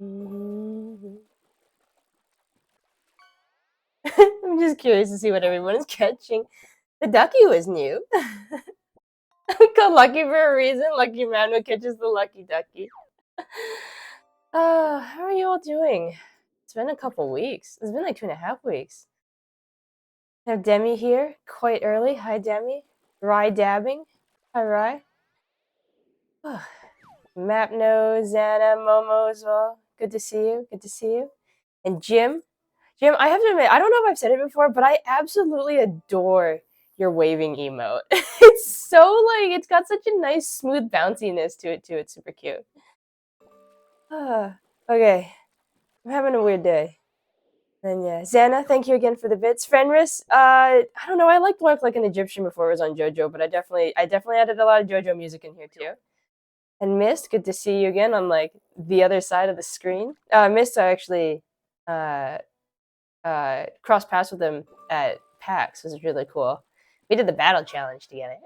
I'm just curious to see what everyone is catching. The ducky was new. Called Lucky for a reason. Lucky man who catches the lucky ducky. How are you all doing? It's been a couple weeks. It's been like 2.5 weeks. I have Demi here, quite early. Hi, Demi. Rye dabbing. Hi, Rye. Mapno, Xana, Momo as well. Good to see you. Good to see you. And Jim. Jim, I have to admit, I don't know if I've said it before, but I absolutely adore your waving emote. It's so like, it's got such a nice, smooth bounciness to it, too. It's super cute. Okay. I'm having a weird day. And yeah, Xana, thank you again for the bits. Fenris, I don't know. I liked Walk Like an Egyptian before it was on JoJo, but I definitely added a lot of JoJo music in here too. And Mist, good to see you again on like the other side of the screen. Mist, I actually uh, crossed paths with him at PAX. It was really cool. We did the battle challenge together.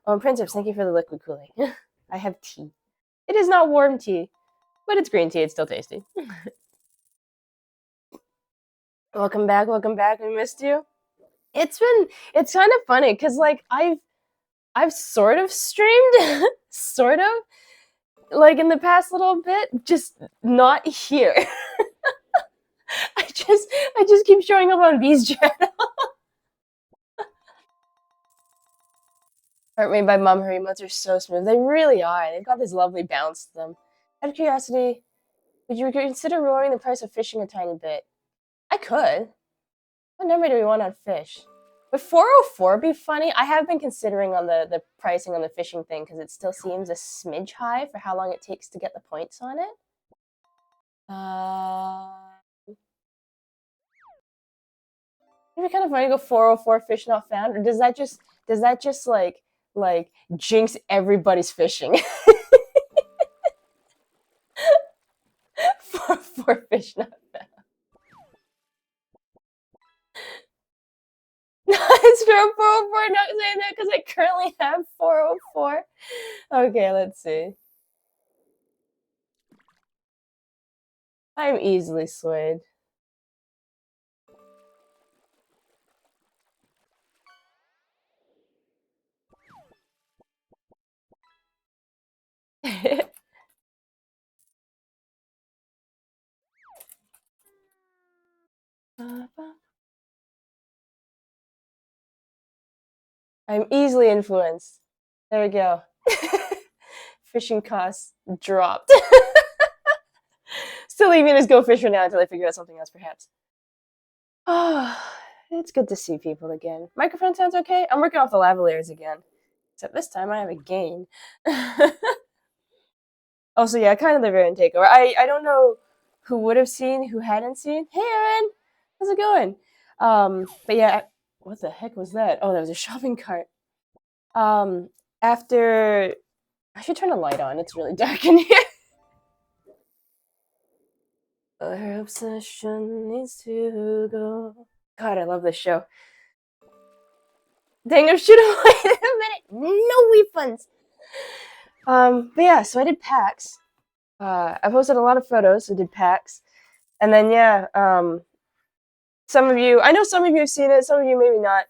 Oh, Princess, thank you for the liquid cooling. I have tea. It is not warm tea, but it's green tea. It's still tasty. Welcome back. Welcome back. We missed you. It's kind of funny because like I've sort of streamed, sort of like in the past little bit, just not here. I just keep showing up on V's channel. Aren't made by Mom. Her emotes are so smooth. They really are. They've got this lovely bounce to them. Out of curiosity, would you consider lowering the price of fishing a tiny bit? I could. What number do we want on fish? Would 404 be funny? I have been considering on the pricing on the fishing thing because it still seems a smidge high for how long it takes to get the points on it. It'd be kind of funny to go 404 fish not found, or does that just like jinx everybody's fishing? 404 fish not found. It's true, 404 not saying that because I currently have 404. Okay, let's see. I'm easily swayed. I'm easily influenced. There we go. Fishing costs dropped. Still leaving us go fish for now until I figure out something else, perhaps. Oh, it's good to see people again. Microphone sounds okay? I'm working off the lavaliers again. Except this time I have a gain. Also, yeah, kind of the Aaron takeover. I don't know who would have seen, who hadn't seen. Hey, Aaron! How's it going? But yeah, what the heck was that? Oh, that was a shopping cart. After I should turn a light on. It's really dark in here. Our obsession needs to go. God, I love this show. Dang, I should have waited a minute. No refunds. But yeah, so I did PAX. I posted a lot of photos. I did PAX, and then yeah, some of you, I know some of you have seen it, some of you maybe not.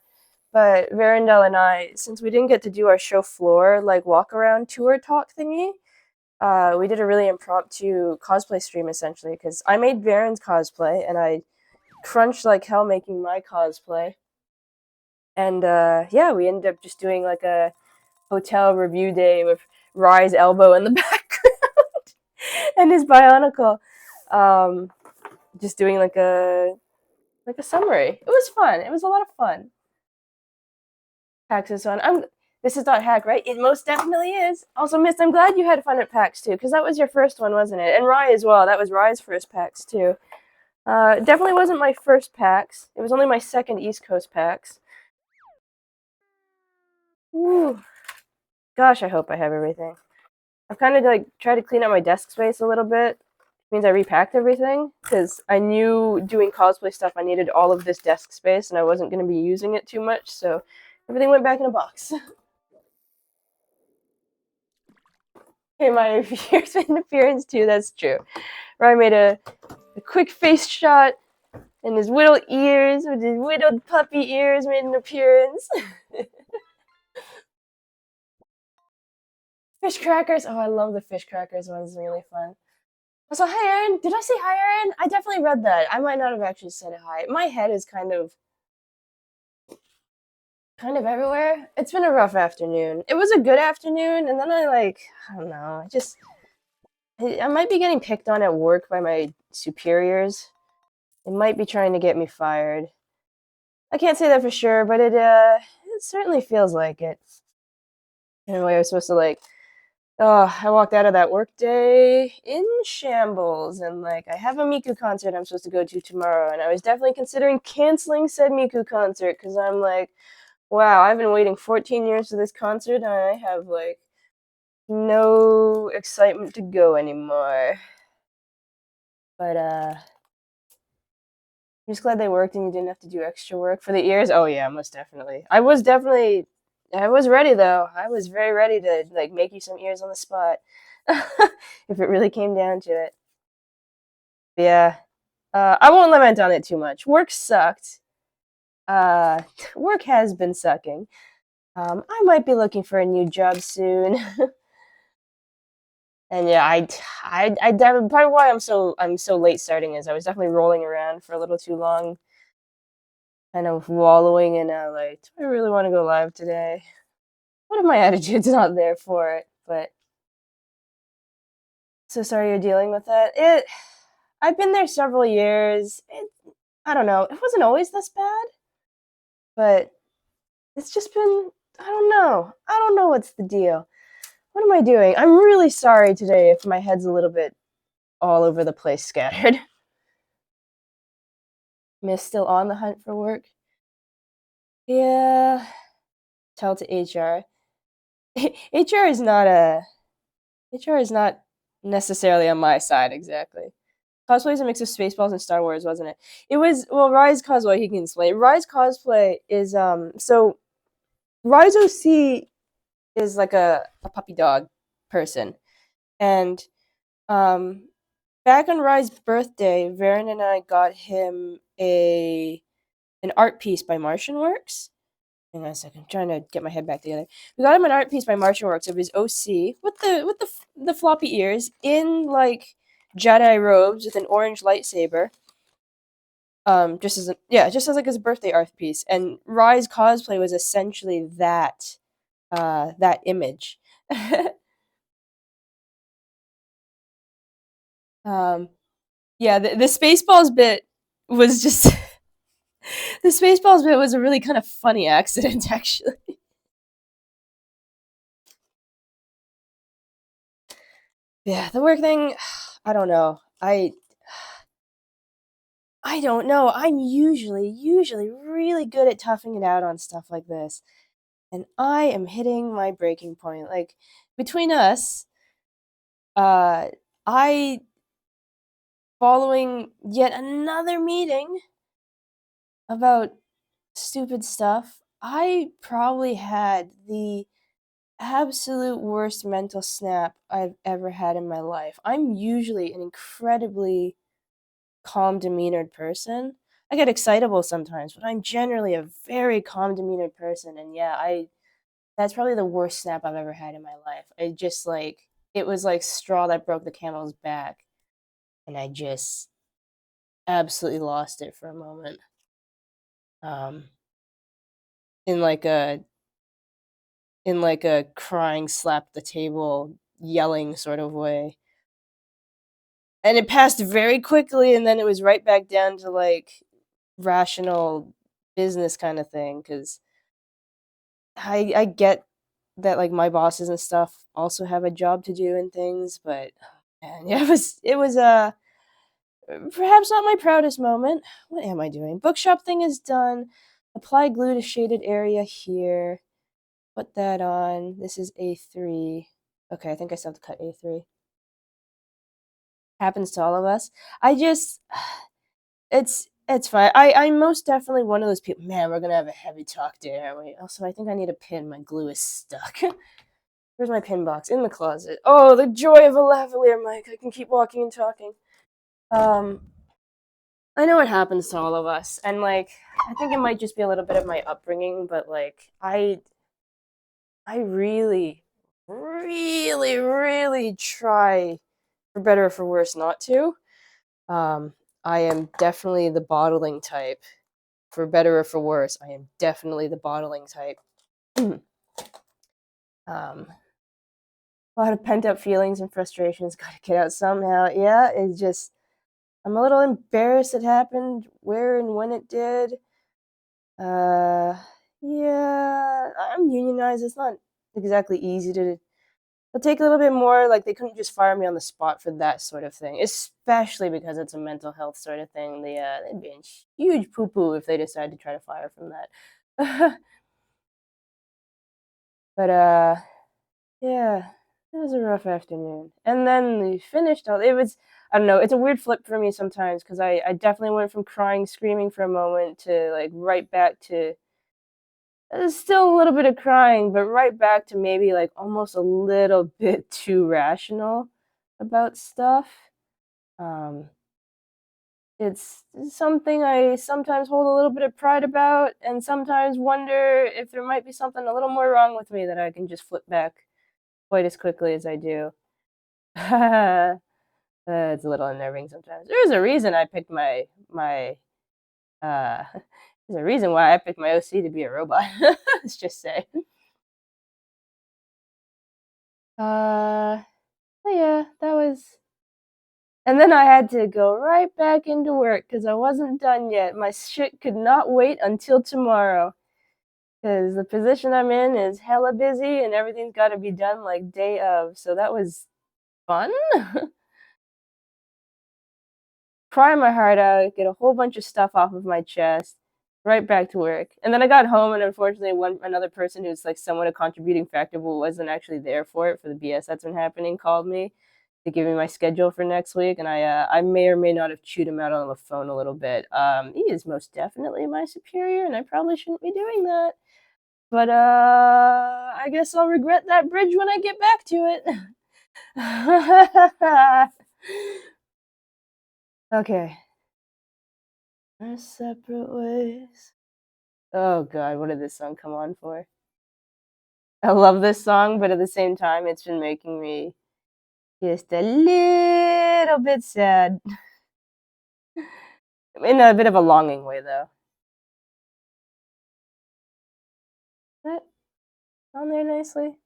But Verendel and I, since we didn't get to do our show floor like walk around tour talk thingy, we did a really impromptu cosplay stream essentially because I made Varen's cosplay and I crunched like hell making my cosplay. And yeah, we ended up just doing like a hotel review day with Rye's elbow in the background and his Bionicle. Just doing like a summary. It was fun. It was a lot of fun. PAX is fun. This is not hack, right? It most definitely is. Also, Mist, I'm glad you had fun at PAX too, because that was your first one, wasn't it? And Rye as well. That was Rye's first PAX too. It definitely wasn't my first PAX. It was only my second East Coast PAX. Ooh. Gosh, I hope I have everything. I've kind of like tried to clean up my desk space a little bit. It means I repacked everything because I knew doing cosplay stuff I needed all of this desk space and I wasn't going to be using it too much, so everything went back in a box. Hey, my ears interference too. That's true. Ryan made a quick face shot, and his little ears, with his widowed puppy ears, made an appearance. Fish crackers. Oh, I love the fish crackers one. It's really fun. Also, hi, Erin. Did I say hi, Erin? I definitely read that. I might not have actually said hi. My head is kind of everywhere. It's been a rough afternoon. It was a good afternoon, and then I don't know. I might be getting picked on at work by my superiors. They might be trying to get me fired. I can't say that for sure, but it certainly feels like it. Anyway, I was supposed to I walked out of that work day in shambles, and I have a Miku concert I'm supposed to go to tomorrow, and I was definitely considering canceling said Miku concert because I'm like, wow, I've been waiting 14 years for this concert, and I have no excitement to go anymore. But I'm just glad they worked and you didn't have to do extra work for the ears. Oh yeah, most definitely. I was ready though. I was very ready to make you some ears on the spot. If it really came down to it. Yeah. I won't lament on it too much. Work sucked. Uh Work has been sucking. I might be looking for a new job soon. And yeah, I definitely part of why I'm so late starting is I was definitely rolling around for a little too long, kind of wallowing in do I really want to go live today? What if my attitude's not there for it? But so sorry you're dealing with that. I've been there several years. I don't know. It wasn't always this bad, but it's just been. I don't know. I don't know what's the deal. What am I doing? I'm really sorry today if my head's a little bit all over the place, scattered. Miss still on the hunt for work? Yeah. Tell to HR. HR is not a HR is not necessarily on my side exactly. Cosplay is a mix of Spaceballs and Star Wars, wasn't it? It was well, Rise cosplay. He can explain. Rise cosplay is so Rise OC is like a puppy dog person, and um back on Rise's birthday, Varen and I got him a an art piece by Martian Works. Hang on a second, I'm trying to get my head back together. We got him an art piece by Martian Works of his OC with the floppy ears in Jedi robes with an orange lightsaber. Just as like his birthday art piece, and Rise cosplay was essentially that image. um, yeah, the Spaceballs bit was just the Spaceballs bit was a really kind of funny accident, actually. Yeah, the work thing, I don't know. I don't know. I'm usually really good at toughing it out on stuff like this, and I am hitting my breaking point. Like between us, uh, I following yet another meeting about stupid stuff, I probably had the absolute worst mental snap I've ever had in my life. I'm usually an incredibly calm demeanored person. I get excitable sometimes, but I'm generally a very calm demeanored person, and yeah, I that's probably the worst snap I've ever had in my life. I just it was like straw that broke the camel's back, and I just absolutely lost it for a moment. Um in a crying slap the table yelling sort of way. And it passed very quickly, and then it was right back down to rational business kind of thing cuz I get that my bosses and stuff also have a job to do and things, but man, yeah, it was perhaps not my proudest moment. What am I doing? Bookshop thing is done. Apply glue to shaded area here. Put that on. This is A3. Okay, I think I still have to cut A3. Happens to all of us. I just it's fine. I'm most definitely one of those people. Man, we're gonna have a heavy talk day, aren't we? Also, I think I need a pin. My glue is stuck. Where's my pin box? In the closet. Oh, the joy of a lavalier mic. I can keep walking and talking. Um, I know it happens to all of us, and like I think it might just be a little bit of my upbringing, but like I really, really, really try for better or for worse not to. Um, I am definitely the bottling type. For better or for worse, I am definitely the bottling type. um, a lot of pent up feelings and frustrations got to get out somehow. Yeah, it's just I'm a little embarrassed it happened where and when it did. Uh, yeah, I'm unionized. It's not exactly easy to. It'll take a little bit more. Like they couldn't just fire me on the spot for that sort of thing, especially because it's a mental health sort of thing. They'd be in huge poo poo if they decide to try to fire from that. But yeah, it was a rough afternoon. And then we finished all. It was I don't know. It's a weird flip for me sometimes because I definitely went from crying, screaming for a moment to like right back to still a little bit of crying, but right back to maybe like almost a little bit too rational about stuff. Um, it's something I sometimes hold a little bit of pride about, and sometimes wonder if there might be something a little more wrong with me that I can just flip back quite as quickly as I do. It's a little unnerving sometimes. There's a reason I picked my uh there's a reason why I picked my OC to be a robot. Let's just say. Uh but yeah, that was and then I had to go right back into work because I wasn't done yet. My shit could not wait until tomorrow because the position I'm in is hella busy and everything's got to be done like day of. So that was fun. Cry my heart out, get a whole bunch of stuff off of my chest, right back to work. And then I got home, and unfortunately, another person who's like somewhat a contributing factor, but wasn't actually there for it for the BS that's been happening, called me to give me my schedule for next week, and I may or may not have chewed him out on the phone a little bit. He is most definitely my superior, and I probably shouldn't be doing that. But I guess I'll regret that bridge when I get back to it. Okay. Our separate ways. Oh god, what did this song come on for? I love this song, but at the same time, it's been making me just a little bit sad. In a bit of a longing way, though. That on there nicely?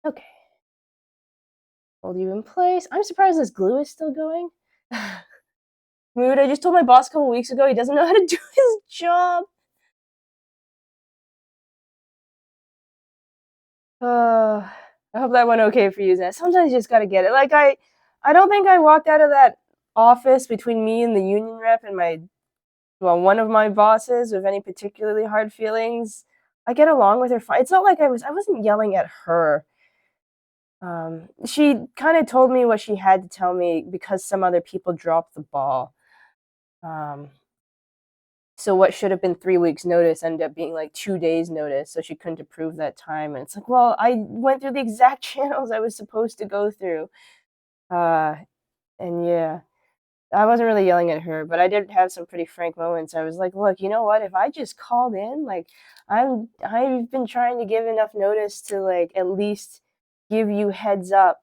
Okay. Hold you in place. I'm surprised this glue is still going. Mood, I just told my boss a couple weeks ago he doesn't know how to do his job. Uh, I hope that went okay for you, Zan. Sometimes you just gotta get it. Like I don't think I walked out of that office between me and the union rep and one of my bosses with any particularly hard feelings. I get along with her fine. It's not like I wasn't yelling at her. She kind of told me what she had to tell me because some other people dropped the ball. Um, so what should have been 3 weeks notice ended up being like 2 days notice. So she couldn't approve that time. And it's like, well, I went through the exact channels I was supposed to go through. Uh, and yeah, I wasn't really yelling at her, but I did have some pretty frank moments. I was like, "Look, you know what? If I just called in, like, I've been trying to give enough notice to like at least give you heads up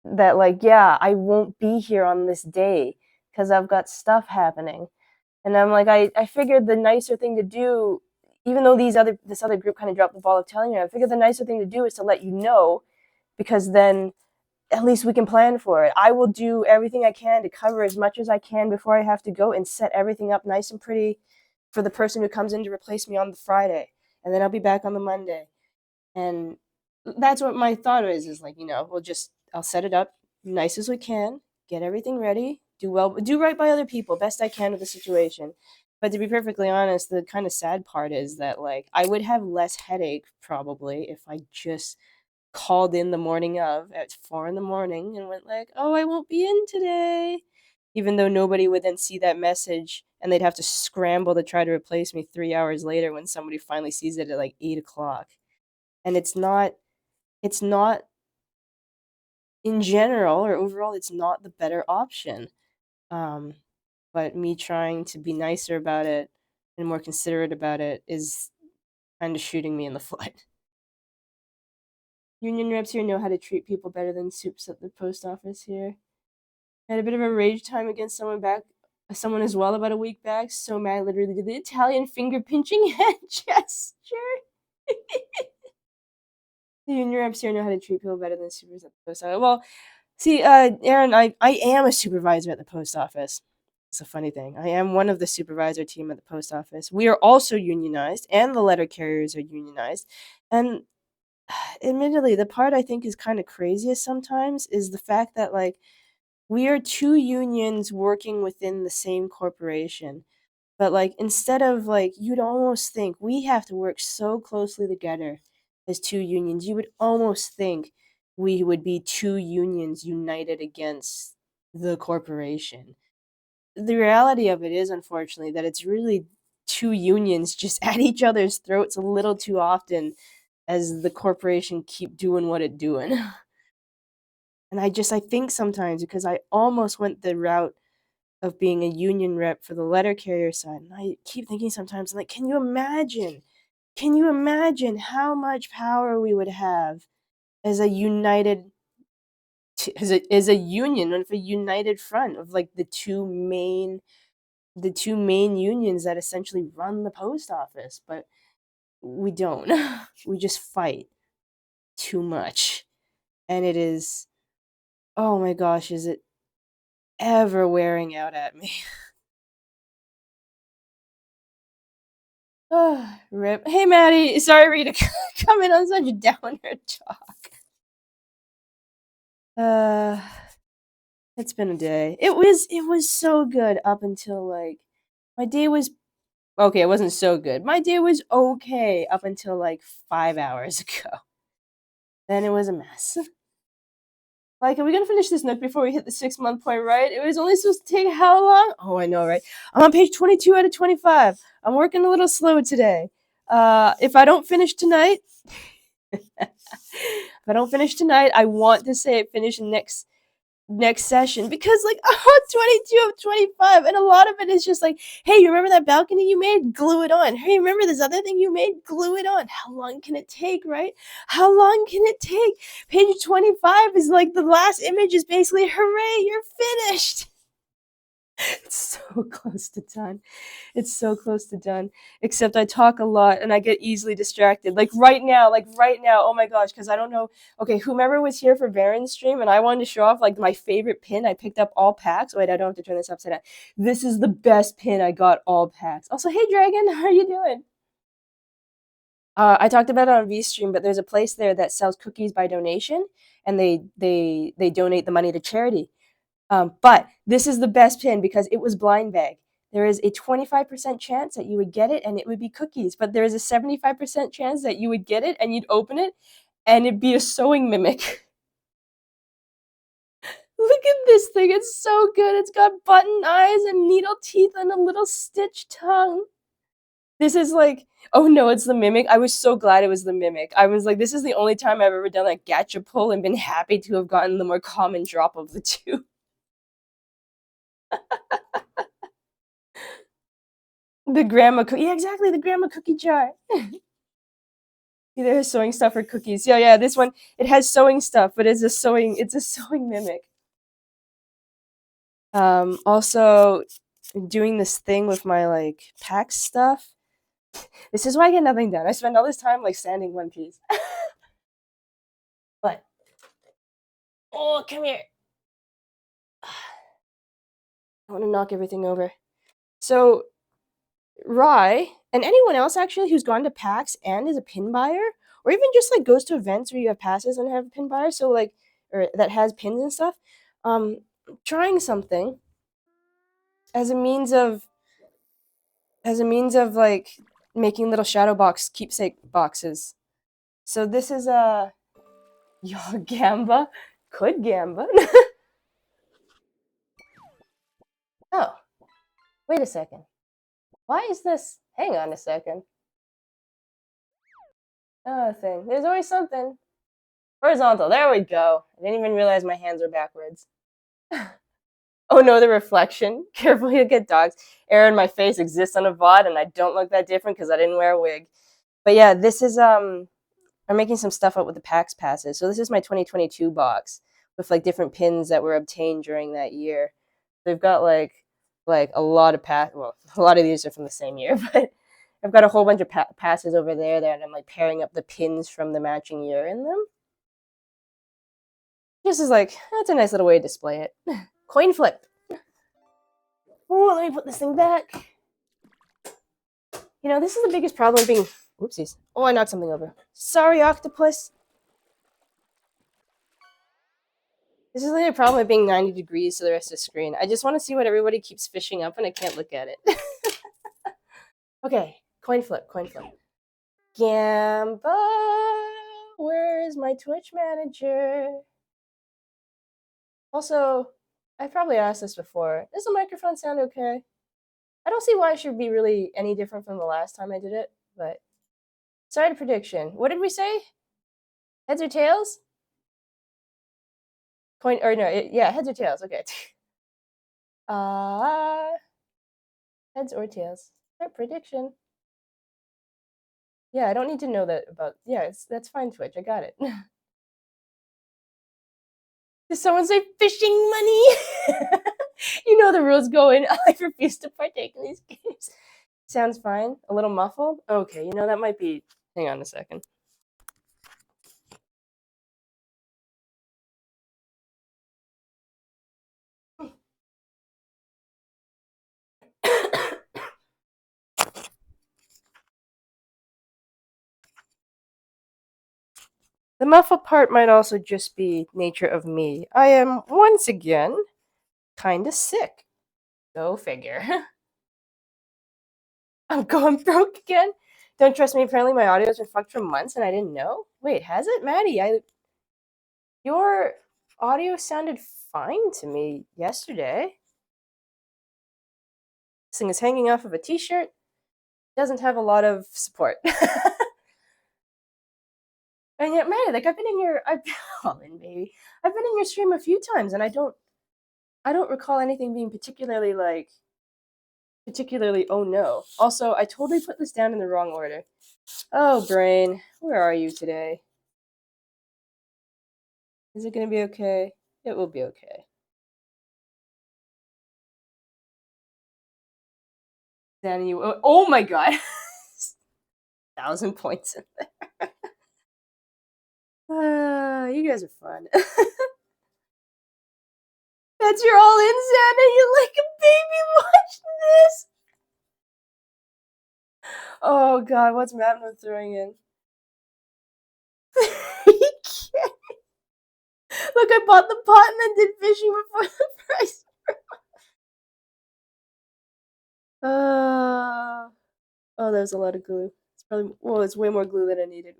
that like, yeah, I won't be here on this day because I've got stuff happening." And I'm like, I figured the nicer thing to do, even though this other group kind of dropped the ball of telling you, I figured the nicer thing to do is to let you know because then at least we can plan for it. I will do everything I can to cover as much as I can before I have to go and set everything up nice and pretty for the person who comes in to replace me on the Friday. And then I'll be back on the Monday. And that's what my thought is like, I'll set it up nice as we can, get everything ready, do right by other people, best I can with the situation. But to be perfectly honest, the kind of sad part is that like I would have less headache probably if I just called in the morning of at 4 in the morning and went like, "Oh, I won't be in today," even though nobody would then see that message and they'd have to scramble to try to replace me 3 hours later when somebody finally sees it at like 8 o'clock. and it's not in general or overall, it's not the better option. Um, but me trying to be nicer about it and more considerate about it is kind of shooting me in the foot. Union reps here know how to treat people better than soups at the post office here. I had a bit of a rage time against someone as well about a week back. So mad, I literally did the Italian finger pinching hand gesture. The union reps here know how to treat people better than supers at the post office. Well, see, Aaron, I am a supervisor at the post office. It's a funny thing. I am one of the supervisor team at the post office. We are also unionized, and the letter carriers are unionized. And admittedly, the part I think is kind of craziest sometimes is the fact that, like, we are two unions working within the same corporation. But, like, instead of, like, you'd almost think we have to work so closely together as two unions. You would almost think we would be two unions united against the corporation. The reality of it is, unfortunately, that it's really two unions just at each other's throats a little too often as the corporation keep doing what it doing. And I think sometimes because I almost went the route of being a union rep for the letter carrier side, and I keep thinking sometimes, like, can you imagine? Can you imagine how much power we would have as a united, as a union, with a united front of like the two main unions that essentially run the post office? But we don't. We just fight too much, and it is. Oh my gosh, is it ever wearing out at me? Rip. Hey, Maddie. Sorry, Rita, coming on such a downer talk. Uh, it's been a day. It was so good up until like my day was okay. It wasn't so good. My day was okay up until like 5 hours ago. Then it was a mess. Like, are we gonna finish this Nook before we hit the 6 month point, right? It was only supposed to take how long? Oh, I know, right? I'm on page 22 out of 25. I'm working a little slow today. If I don't finish tonight, if I don't finish tonight, I want to say it finish next session because like I'm on 22 of 25 and a lot of it is just like, hey, you remember that balcony you made? Glue it on. Hey, remember this other thing you made? Glue it on. How long can it take, right? How long can it take? Page 25 is like the last image is basically, hooray, you're finished. It's so close to done. It's so close to done. Except I talk a lot and I get easily distracted. Like right now, oh my gosh, because I don't know. Okay, whomever was here for Varen's stream and I wanted to show off like my favorite pin, I picked up all packs. Wait, I don't have to turn this upside down. This is the best pin I got all packs. Also, hey Dragon, how are you doing? I talked about it on V stream, but there's a place there that sells cookies by donation, and they donate the money to charity. But this is the best pin because it was blind bag. There is a 25% chance that you would get it and it would be cookies, but there is a 75% chance that you would get it and you'd open it and it'd be a sewing mimic. Look at this thing. It's so good. It's got button eyes and needle teeth and a little stitch tongue. This is like, oh no, it's the mimic. I was so glad it was the mimic. I was like, this is the only time I've ever done a gacha pull and been happy to have gotten the more common drop of the two. The grandma cookie. Yeah, exactly. The grandma cookie jar. Either has sewing stuff or cookies. Yeah, yeah. This one it has sewing stuff, but it's a sewing mimic. Also doing this thing with my like pack stuff. This is why I get nothing done. I spend all this time like sanding one piece. But oh, come here. I want to knock everything over. So Rye and anyone else actually who's gone to PAX and is a pin buyer, or even just like goes to events where you have passes and have a pin buyer, so like or that has pins and stuff, um, trying something as a means of like making little shadow box keepsake boxes. So this is a your gamba could gamba. Oh, wait a second. Why is this? Hang on a second. Oh, thing. There's always something. Horizontal. There we go. I didn't even realize my hands are backwards. Oh no, the reflection. Careful, you'll get dogs. Air in my face exists on a VOD, and I don't look that different because I didn't wear a wig. But yeah, this is I'm making some stuff up with the PAX passes. So this is my 2022 box with like different pins that were obtained during that year. They've got like a lot of well, a lot of these are from the same year, but I've got a whole bunch of passes over there that I'm like pairing up the pins from the matching year in them. This is like, that's a nice little way to display it. Coin flip. Oh, let me put this thing back. You know, this is the biggest problem being. Oopsies. Oh, I knocked something over. Sorry, octopus. This is like a problem with being 90 degrees to the rest of the screen. I just want to see what everybody keeps fishing up and I can't look at it. Okay, coin flip, coin flip. Gamba, where is my Twitch manager? Also, I probably asked this before. Does the microphone sound okay? I don't see why it should be really any different from the last time I did it, but side prediction. What did we say? Heads or tails? Coin or no? Yeah, heads or tails. Okay. Heads or tails. Side prediction. Yeah, I don't need to know that about. Yeah, that's fine, Twitch. I got it. Did someone say fishing money? You know the rules go in. I refuse to partake in these games. Sounds fine. A little muffled? Okay, you know, that might be. Hang on a second. The muffled part might also just be nature of me. I am once again kinda sick. Go figure. I'm going broke again. Don't trust me. Apparently, my audio's been fucked for months and I didn't know. Wait, has it, Maddie? Your audio sounded fine to me yesterday. This thing is hanging off of a t-shirt. Doesn't have a lot of support. And yet, man, like I've been in your, baby. I've been in your stream a few times, and I don't recall anything being particularly. Oh no. Also, I totally put this down in the wrong order. Oh brain, where are you today? Is it gonna be okay? It will be okay. Then you. Oh my god. 1,000 points in there. You guys are fun. That's your all in, Santa. You're like a baby. Watch this. Oh god, what's Mapno throwing in? He can't. Look, I bought the pot and then did fishing before the price. Oh, there's a lot of glue. It's probably it's way more glue than I needed.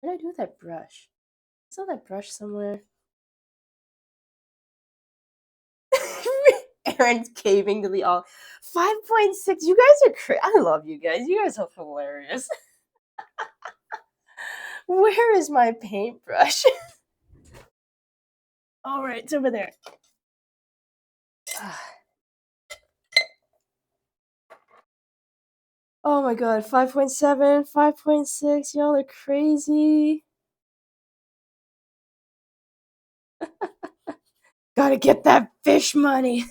What did I do with that brush? I saw that brush somewhere. Aaron's caving to the all. 5.6. You guys are crazy. I love you guys. You guys are hilarious. Where is my paintbrush? All right, it's over there. Oh my god, 5.7, 5.6. Y'all are crazy. Gotta get that fish money.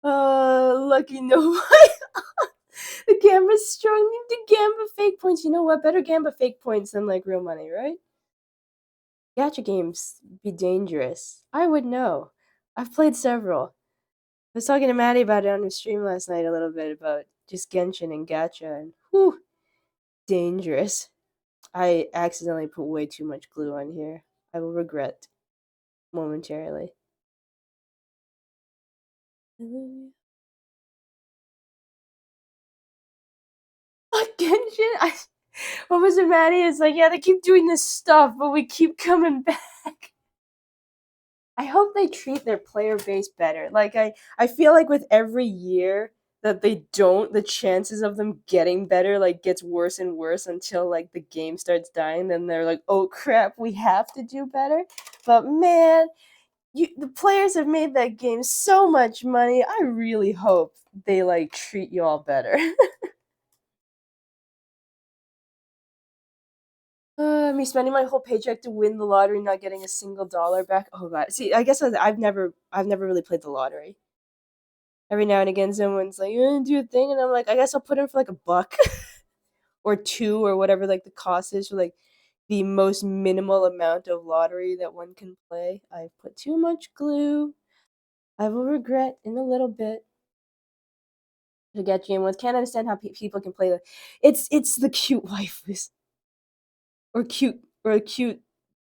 Lucky no. The Gamba's strong. The Gamba fake points. You know what? Better Gamba fake points than like real money, right? Gacha games be dangerous. I would know. I've played several. I was talking to Maddie about it on her stream last night a little bit about just Genshin and Gacha, and whew, dangerous. I accidentally put way too much glue on here. I will regret momentarily. What Genshin? What was it, Maddie? It's like, yeah, they keep doing this stuff, but we keep coming back. I hope they treat their player base better. Like I feel like with every year that they don't, the chances of them getting better like gets worse and worse until like the game starts dying. Then they're like, oh crap, we have to do better. But man, the players have made that game so much money. I really hope they like treat you all better. Me spending my whole paycheck to win the lottery, not getting a single dollar back. Oh god. See, I guess I've never really played the lottery. Every now and again, someone's like, "You want to do a thing," and I'm like, "I guess I'll put in for like a buck or two or whatever like the cost is for like the most minimal amount of lottery that one can play." I've put too much glue. I will regret in a little bit to get game with. Can't understand how people can play the. It's the cute waifus or cute.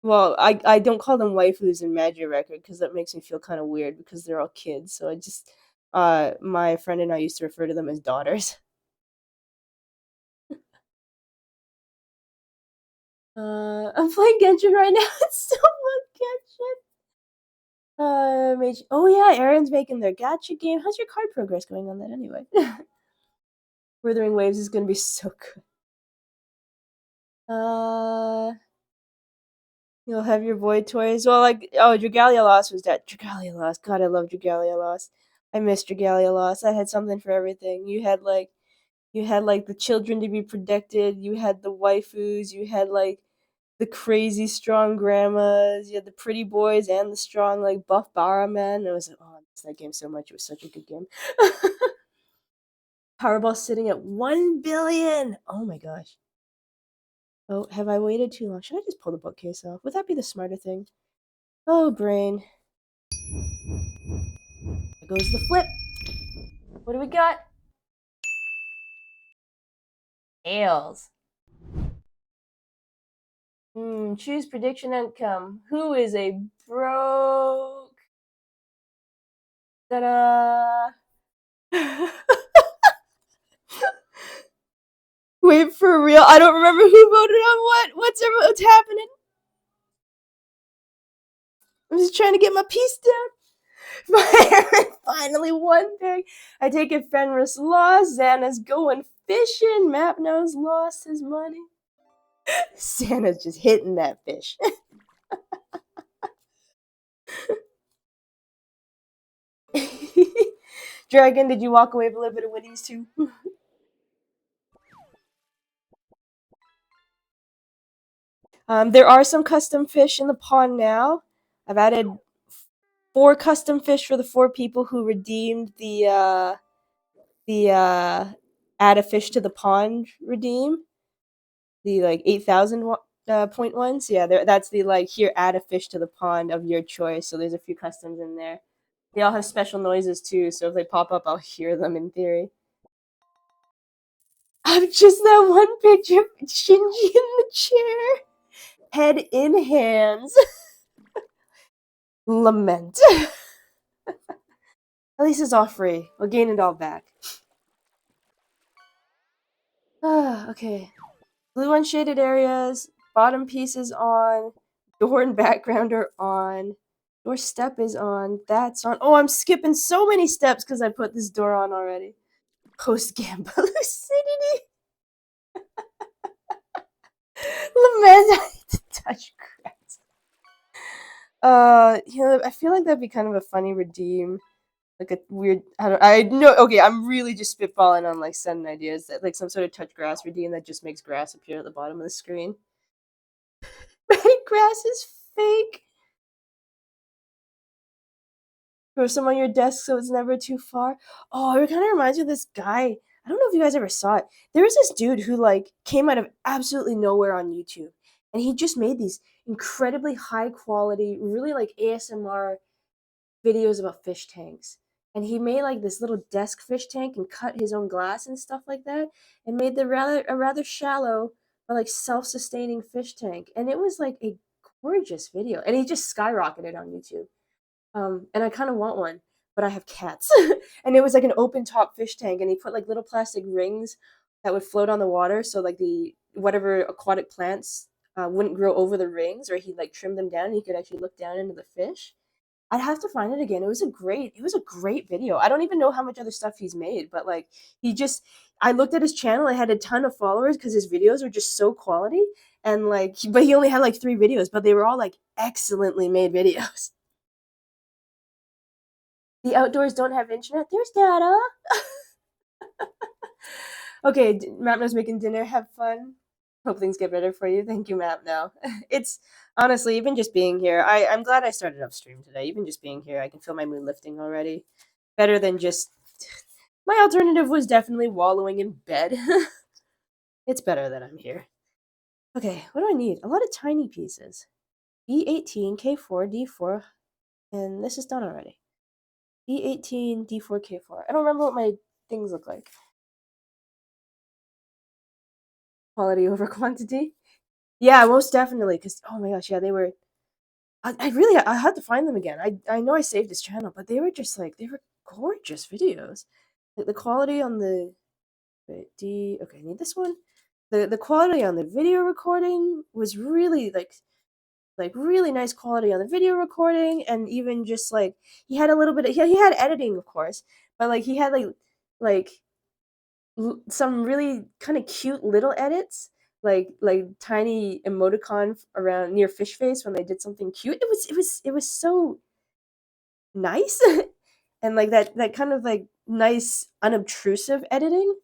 Well, I don't call them waifus in Magic Record because that makes me feel kind of weird because they're all kids. So I just my friend and I used to refer to them as daughters. I'm playing Genshin right now. It's so much Genshin. Oh yeah, Aaron's making their gacha game. How's your card progress going on that anyway? Withering Waves is gonna be so good. Uh, you'll have your Void toys. Well, like, oh, Dragalia Lost was that. Dragalia Lost. God, I love Dragalia Lost. I miss Dragalia Lost. I had something for everything. You had like the children to be protected. You had the waifus. You had like the crazy strong grandmas. You had the pretty boys and the strong like buff Bara men. I was like, oh, I miss that game so much. It was such a good game. Powerball sitting at 1 billion. Oh my gosh. Oh, have I waited too long? Should I just pull the bookcase off? Would that be the smarter thing? Oh, brain. There goes the flip. What do we got? Tails. Choose prediction outcome. Who is a broke? Ta-da! Wait, for real? I don't remember who voted on what. What's happening? I'm just trying to get my piece down. Finally won big. I take it Fenris lost. Xana's going fishing. Mapnose lost his money. Santa's just hitting that fish. Dragon, did you walk away with a little bit of Winnie's too? There are some custom fish in the pond now. I've added 4 custom fish for the 4 people who redeemed the add a fish to the pond redeem, the like 8,000 point ones. Yeah, that's the like here add a fish to the pond of your choice. So there's a few customs in there. They all have special noises too, so if they pop up, I'll hear them in theory. I'm just that one picture of Shinji in the chair, head in hands. Lament. At least it's all free. We'll gain it all back. Okay. Blue unshaded areas, bottom pieces on, door and background are on, door step is on, that's on. Oh, I'm skipping so many steps because I put this door on already. Post Gamba Lucidity. Lament. I need to touch grass. I feel like that'd be kind of a funny redeem. Like a weird, I know, okay, I'm really just spitballing on like sudden ideas that like some sort of touch grass redeem that just makes grass appear at the bottom of the screen. Grass is fake. Or some on your desk so it's never too far. Oh, it kind of reminds me of this guy. I don't know if you guys ever saw it. There was this dude who like came out of absolutely nowhere on YouTube, and he just made these incredibly high quality, really like ASMR videos about fish tanks. And he made like this little desk fish tank and cut his own glass and stuff like that, and made a rather shallow but like self-sustaining fish tank. And it was like a gorgeous video, and he just skyrocketed on YouTube. And I kind of want one, but I have cats. And it was like an open top fish tank, and he put like little plastic rings that would float on the water, so like the whatever aquatic plants wouldn't grow over the rings, or he'd like trim them down, and he could actually look down into the fish. I'd have to find it again. It was a great video. I don't even know how much other stuff he's made, but like he just I looked at his channel, it had a ton of followers because his videos are just so quality and like but he only had like 3 videos, but they were all like excellently made videos. The outdoors don't have internet. There's data. Okay, Mapno's making dinner. Have fun. Hope things get better for you. Thank you, Mapno. It's honestly, even just being here, I'm glad I started upstream today. Even just being here, I can feel my mood lifting already. Better than just. My alternative was definitely wallowing in bed. It's better that I'm here. Okay, what do I need? A lot of tiny pieces. B18, K4, D4, and this is done already. B18, D4, K4. I don't remember what my things look like. Quality over quantity. Yeah, most definitely. Cause oh my gosh, yeah, they were. I really I had to find them again. I know I saved his channel, but they were just like they were gorgeous videos. Like the quality on the wait, D. Okay, I need this one. The quality on the video recording was really like really nice quality on the video recording, and even just like he had a little bit of he had editing of course, but like he had like some really kind of cute little edits, like tiny emoticon around near fish face when they did something cute. It was so nice, and like that kind of like nice unobtrusive editing,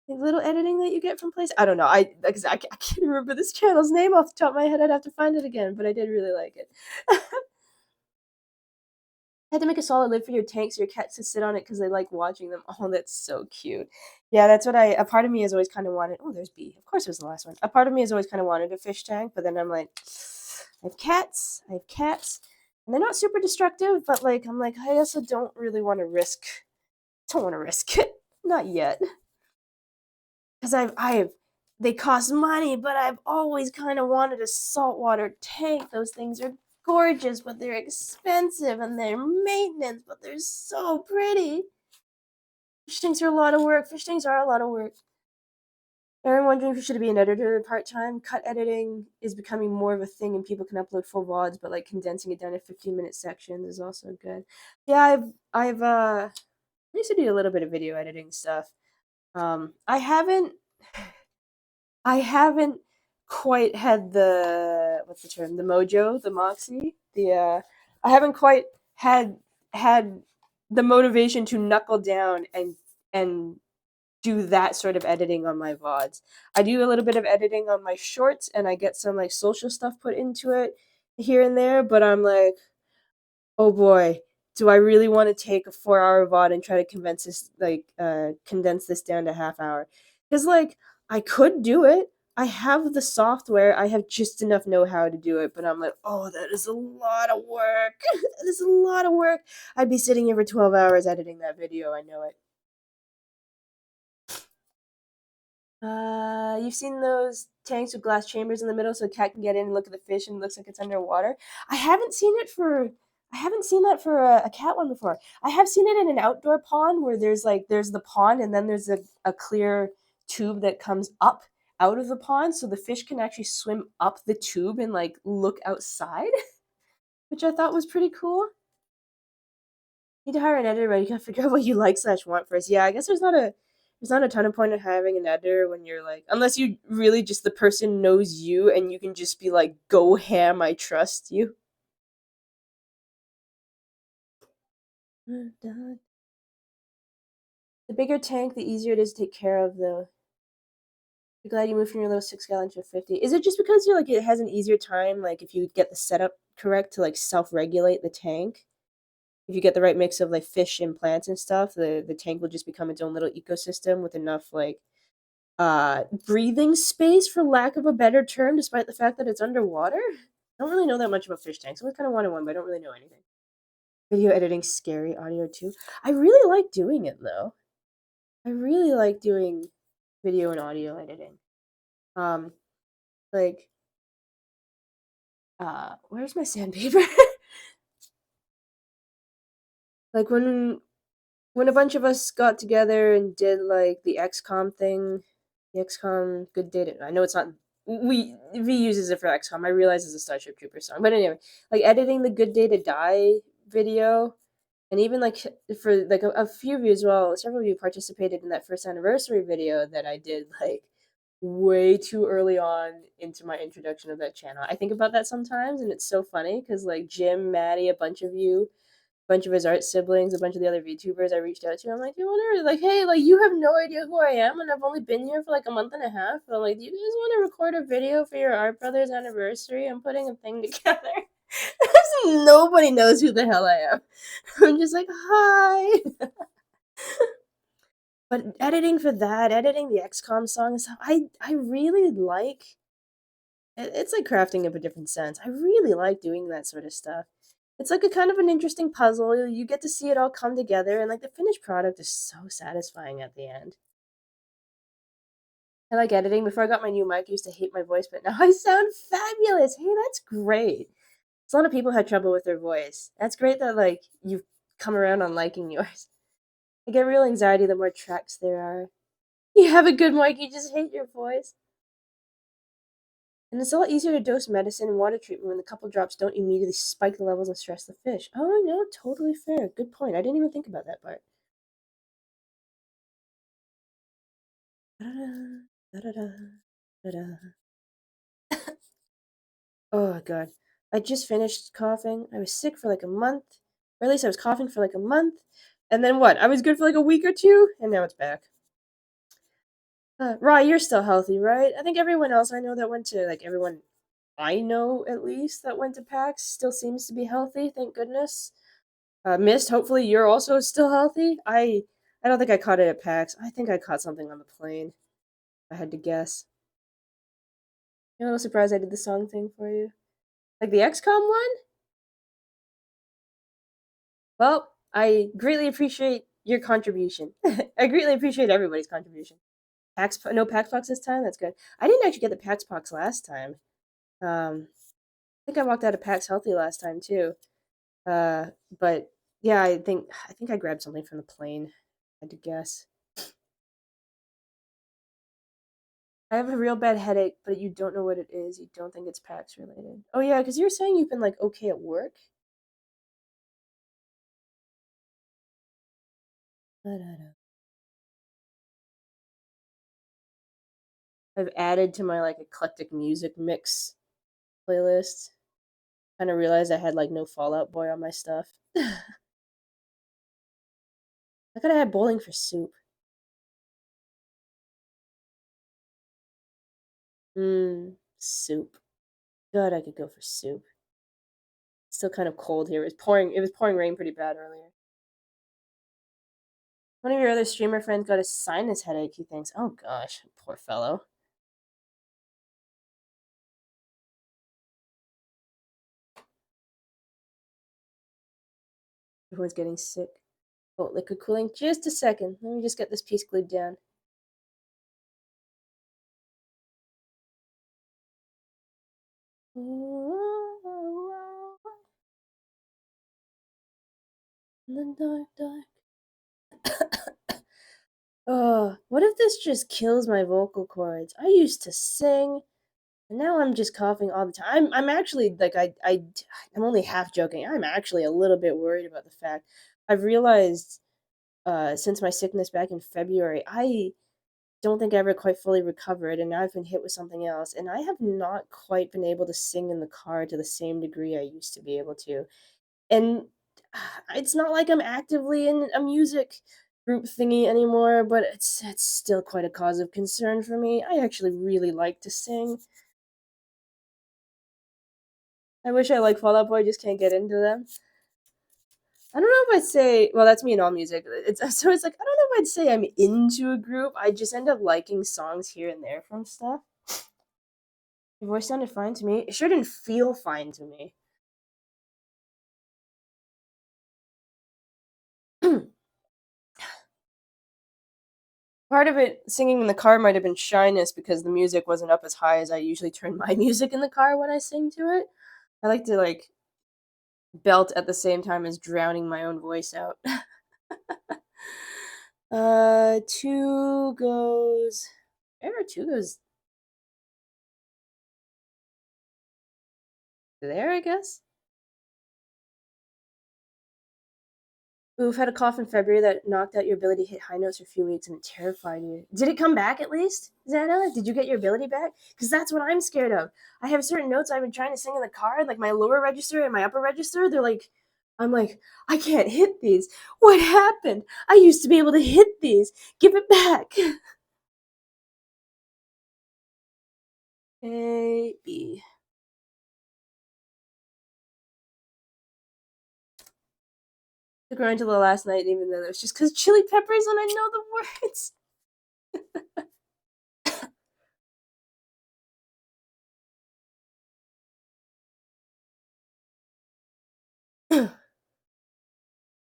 like little editing that you get from place. I don't know. I can't remember this channel's name off the top of my head. I'd have to find it again, but I did really like it. Had to make a solid lid for your tank so your cats could sit on it because they like watching them. Oh, that's so cute. Yeah, that's what a part of me has always kind of wanted. Oh, there's B. Of course it was the last one. A part of me has always kind of wanted a fish tank, but then I'm like, I have cats. I have cats. And they're not super destructive, but like, I'm like, I also don't really want to risk, don't want to risk it. Not yet. Because they cost money, but I've always kind of wanted a saltwater tank. Those things are gorgeous, but they're expensive, and they're maintenance, but they're so pretty. Fish tanks are a lot of work. Fish tanks are a lot of work. Aaron wondering if you should be an editor part time. Cut editing is becoming more of a thing, and people can upload full VODs, but like condensing it down to 15-minute sections is also good. Yeah, I used to do a little bit of video editing stuff. I haven't quite had the what's the term? The mojo, the moxie, the I haven't quite had the motivation to knuckle down and do that sort of editing on my VODs. I do a little bit of editing on my shorts and I get some like social stuff put into it here and there, but I'm like, oh boy, do I really want to take a 4 hour VOD and try to condense this down to half hour? Because like I could do it. I have the software. I have just enough know how to do it, but I'm like, oh, that is a lot of work. That is a lot of work. I'd be sitting here for 12 hours editing that video. I know it. You've seen those tanks with glass chambers in the middle so a cat can get in and look at the fish and it looks like it's underwater? I haven't seen it for I haven't seen that for a cat one before. I have seen it in an outdoor pond where there's the pond and then there's a clear tube that comes up out of the pond so the fish can actually swim up the tube and like look outside, which I thought was pretty cool. Need to hire an editor, but you gotta figure out what you like slash want first. Yeah, I guess there's not a ton of point in having an editor when you're like unless you really just the person knows you and you can just be like, go ham, I trust you. The bigger tank, the easier it is to take care of though. You're glad you moved from your little 6 gallon to a 50. Is it just because you're like it has an easier time, like if you get the setup correct to like self-regulate the tank? If you get the right mix of like fish and plants and stuff, the tank will just become its own little ecosystem with enough like breathing space for lack of a better term, despite the fact that it's underwater. I don't really know that much about fish tanks. I kind of wanted one, but I don't really know anything. Video editing scary, audio too. I really like doing it though. I really like doing video and audio editing. Um, like, where's my sandpaper? Like when a bunch of us got together and did like the XCOM thing, the XCOM Good Data. I know it's not. We uses it for XCOM. I realize it's a Starship Troopers song, but anyway, like editing the Good Day to Die video, and even like for like a few of you as well, several of you participated in that first anniversary video that I did like way too early on into my introduction of that channel. I think about that sometimes, and it's so funny because like Jim, Maddie, a bunch of you, a bunch of his art siblings, a bunch of the other VTubers I reached out to. I'm like, you wonder, like, hey, like you have no idea who I am, and I've only been here for like a month and a half. But I'm like, do you guys want to record a video for your art brother's anniversary? I'm putting a thing together. Nobody knows who the hell I am. I'm just like, hi. But editing for that, editing the XCOM song and stuff, I really like. It's like crafting of a different sense. I really like doing that sort of stuff. It's like a kind of an interesting puzzle. You get to see it all come together, and like the finished product is so satisfying at the end. I like editing. Before I got my new mic, I used to hate my voice, but now I sound fabulous. Hey, that's great. So a lot of people had trouble with their voice. That's great that like you've come around on liking yours. I get real anxiety the more tracks there are. You have a good mic, you just hate your voice. And it's a lot easier to dose medicine and water treatment when the couple drops don't immediately spike the levels and stress the fish. Oh, no, totally fair. Good point. I didn't even think about that part. Da-da-da, da-da-da, da-da. Oh, God. I just finished coughing. I was sick for like a month. Or at least I was coughing for like a month. And then what? I was good for like a week or two, and now it's back. Rye, you're still healthy, right? I think everyone else I know that went to, like, everyone I know at least that went to PAX still seems to be healthy, thank goodness. Mist, hopefully you're also still healthy. I don't think I caught it at PAX. I think I caught something on the plane. If I had to guess. You're a little surprised I did the song thing for you. Like the XCOM one? Well, I greatly appreciate your contribution. I greatly appreciate everybody's contribution. No PAX Box this time? That's good. I didn't actually get the PAX Box last time. I think I walked out of PAX healthy last time too. Uh, but yeah, I think I grabbed something from the plane. I had to guess. I have a real bad headache, but you don't know what it is. You don't think it's PAX related. Oh yeah, because you're saying you've been like okay at work. I've added to my like eclectic music mix playlist. Kind of realized I had like no Fallout Boy on my stuff. I could have had Bowling for Soup. Soup. God, I could go for soup. It's still kind of cold here. It was pouring. It was pouring rain pretty bad earlier. One of your other streamer friends got a sinus headache. He thinks, "Oh gosh, poor fellow." Everyone's getting sick. Oh, liquid cooling. Just a second. Let me just get this piece glued down. In the dark, dark. Oh, what if this just kills my vocal cords? I used to sing, and now I'm just coughing all the time. I'm actually like I'm only half joking. I'm actually a little bit worried about the fact I've realized since my sickness back in February, I don't think I ever quite fully recovered, and now I've been hit with something else, and I have not quite been able to sing in the car to the same degree I used to be able to. And it's not like I'm actively in a music group thingy anymore, but it's still quite a cause of concern for me. I actually really like to sing. I wish I like Fall Out Boy, just can't get into them. I don't know if I'd say, well, that's me in all music. It's so it's like I don't know if I'd say I'm into a group. I just end up liking songs here and there from stuff. Your voice sounded fine to me. It sure didn't feel fine to me. Part of it, singing in the car, might have been shyness because the music wasn't up as high as I usually turn my music in the car when I sing to it. I like to like belt at the same time as drowning my own voice out. Two goes. Where two goes there, I guess. Oof, had a cough in February that knocked out your ability to hit high notes for a few weeks and it terrified you. Did it come back at least, Xana? Did you get your ability back? Because that's what I'm scared of. I have certain notes I've been trying to sing in the car, like my lower register and my upper register. They're like, I'm like, I can't hit these. What happened? I used to be able to hit these. Give it back. A, B. Took her until the last night, even though it was just because chili peppers and I know the words.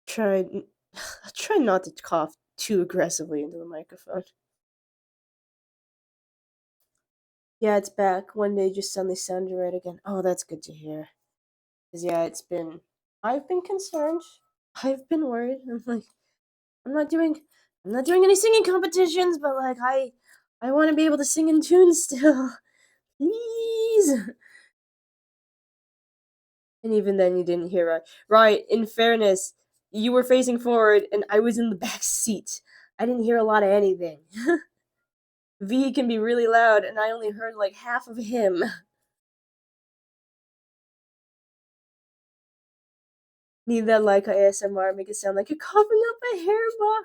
try try not to cough too aggressively into the microphone. Yeah, it's back. One day just suddenly sounded right again. Oh, that's good to hear. Cause yeah, I've been concerned. I've been worried. I'm like, I'm not doing I'm not doing any singing competitions, but like I want to be able to sing in tune still. Please. And even then you didn't hear right. Right, in fairness, you were facing forward and I was in the back seat. I didn't hear a lot of anything. V can be really loud and I only heard like half of him. Need that like ASMR, make it sound like you're coughing up a hair ball.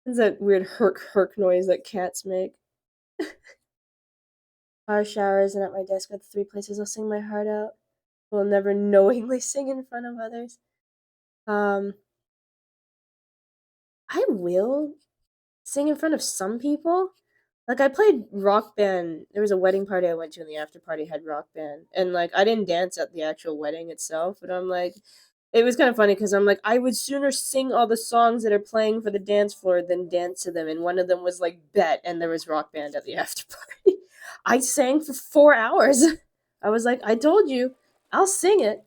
It's that weird herk herk noise that cats make. Car showers and at my desk are the three places I'll sing my heart out. Will never knowingly sing in front of others. Um, I will sing in front of some people. Like I played rock band. There was a wedding party I went to, and the after party had rock band. And like I didn't dance at the actual wedding itself, but I'm like, it was kind of funny because I'm like, I would sooner sing all the songs that are playing for the dance floor than dance to them. And one of them was like Bet, and there was rock band at the after party. I sang for 4 hours. I was like, I told you, I'll sing it.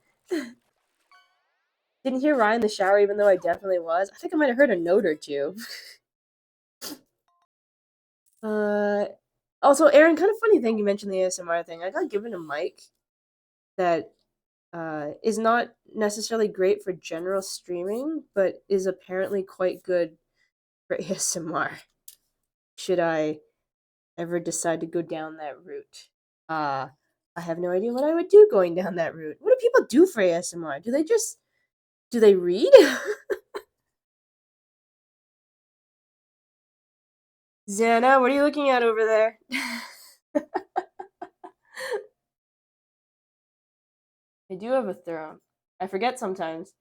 Didn't hear Ryan in the shower, even though I definitely was. I think I might have heard a note or two. Uh, Also, Aaron, kind of funny thing you mentioned the ASMR thing. I got given a mic that is not necessarily great for general streaming, but is apparently quite good for ASMR. Should I ever decide to go down that route? Uh, I have no idea what I would do going down that route. What do people do for ASMR? Do they read? Xana, what are you looking at over there? I do have a throne. I forget sometimes.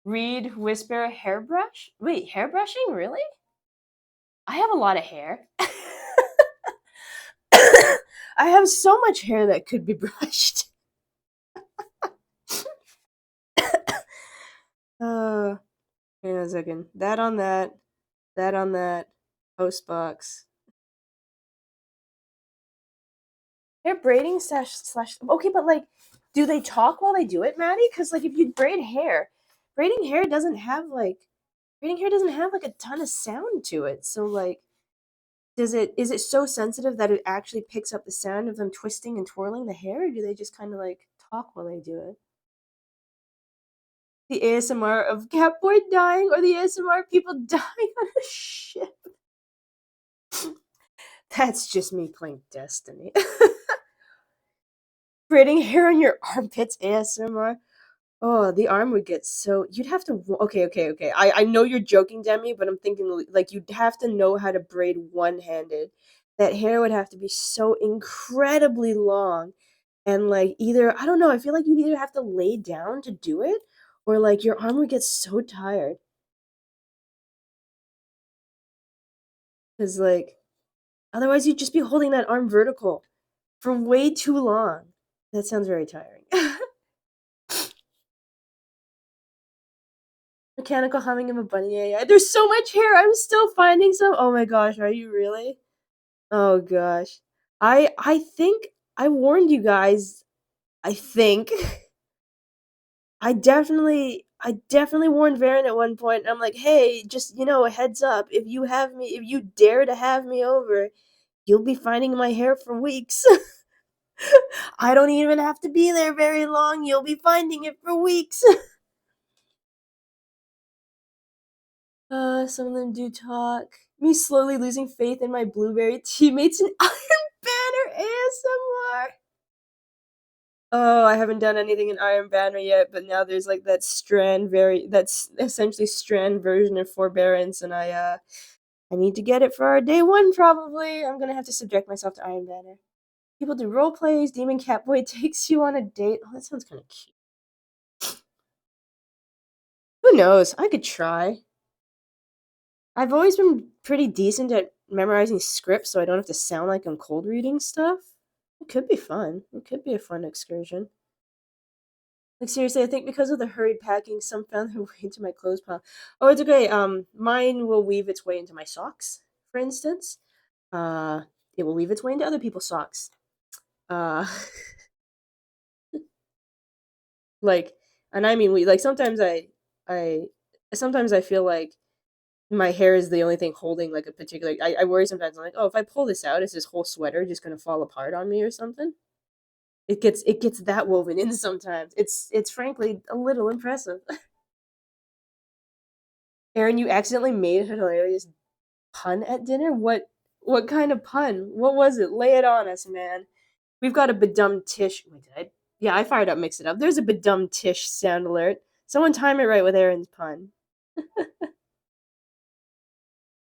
Read, whisper, hairbrush? Wait, hairbrushing? Really? I have a lot of hair. I have so much hair that could be brushed. uh, Hang on a second. That on that, post box. Hair braiding slash. Okay, but like, do they talk while they do it, Maddie? Because like, if you braiding hair doesn't have like braiding hair doesn't have like a ton of sound to it. So like, is it so sensitive that it actually picks up the sound of them twisting and twirling the hair, or do they just kind of like talk while they do it? The ASMR of Catboy dying or the ASMR of people dying on a ship. That's just me playing Destiny. Braiding hair on your armpits ASMR. Oh, the arm would get so. You'd have to. Okay. I know you're joking, Demi, but I'm thinking like you'd have to know how to braid one handed. That hair would have to be so incredibly long. And like either, I don't know, I feel like you'd either have to lay down to do it or like your arm would get so tired. Because like otherwise you'd just be holding that arm vertical for way too long. That sounds very tiring. Mechanical humming of a bunny AI. There's so much hair. I'm still finding some. Oh my gosh, are you really? Oh gosh. I think I warned you guys. I think I definitely warned Varen at one point. I'm like, "Hey, just, a heads up. If you dare to have me over, you'll be finding my hair for weeks." I don't even have to be there very long. You'll be finding it for weeks. Some of them do talk. Me slowly losing faith in my blueberry teammates and Iron Banner ASMR. Oh, I haven't done anything in Iron Banner yet, but now there's like that that's essentially strand version of Forbearance, and I need to get it for our day one probably. I'm gonna have to subject myself to Iron Banner. People do role plays, Demon Catboy takes you on a date. Oh, that sounds kinda cute. Who knows? I could try. I've always been pretty decent at memorizing scripts so I don't have to sound like I'm cold reading stuff. It could be fun. It could be a fun excursion. Like seriously, I think because of the hurried packing, some found their way into my clothes pile. Oh, it's okay. Mine will weave its way into my socks, for instance. Uh, it will weave its way into other people's socks. Uh, like, and I mean, we like I, sometimes I feel like my hair is the only thing holding like a particular. I worry sometimes. I'm like, oh, if I pull this out, is this whole sweater just gonna fall apart on me or something? It gets that woven in sometimes. It's frankly a little impressive. Aaron, you accidentally made a hilarious pun at dinner. What kind of pun? What was it? Lay it on us, man. We've got a bedum tish. Wait, did I? Yeah, I fired up. Mix it up. There's a bedum tish sound alert. Someone time it right with Aaron's pun.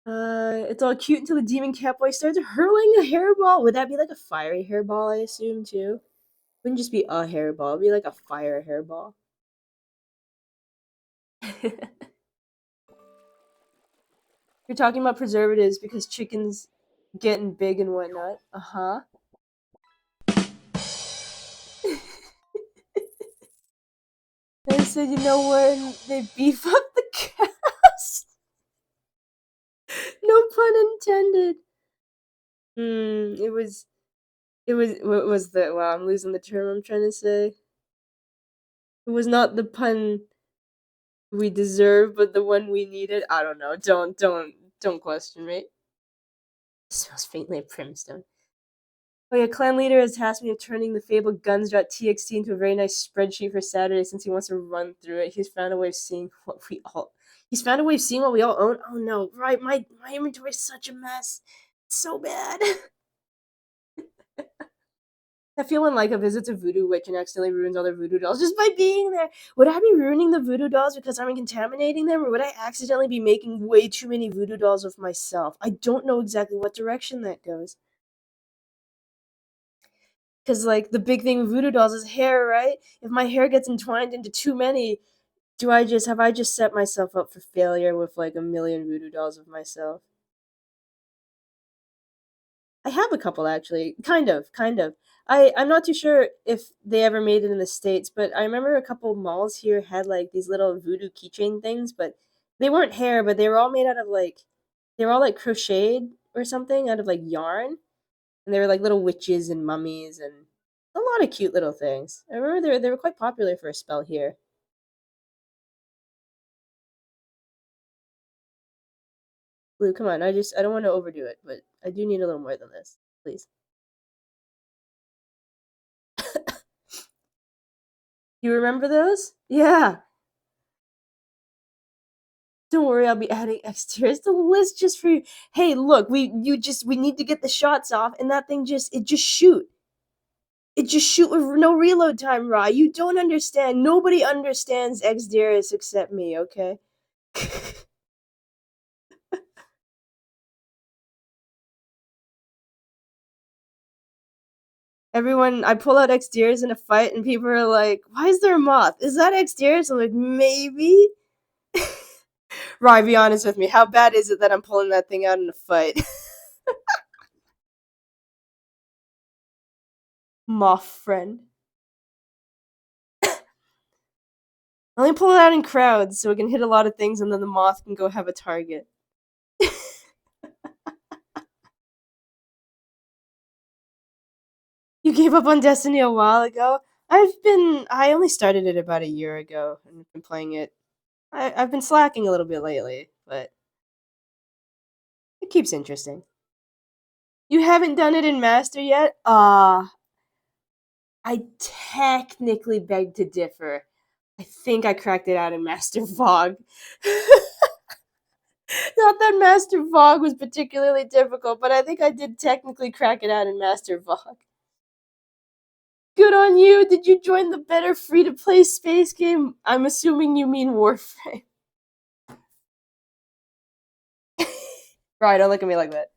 It's all cute until the demon catboy starts hurling a hairball. Would that be like a fiery hairball? I assume too. Wouldn't just be a hairball. It'd be like a fire hairball. You're talking about preservatives because chicken's getting big and whatnot. Uh huh. They said, you know, when they beef up the cast. No pun intended. It was. It was. What was the? Wow, I'm losing the term I'm trying to say. It was not the pun we deserve, but the one we needed. I don't know. Don't question me. It smells faintly of brimstone. Oh yeah, clan leader has tasked me with turning the fabled guns.txt into a very nice spreadsheet for Saturday since he wants to run through it. He's found a way of seeing what we all He's found a way of seeing what we all own. Oh no, right, my inventory is such a mess. It's so bad. I feel when like a visits a voodoo witch and accidentally ruins all their voodoo dolls just by being there. Would I be ruining the voodoo dolls because I'm contaminating them, or would I accidentally be making way too many voodoo dolls of myself? I don't know exactly what direction that goes. Because like the big thing with voodoo dolls is hair, right? If my hair gets entwined into too many, do I just have I just set myself up for failure with like a million voodoo dolls of myself? I have a couple actually, kind of. I'm not too sure if they ever made it in the States, but I remember a couple malls here had like these little voodoo keychain things, but they weren't hair, but they were all made out of like they were all like crocheted or something out of like yarn, and they were like little witches and mummies and a lot of cute little things. I remember they were quite popular for a spell here. Blue, come on, I don't want to overdo it, but I do need a little more than this, please. You remember those? Yeah. Don't worry, I'll be adding exteriors to the list just for you. Hey, look, we need to get the shots off, and that thing just shoot. It just shoot with no reload time, Ra. You don't understand. Nobody understands exteriors except me, okay? Everyone, I pull out exteriors in a fight, and people are like, "Why is there a moth? Is that exteriors?" I'm like, maybe. Ra, be honest with me. How bad is it that I'm pulling that thing out in a fight? Moth friend. I only pull it out in crowds so it can hit a lot of things and then the moth can go have a target. You gave up on Destiny a while ago? I only started it about a year ago and I've been playing it. I've been slacking a little bit lately, but it keeps interesting. You haven't done it in Master yet? I technically beg to differ. I think I cracked it out in Master Fog. Not that Master Vog was particularly difficult, but I think I did technically crack it out in Master Vog. Good on you! Did you join the better free-to-play space game? I'm assuming you mean Warframe. Right, don't look at me like that.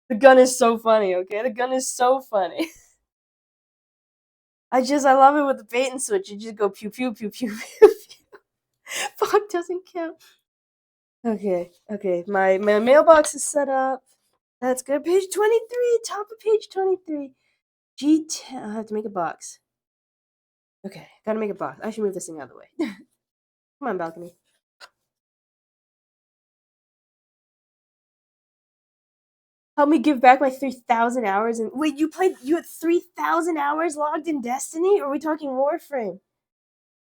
The gun is so funny, okay? The gun is so funny. I love it with the bait and switch. You just go pew pew pew pew pew pew. Fuck doesn't count. Okay, my mailbox is set up. That's good. Page 23, top of page 23. G10. I have to make a box. Okay, gotta make a box. I should move this thing out of the way. Come on, balcony. Help me give back my 3,000 hours. And wait, you had 3,000 hours logged in Destiny? Or are we talking Warframe?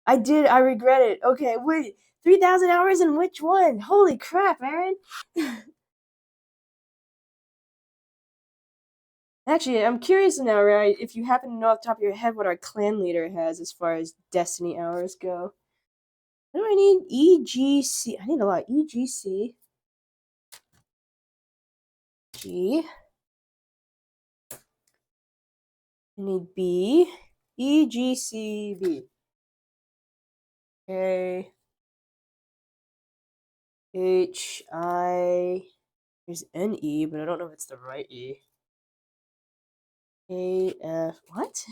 I did. I regret it. Okay, wait. 3,000 hours in which one? Holy crap, Aaron. Actually, I'm curious now, right? If you happen to know off the top of your head what our clan leader has as far as Destiny hours go. What do I need? EGC. I need a lot. EGC. G. I need B. EGCB. A. H. I. There's an E, but I don't know if it's the right E. A. F. What?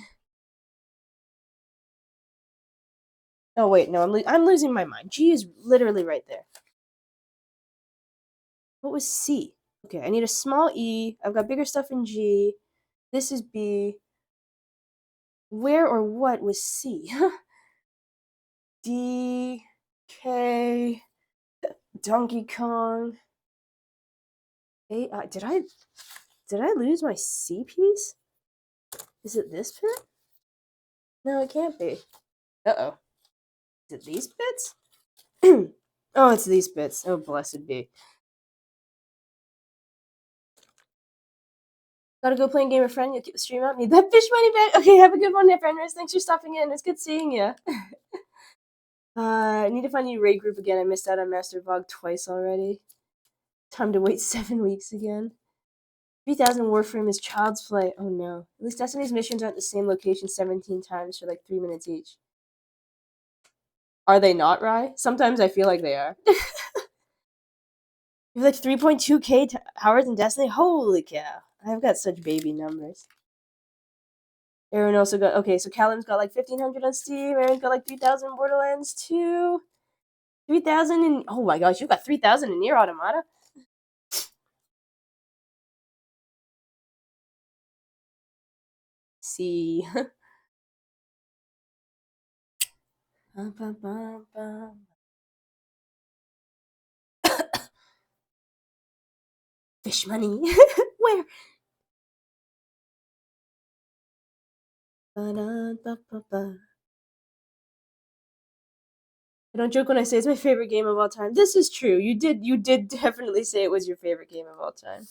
Oh wait, no, I'm losing my mind. G is literally right there. What was C? Okay, I need a small E. I've got bigger stuff in G. This is B. Where or what was C? D. K. Donkey Kong. A. Did I lose my C piece? Is it this bit? No, it can't be. Uh-oh. Is it these bits? Oh, it's these bits. Oh, blessed be. Gotta go play a game with friend. You'll keep the stream up. Need that fish money back. Okay, have a good one, friends. Thanks for stopping in. It's good seeing you. I need to find a new raid group again. I missed out on Master Vog twice already. Time to wait 7 weeks again. 3,000 Warframe is child's play. Oh no. At least Destiny's missions aren't the same location 17 times for like 3 minutes each. Are they not, Rye? Sometimes I feel like they are. You have like 3.2k hours in Destiny? Holy cow. I've got such baby numbers. Aaron also got, okay, so Callum's got like 1,500 on Steam. Aaron's got like 3,000 in Borderlands 2. 3,000 in, oh my gosh, you've got 3,000 in Nier Automata? See. Fish money. Where? I don't joke when I say it's my favorite game of all time. This is true. You did definitely say it was your favorite game of all time.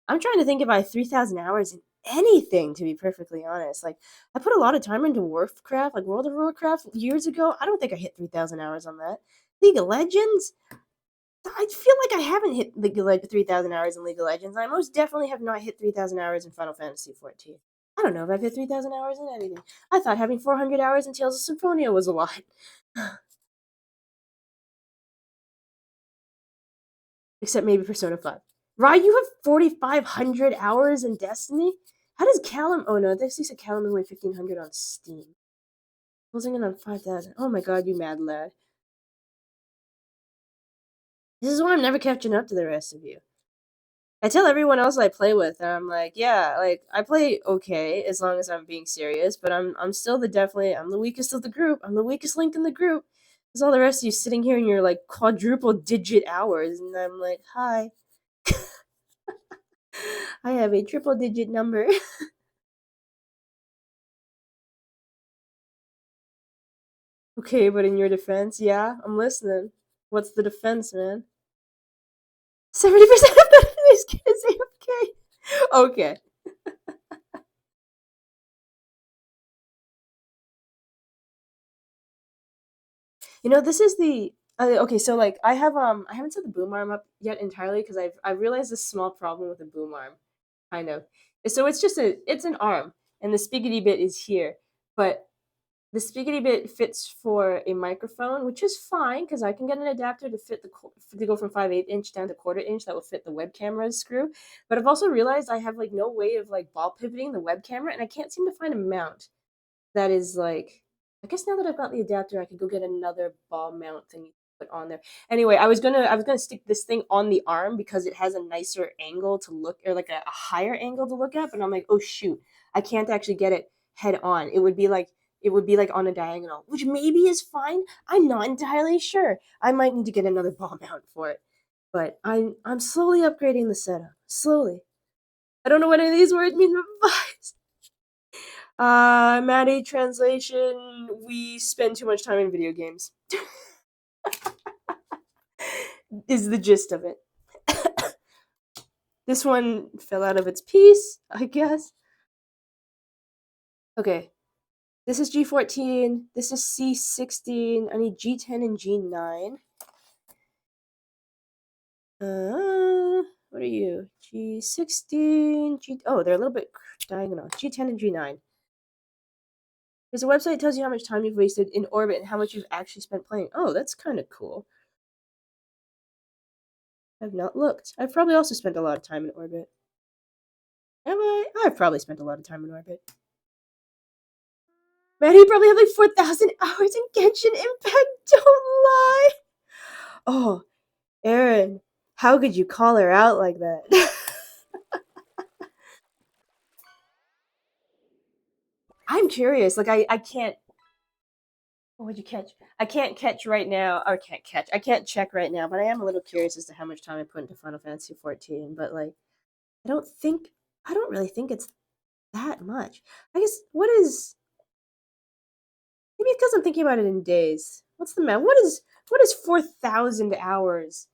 I'm trying to think if I have 3,000 hours in anything, to be perfectly honest. Like, I put a lot of time into Warcraft, like World of Warcraft years ago. I don't think I hit 3,000 hours on that. League of Legends? I feel like I haven't hit 3,000 hours in League of Legends. I most definitely have not hit 3,000 hours in Final Fantasy XIV. I don't know if I've hit 3,000 hours in anything. I thought having 400 hours in Tales of Symphonia was a lot. Except maybe Persona 5. Rye, you have 4,500 hours in Destiny? How does Callum? Oh no, this said Callum is only 1,500 on Steam. Closing in on 5,000. Oh my god, you mad lad. This is why I'm never catching up to the rest of you. I tell everyone else I play with, and I'm like, yeah, like I play okay as long as I'm being serious, but I'm still I'm the weakest of the group. I'm the weakest link in the group. There's all the rest of you sitting here in your like quadruple digit hours, and I'm like, hi. I have a triple digit number. Okay, but in your defense, yeah, I'm listening. What's the defense, man? 70% of these kids AFK. Okay. You know, this is the Okay, so like I haven't set the boom arm up yet entirely because I've realized this small problem with the boom arm, kind of. So it's an arm, and the spiggity bit is here, but the spiggity bit fits for a microphone, which is fine because I can get an adapter to fit to go from 5/8 inch down to 1/4 inch that will fit the web camera's screw. But I've also realized I have like no way of like ball pivoting the web camera, and I can't seem to find a mount that is like. I guess now that I've got the adapter, I could go get another ball mount thing to put on there. Anyway, I was gonna stick this thing on the arm because it has a nicer angle to look, or like a higher angle to look at. But I'm like, oh shoot, I can't actually get it head on. It would be like on a diagonal, which maybe is fine. I'm not entirely sure. I might need to get another ball mount for it, but I'm slowly upgrading the setup. Slowly. I don't know what any of these words mean, but Maddie, translation, we spend too much time in video games. Is the gist of it. This one fell out of its piece, I guess. Okay. This is G14. This is C16. I need G10 and G9. What are you? G16, oh, they're a little bit diagonal. G10 and G9. There's a website that tells you how much time you've wasted in orbit and how much you've actually spent playing. Oh, that's kind of cool. I've not looked. I've probably also spent a lot of time in orbit. Have I? I've probably spent a lot of time in orbit. Man, he probably had like 4,000 hours in Genshin Impact. Don't lie. Oh, Aaron, how could you call her out like that? I'm curious. Like, I can't. What would you catch? I can't catch right now. Or can't catch. I can't check right now, but I am a little curious as to how much time I put into Final Fantasy 14. But, like, I don't think. I don't really think it's that much. I guess, what is. Maybe it's because I'm thinking about it in days. What's the math? What is 4,000 hours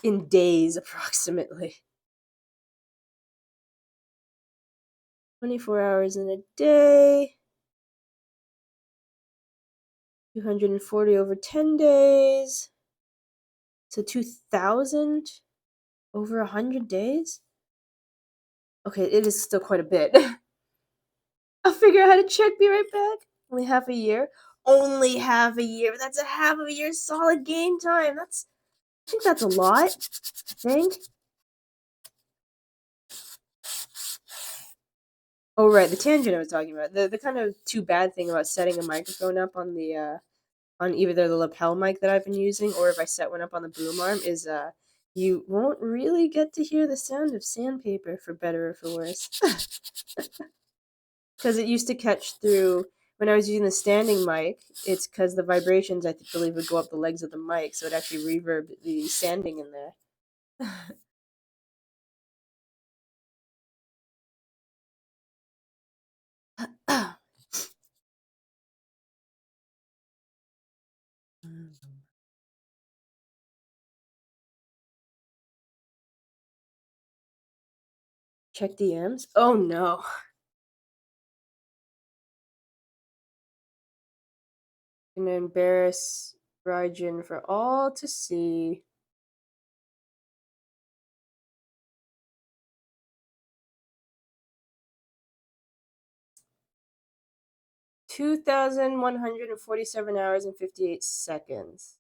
in days approximately? 24 hours in a day. 240 over 10 days. So 2,000 over 100 days? Okay, it is still quite a bit. I'll figure out how to check. Be right back. Only half a year. Only half a year. That's a half of a year solid game time. I think that's a lot. I think. Oh right, the tangent I was talking about. The kind of too bad thing about setting a microphone up on either the lapel mic that I've been using or if I set one up on the boom arm is you won't really get to hear the sound of sandpaper for better or for worse. Because it used to catch through when I was using the standing mic. It's because the vibrations I believe would go up the legs of the mic, so it actually reverb the sanding in there. Check DMs. Oh no. Gonna embarrass Raijin for all to see. 2,147 hours and 58 seconds.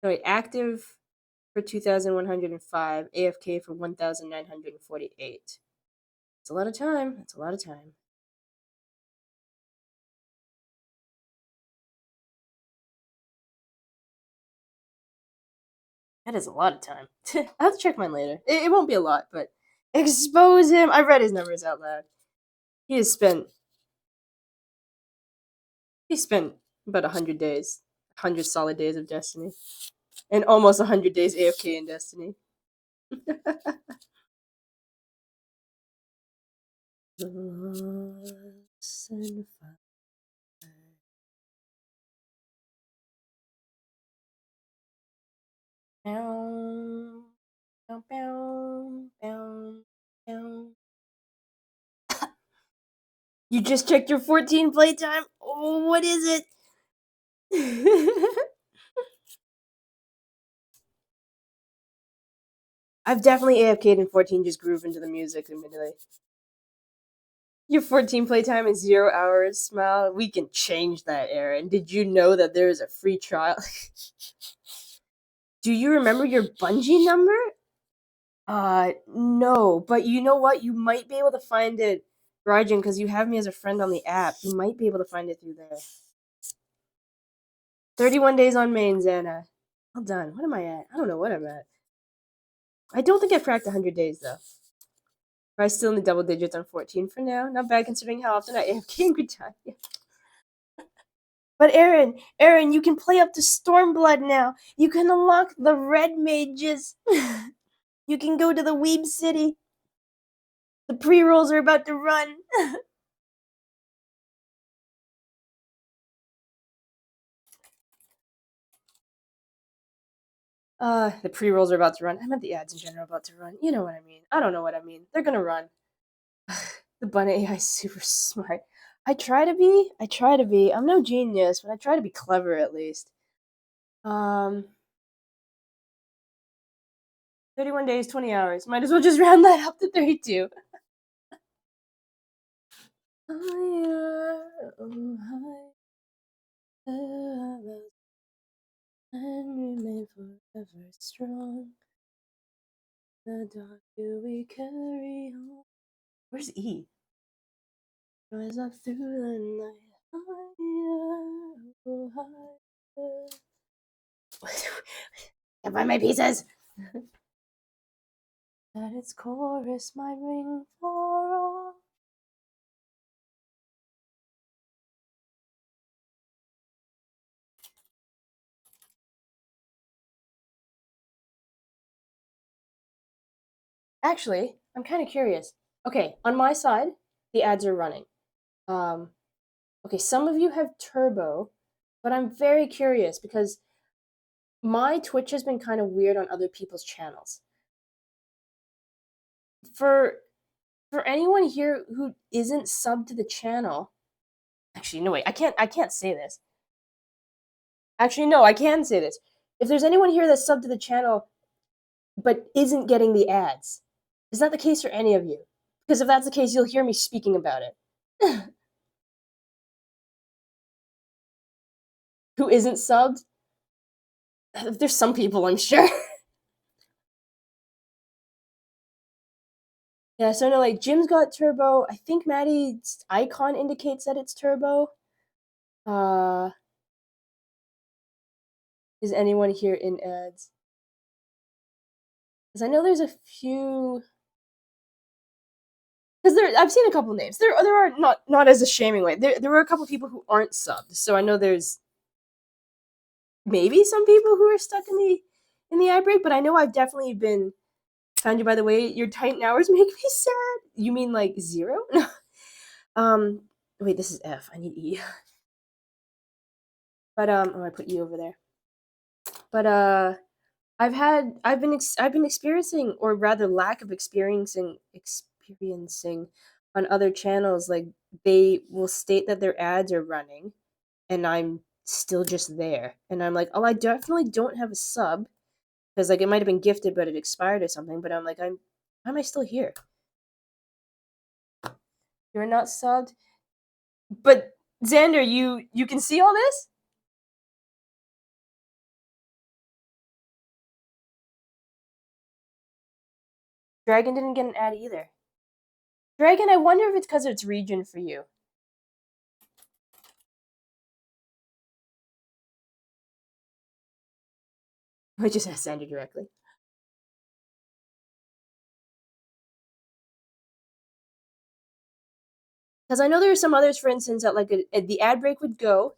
No, wait, active for 2,105, AFK for 1,948. It's a lot of time. That's a lot of time. That is a lot of time. I'll have to check mine later. It won't be a lot, but expose him. I read his numbers out loud. He has spent he spent about 100 days, 100 solid days of Destiny, and almost 100 days AFK in Destiny. Bow, bow, bow, bow, bow. You just checked your 14 playtime? Oh, what is it? I've definitely AFK'd and 14 just groove into the music, admittedly. Your 14 playtime is 0 hours, Smile. We can change that, Aaron. Did you know that there is a free trial? Do you remember your Bungie number? No. But you know what? You might be able to find it, Rajan, because you have me as a friend on the app. You might be able to find it through there. 31 days on main, Xana. Well done. What am I at? I don't know what I'm at. I don't think I've cracked 100 days, though. But I still in the double digits on 14 for now. Not bad considering how often I AFK in good time. But Aaron, you can play up to Stormblood now. You can unlock the red mages. You can go to the Weeb City. The pre-rolls are about to run. The pre-rolls are about to run. I meant the ads in general about to run. You know what I mean. I don't know what I mean. They're gonna run. The Bun AI is super smart. I try to be. I'm no genius, but I try to be clever at least. 31 days, 20 hours. Might as well just round that up to 32. And remain forever strong. The dark do we carry on. Where's E? Rise up through the night. Higher, higher. Can't find my pieces. At its chorus might ring for all. Actually, I'm kind of curious. Okay, on my side, the ads are running. Okay, some of you have turbo, but I'm very curious because my Twitch has been kind of weird on other people's channels. For anyone here who isn't subbed to the channel, actually no wait, I can't say this. Actually no, I can say this. If there's anyone here that's subbed to the channel but isn't getting the ads, is that the case for any of you? Because if that's the case, you'll hear me speaking about it. Who isn't subbed? There's some people, I'm sure. Yeah, so no, like Jim's got turbo. I think Maddie's icon indicates that it's turbo. Is anyone here in ads? Because I know there's a few. Because I've seen a couple names. There are not as a shaming way. There were a couple people who aren't subbed. So I know there's maybe some people who are stuck in the eye break. But I know I've definitely been found you. By the way, your Titan hours make me sad. You mean like 0? Wait, this is F. I need E. But oh, I put E over there. But I've been experiencing, or rather lack of experiencing on other channels, like they will state that their ads are running and I'm still just there. And I'm like, "Oh, I definitely don't have a sub." Because like it might have been gifted but it expired or something, but I'm like, why am I still here? You're not subbed? But Xander, you can see all this? Dragon didn't get an ad either. Dragon, I wonder if it's because it's region for you. I just asked Xander directly. Because I know there are some others, for instance, that like the ad break would go.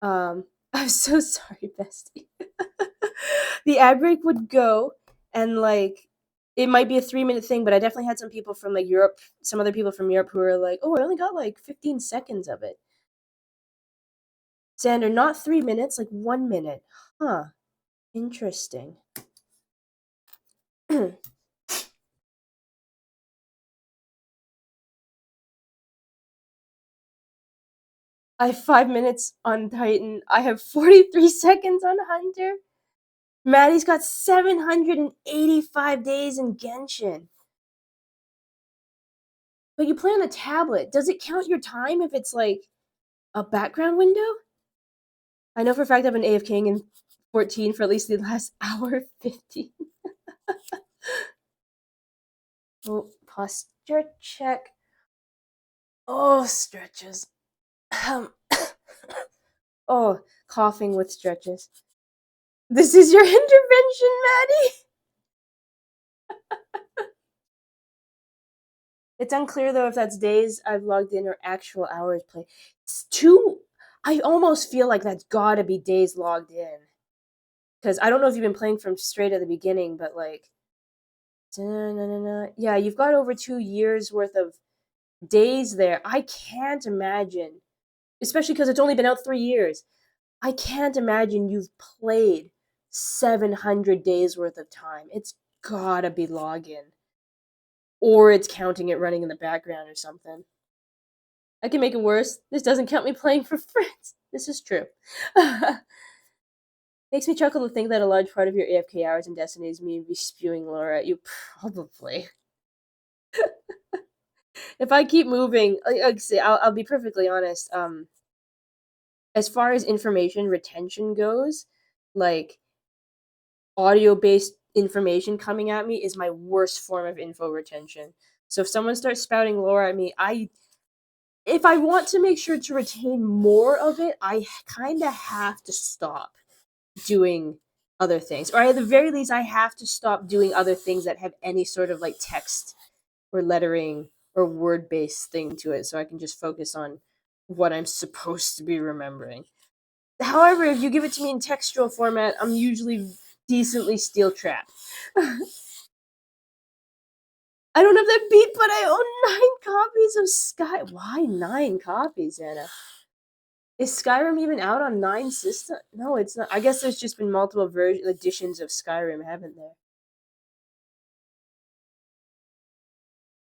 I'm so sorry, bestie. The ad break would go, and like it might be a 3-minute thing, but I definitely had some people from like Europe, some other people from Europe who were like, "Oh, I only got like 15 seconds of it." Xander, not 3 minutes, like 1 minute. Huh. Interesting. I have 5 minutes on Titan. I have 43 seconds on Hunter. Maddie's got 785 days in Genshin. But you play on a tablet. Does it count your time if it's like a background window? I know for a fact I've been AFKing in 14 for at least the last hour 15. Oh, posture check. Oh, stretches. Oh, coughing with stretches. This is your intervention, Maddie. It's unclear though if that's days I've logged in or actual hours played. It's too. I almost feel like that's gotta be days logged in. Because I don't know if you've been playing from straight at the beginning, but like, yeah, you've got over 2 years worth of days there. I can't imagine, especially because it's only been out 3 years. I can't imagine you've played 700 days worth of time. It's gotta be login. Or it's counting it running in the background or something. I can make it worse. This doesn't count me playing for friends. This is true. Makes me chuckle to think that a large part of your AFK hours in Destiny is me spewing lore at you. Probably. If I keep moving, I'll be perfectly honest. As far as information retention goes, like audio-based information coming at me is my worst form of info retention. So if someone starts spouting lore at me, if I want to make sure to retain more of it, I kind of have to stop doing other things. Or at the very least, I have to stop doing other things that have any sort of like text or lettering or word-based thing to it so I can just focus on what I'm supposed to be remembering. However, if you give it to me in textual format, I'm usually decently steel trapped. I don't have that beat, but I own 9 copies of Sky. Why 9 copies, Anna? Is Skyrim even out on 9 system? No, it's not. I guess there's just been multiple editions of Skyrim, haven't there?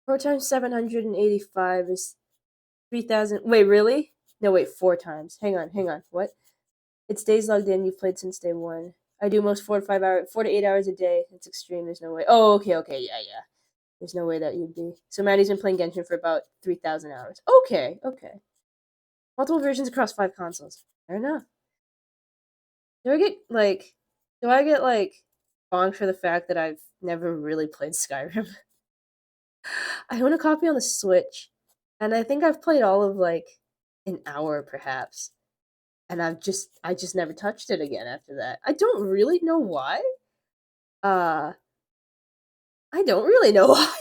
4 times 785 is 3,000. Wait, really? No, wait, 4 times. Hang on. What? It's days logged in. You've played since day 1. I do most 4 to 5 hours, 4 to 8 hours a day. It's extreme. There's no way. Oh, okay, yeah. There's no way that you'd be. So Maddie's been playing Genshin for about 3,000 hours. Okay. Multiple versions across 5 consoles. Fair enough. Do I get like bonked for the fact that I've never really played Skyrim? I own a copy on the Switch, and I think I've played all of like an hour perhaps. And I just never touched it again after that. I don't really know why. Uh I don't really know why.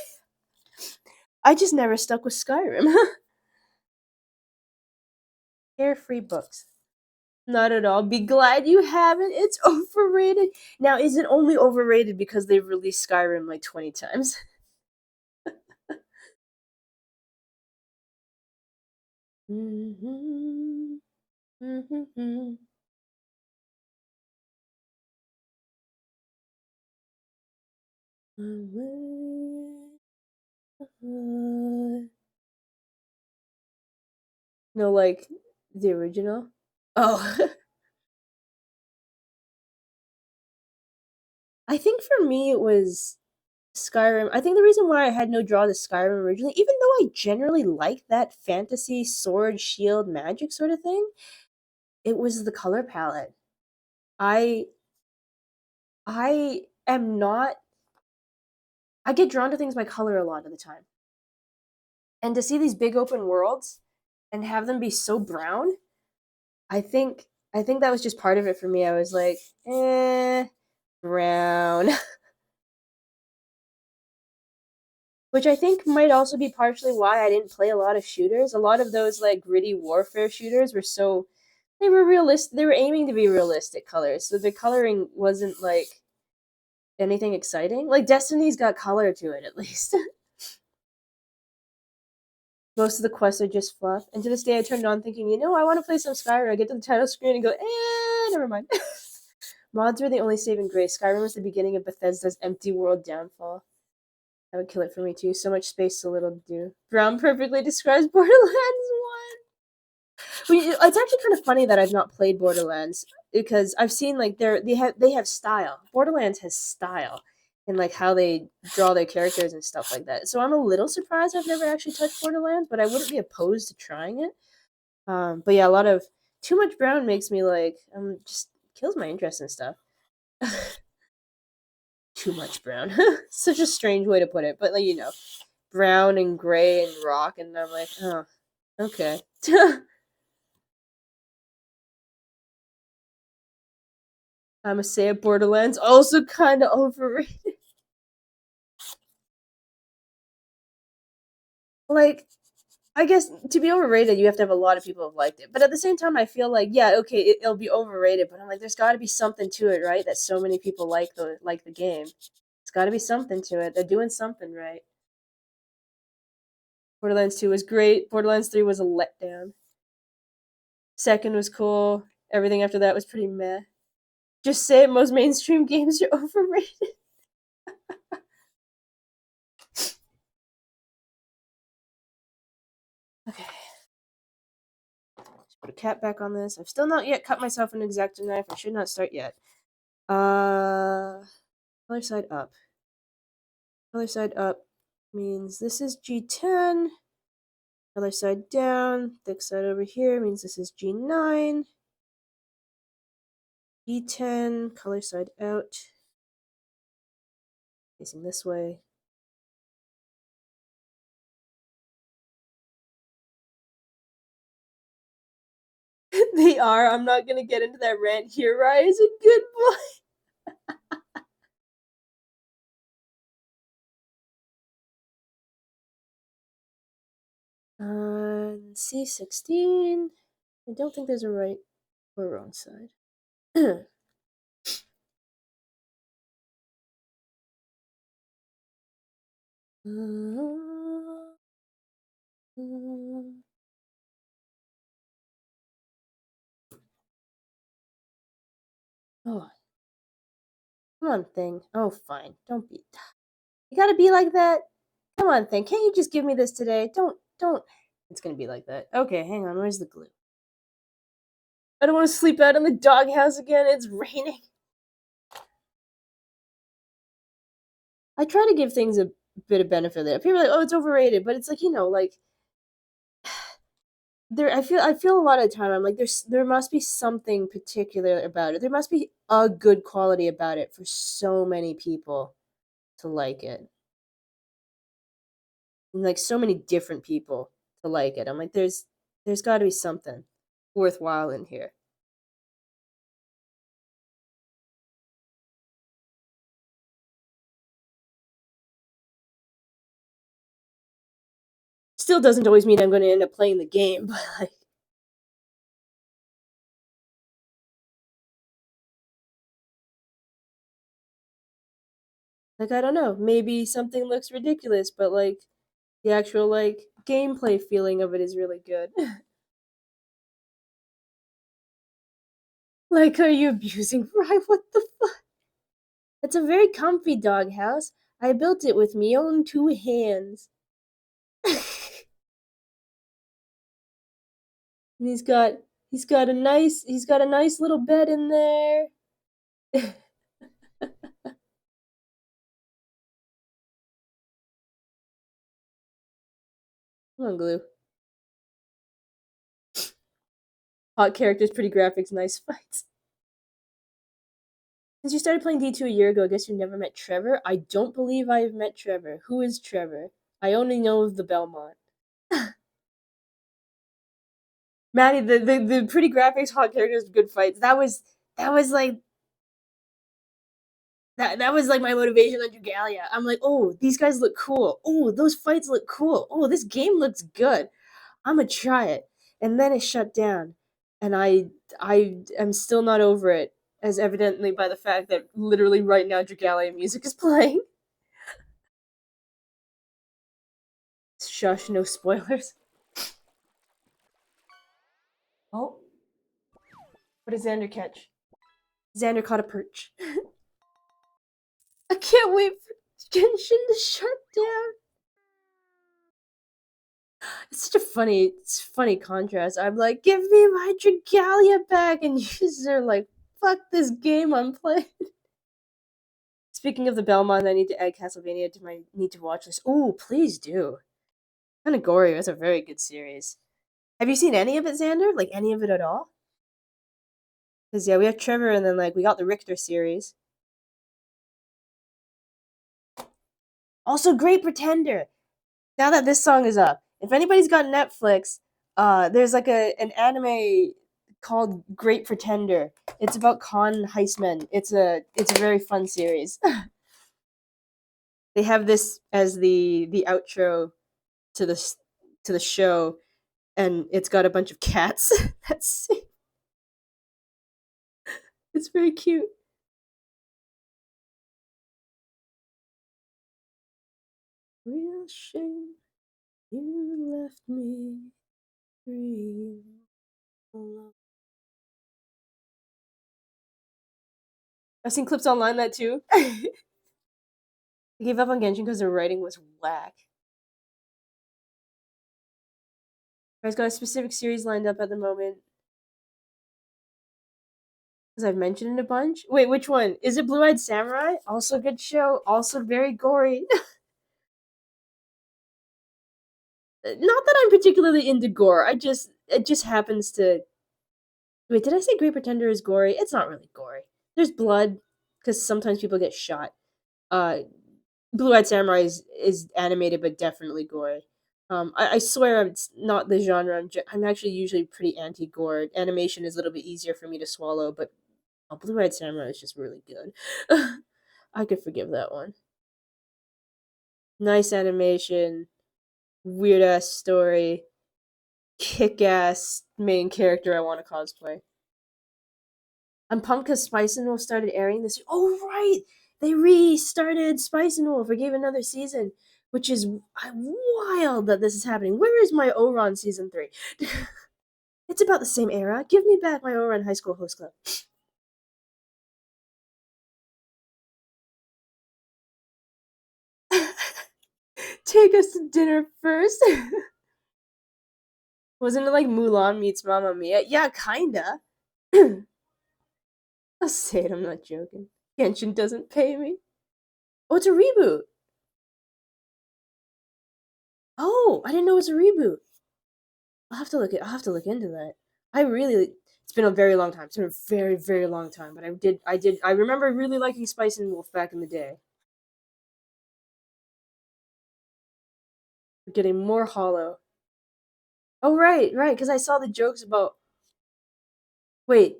I just never stuck with Skyrim. Carefree books. Not at all. Be glad you haven't. It's overrated. Now, is it only overrated because they've released Skyrim like 20 times? Mm-hmm. Mm-hmm. No, like the original? Oh. I think for me it was Skyrim. I think the reason why I had no draw to Skyrim originally, even though I generally liked that fantasy sword, shield, magic sort of thing, it was the color palette. I I am not I get drawn to things by color a lot of the time. And to see these big open worlds and have them be so brown, I think that was just part of it for me. I was like, brown. Which I think might also be partially why I didn't play a lot of shooters. A lot of those like gritty warfare shooters were so they were realistic. They were aiming to be realistic colors, so the coloring wasn't like anything exciting. Like Destiny's got color to it at least. Most of the quests are just fluff. And to this day, I turned it on thinking, I want to play some Skyrim. I get to the title screen and go, never mind. Mods were the only saving grace. Skyrim was the beginning of Bethesda's empty world downfall. That would kill it for me too. So much space, so little to do. Brown perfectly describes Borderlands 1. It's actually kind of funny that I've not played Borderlands because I've seen like they have style. Borderlands has style in like how they draw their characters and stuff like that. So I'm a little surprised I've never actually touched Borderlands, but I wouldn't be opposed to trying it. But yeah, a lot of too much brown makes me like just kills my interest in stuff. Too much brown. Such a strange way to put it, but like brown and gray and rock, and I'm like, oh, okay. I'm gonna say Borderlands also kind of overrated. Like, I guess to be overrated, you have to have a lot of people have liked it. But at the same time, I feel like yeah, okay, it'll be overrated. But I'm like, there's got to be something to it, right? That so many people like the game. It's got to be something to it. They're doing something right. Borderlands 2 was great. Borderlands 3 was a letdown. Second was cool. Everything after that was pretty meh. Just say it, most mainstream games are overrated. Okay. Let's put a cap back on this. I've still not yet cut myself an X-Acto knife. I should not start yet. Color side up. Color side up means this is G10. Color side down. Thick side over here means this is G9. G10. Color side out. Facing this way. They are. I'm not gonna get into that rant here. Rye is a good boy. C16. I don't think there's a right or wrong side. Oh, come on, thing. Oh, fine. Don't be. You gotta be like that. Come on, thing. Can't you just give me this today? Don't. It's gonna be like that. Okay, hang on. Where's the glue? I don't want to sleep out in the doghouse again. It's raining. I try to give things a bit of benefit there. People are like, oh, it's overrated, but it's like like there. I feel a lot of the time I'm like, there must be something particular about it. There must be a good quality about it for so many people to like it, and like so many different people to like it. I'm like, there's got to be something worthwhile in here. Still doesn't always mean I'm going to end up playing the game, but like I don't know, maybe something looks ridiculous, but like the actual like gameplay feeling of it is really good. Like, are you abusing Fry? What the fuck? It's a very comfy doghouse. I built it with me own two hands. And he's got a nice little bed in there. Come on, Glue. Hot characters, pretty graphics, nice fights. Since you started playing D2 a year ago, I guess you never met Trevor? I don't believe I have met Trevor. Who is Trevor? I only know of the Belmont. Maddie, the pretty graphics, hot characters, good fights. That was like that was like my motivation on Dragalia. I'm like, oh, these guys look cool. Oh, those fights look cool. Oh, this game looks good. I'm gonna try it. And then it shut down, and I am still not over it, as evidently by the fact that literally right now Dragalia music is playing. Shush, no spoilers. Oh, what did Xander catch? Xander caught a perch. I can't wait for Genshin to shut down. It's such a funny contrast. I'm like, give me my Dragalia back, and you are like, fuck this game I'm playing. Speaking of the Belmont, I need to add Castlevania to my need to watch list. Ooh, please do. Kind of gory. It's a very good series. Have you seen any of it, Xander? Like any of it at all? Because yeah, we have Trevor, and then like we got the Richter series. Also, Great Pretender. Now that this song is up, if anybody's got Netflix, there's like an anime called Great Pretender. It's about con heistmen. It's a very fun series. They have this as the outro to the show, and it's got a bunch of cats. That's it's very cute. Real shame you left me free. I've seen clips online that too. I gave up on Genshin because the writing was whack. I've got a specific series lined up at the moment. As I've mentioned it a bunch. Wait, which one? Is it Blue Eyed Samurai? Also a good show. Also very gory. Not that I'm particularly into gore. It just happens to. Wait, did I say Great Pretender is gory? It's not really gory. There's blood because sometimes people get shot. Uh, Blue Eyed Samurai is animated but definitely gory. I swear it's not the genre. I'm actually usually pretty anti gore. Animation is a little bit easier for me to swallow, but Blue Eyed Samurai is just really good. I could forgive that one. Nice animation, weird ass story, kick ass main character I want to cosplay. I'm pumped because Spice and Wolf started airing this. Oh, right! They restarted Spice and Wolf. They gave another season, which is wild that this is happening. Where is my Oron season 3? It's about the same era. Give me back my Oron High School Host Club. Take us to dinner first. Wasn't it like Mulan meets Mamma Mia? Yeah, kinda. I'll say it, I'm not joking. Genshin doesn't pay me. Oh, it's a reboot. Oh, I didn't know it was a reboot. I'll have to look into that. I really it's been a very long time. It's been a very, very long time, but I remember really liking Spice and Wolf back in the day. We're getting more hollow. Oh right, because I saw the jokes about wait,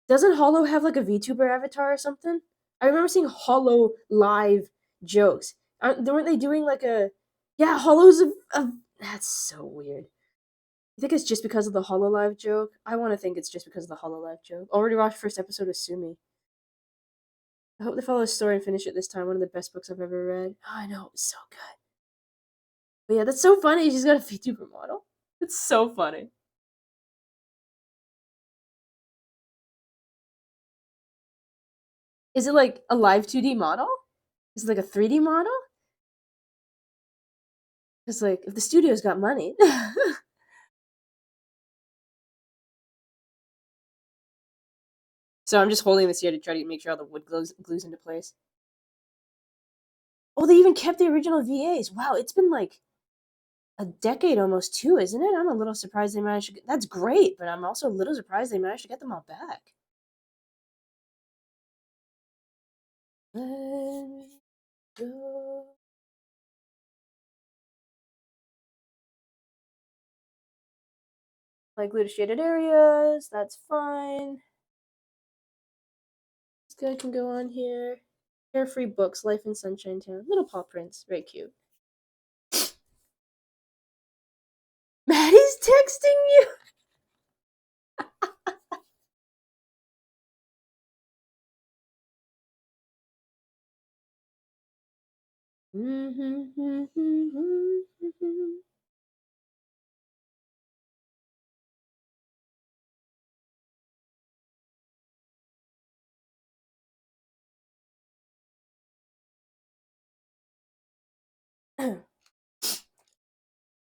doesn't Hollow have like a VTuber avatar or something? I remember seeing Hollow live jokes. Weren't they doing like a yeah, Hollow's a that's so weird. You think it's just because of the Hololive joke? I want to think it's just because of the Hololive joke. Already watched first episode of Sumi. I hope they follow the story and finish it this time. One of the best books I've ever read. Oh, I know, it was so good. But yeah, that's so funny. She's got a VTuber model. It's so funny. Is it like a live 2D model? Is it like a 3D model? Because like, if the studio's got money. So I'm just holding this here to try to make sure all the wood glues into place. Oh, they even kept the original VAs. Wow, it's been like a decade almost too, isn't it? I'm a little surprised they managed to get that's great, but I'm also a little surprised they managed to get them all back. Let me go. Like glue to shaded areas, that's fine. This guy can go on here. Carefree books, Life in Sunshine Town. Little paw prints, very cute. Maddie's texting you.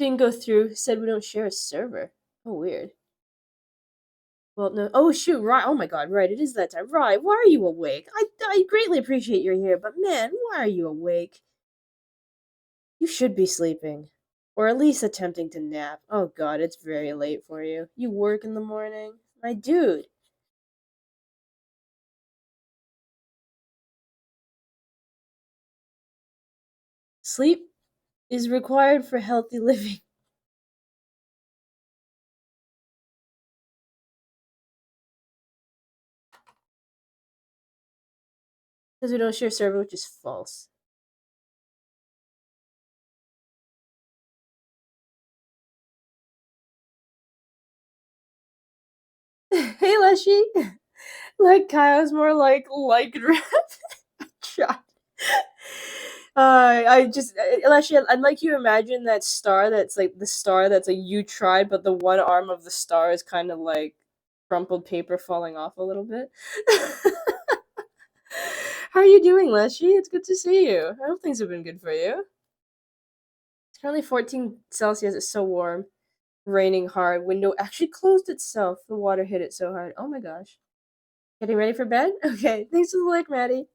Didn't go through. Said we don't share a server. Oh, weird. Well, no. Oh, shoot. Right. Oh, my God. Right. It is that time. Right. Why are you awake? I greatly appreciate you're here, but man, why are you awake? You should be sleeping. Or at least attempting to nap. Oh, God. It's very late for you. You work in the morning? My dude. Sleep is required for healthy living. Because we don't share server, which is false. Hey, Leshy. Like Kyle's more like rap. Try. I just Leshy, I'd like you to imagine that star that's like the star that's like you tried, but the one arm of the star is kind of like crumpled paper falling off a little bit. How are you doing, Leshy? It's good to see you. I hope things have been good for you. It's currently 14 Celsius. It's so warm. Raining hard. Window actually closed itself. The water hit it so hard. Oh my gosh. Getting ready for bed? Okay. Thanks for the like, Maddie.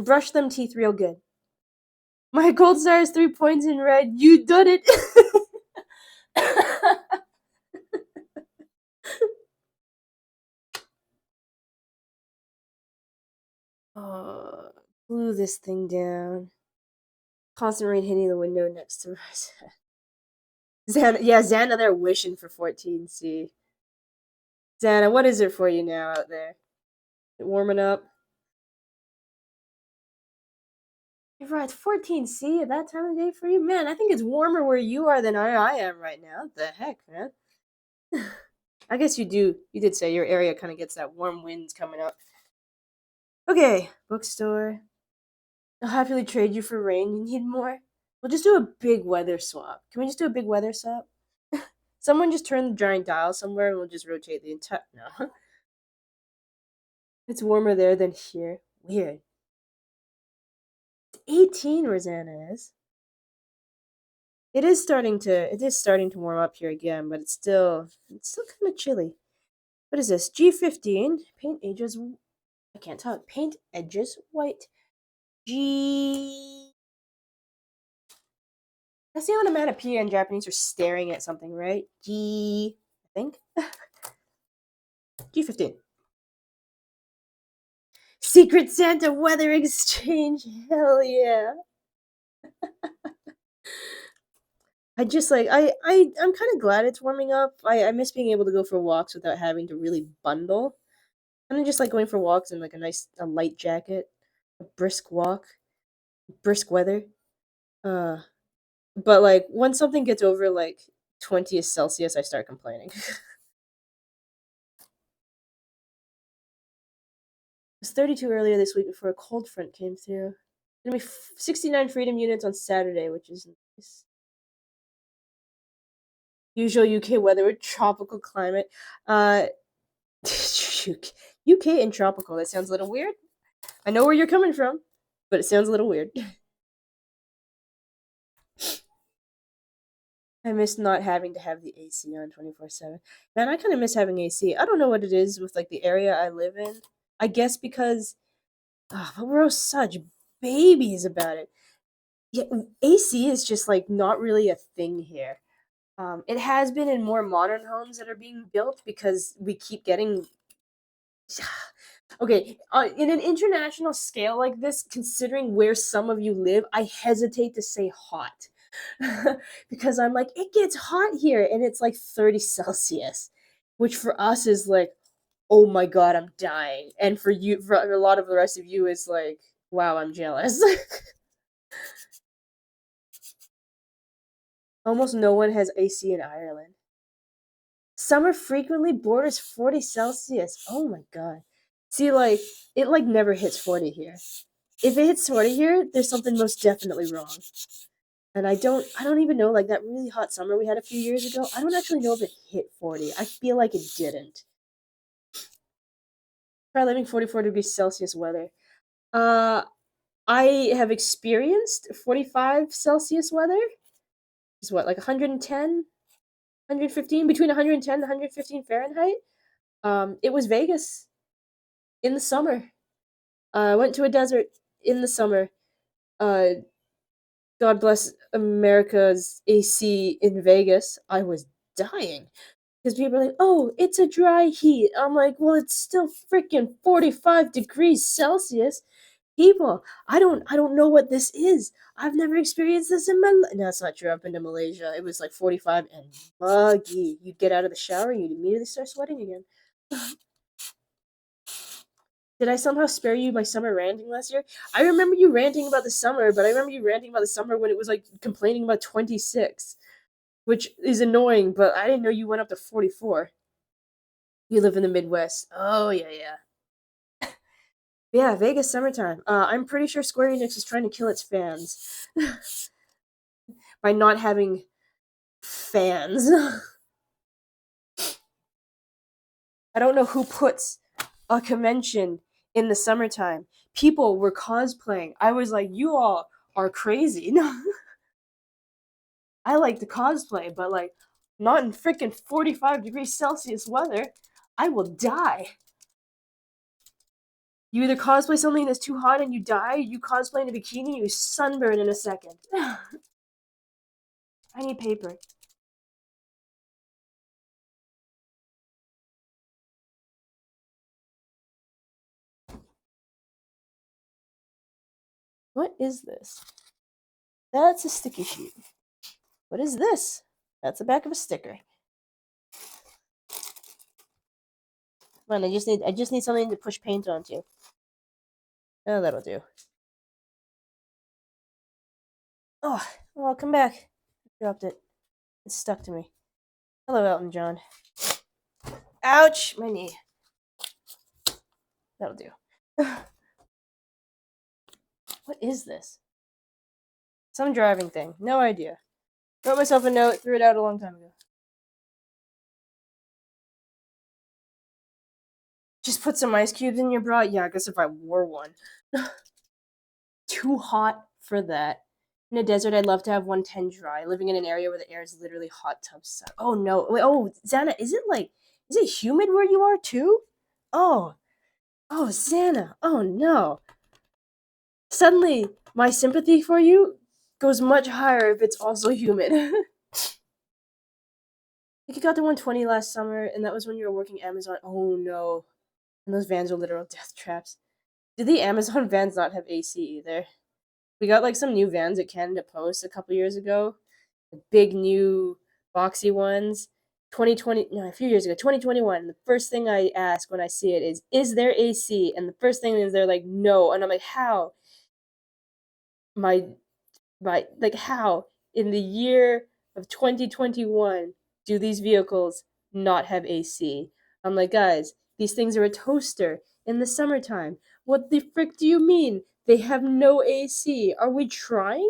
Brush them teeth real good. My gold star is 3 points in red. You done it. Oh, glue this thing down. Constant rain hitting the window next to us. Xana, yeah, Xana, they're wishing for 14C. Xana, what is it for you now out there? Warming up? You're right, 14C at that time of day for you? Man, I think it's warmer where you are than I am right now. What the heck, man? I guess you did say your area kind of gets that warm winds coming up. Okay, bookstore. I'll happily trade you for rain. You need more? We'll just do a big weather swap. Can we just do a big weather swap? Someone just turn the giant dial somewhere and we'll just rotate the entire. No. It's warmer there than here. Weird. It's 18 Rosanna is. It is starting to warm up here again, but it's still kind of chilly. What is this? G15. Paint edges. I can't talk. Paint edges white. G. That's the onomatopoeia in Japanese for staring at something, right? G. I think. G15. Secret Santa weather exchange. Hell yeah. I just like I'm kind of glad it's warming up. I miss being able to go for walks without having to really bundle. And I just like going for walks in like a light jacket, a brisk walk, brisk weather. Uh, but like when something gets over like 20th Celsius, I start complaining. It was 32 earlier this week before a cold front came through. Gonna be 69 freedom units on Saturday, which is nice. Usual UK weather with tropical climate. Uh, UK and tropical. That sounds a little weird. I know where you're coming from, but it sounds a little weird. I miss not having to have the AC on 24/7. Man, I kind of miss having AC. I don't know what it is with like the area I live in. I guess because but we're all such babies about it. Yeah, AC is just like not really a thing here. It has been in more modern homes that are being built because we keep getting okay, in an international scale like this, considering where some of you live, I hesitate to say hot. Because I'm like, it gets hot here and it's like 30 Celsius, which for us is like, oh my god, I'm dying. And for you, for a lot of the rest of you, is like, wow, I'm jealous. Almost no one has AC in Ireland. Summer frequently borders 40 Celsius. Oh my god. See, like, it like never hits 40 here. If it hits 40 here, there's something most definitely wrong. And I don't even know, like that really hot summer we had a few years ago, I don't actually know if it hit 40. I feel like it didn't. Try living 44 degrees Celsius weather. Uh I have experienced 45 Celsius weather. is what, like 110, 115, between 110 and 115 Fahrenheit. It was Vegas in the summer. I went to a desert in the summer. Uh, God bless America's AC in Vegas. I was dying because people are like, "Oh, it's a dry heat." I'm like, "Well, it's still freaking 45 degrees Celsius." People, I don't know what this is. I've never experienced this in my life. No, that's not true. I've been to Malaysia. It was like 45 and muggy. You'd get out of the shower and you'd immediately start sweating again. Did I somehow spare you my summer ranting last year? I remember you ranting about the summer, but I remember you ranting about the summer when it was like complaining about 26, which is annoying, but I didn't know you went up to 44. You live in the Midwest. Oh, yeah, yeah. Yeah, Vegas summertime. I'm pretty sure Square Enix is trying to kill its fans by not having fans. I don't know who puts a convention in the summertime. People were cosplaying. I was like, you all are crazy. I like to cosplay, but like, not in freaking 45 degrees Celsius weather. I will die. You either cosplay something that's too hot and you die, you cosplay in a bikini, you sunburn in a second. I need paper. What is this? That's a sticky sheet. What is this? That's the back of a sticker. Come on, I just need something to push paint onto. Oh, that'll do. Oh, well, come back. Dropped it. It's stuck to me. Hello, Elton John. Ouch! My knee. That'll do. What is this? Some driving thing. No idea. Wrote myself a note, threw it out a long time ago. Just put some ice cubes in your bra? Yeah, I guess if I wore one. Too hot for that. In a desert, I'd love to have 110 dry, living in an area where the air is literally hot tub sun. Oh no. Wait, oh, Xana, is it humid where you are too? Oh, oh, Xana. Oh no. Suddenly, my sympathy for you goes much higher if it's also humid. Like you got to 120 last summer, and that was when you were working Amazon. Oh no. And those vans are literal death traps. Did the Amazon vans not have AC either? We got like some new vans at Canada Post a couple years ago. Big new boxy ones. 2020, no, a few years ago, 2021. The first thing I ask when I see it is there AC? And the first thing is they're like, no. And I'm like, how? My like how in the year of 2021 do these vehicles not have AC? I'm like, guys, these things are a toaster in the summertime. What the frick do you mean they have no AC? Are we trying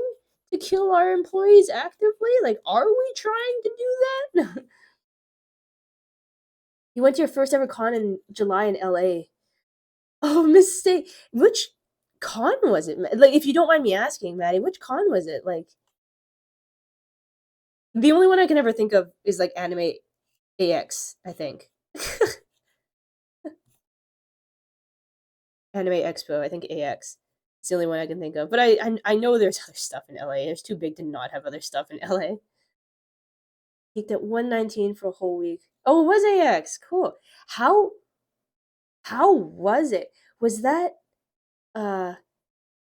to kill our employees actively? Like, are we trying to do that? You went to your first ever con in July in LA. Oh, mistake. Which con was it? Like, if you don't mind me asking, Maddie, which con was it? Like, the only one I can ever think of is like Anime AX, I think. Anime Expo, I think AX. It's the only one I can think of. But I know there's other stuff in LA. It's too big to not have other stuff in LA. Peaked at 119 for a whole week. Oh, it was AX. Cool. How how was it? Was that uh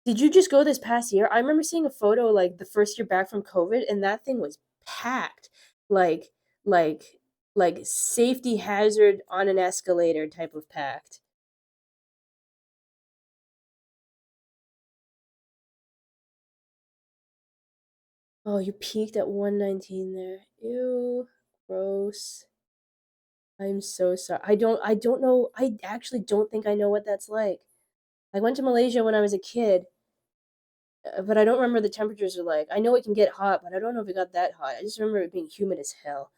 did you just go this past year? I remember seeing a photo like the first year back from COVID and that thing was packed. Like like like safety hazard on an escalator type of packed. Oh, you peaked at 119 there. Ew, gross. I'm so sorry. I don't know. I actually don't think I know what that's like. I went to Malaysia when I was a kid, but I don't remember the temperatures are like. I know it can get hot, but I don't know if it got that hot. I just remember it being humid as hell.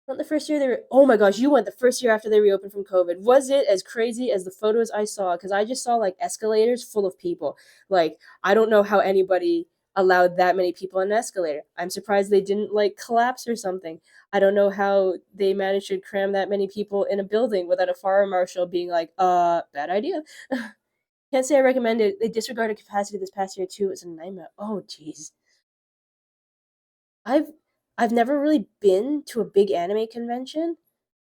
Not the first year they were. Oh my gosh, you went the first year after they reopened from COVID. Was it as crazy as the photos I saw? Because I just saw like escalators full of people. Like I don't know how anybody allow that many people on an escalator. I'm surprised they didn't like collapse or something. I don't know how they managed to cram that many people in a building without a fire marshal being like, bad idea. Can't say I recommend it. They disregarded capacity this past year too. It was a nightmare. Oh, jeez. I've I've never really been to a big anime convention.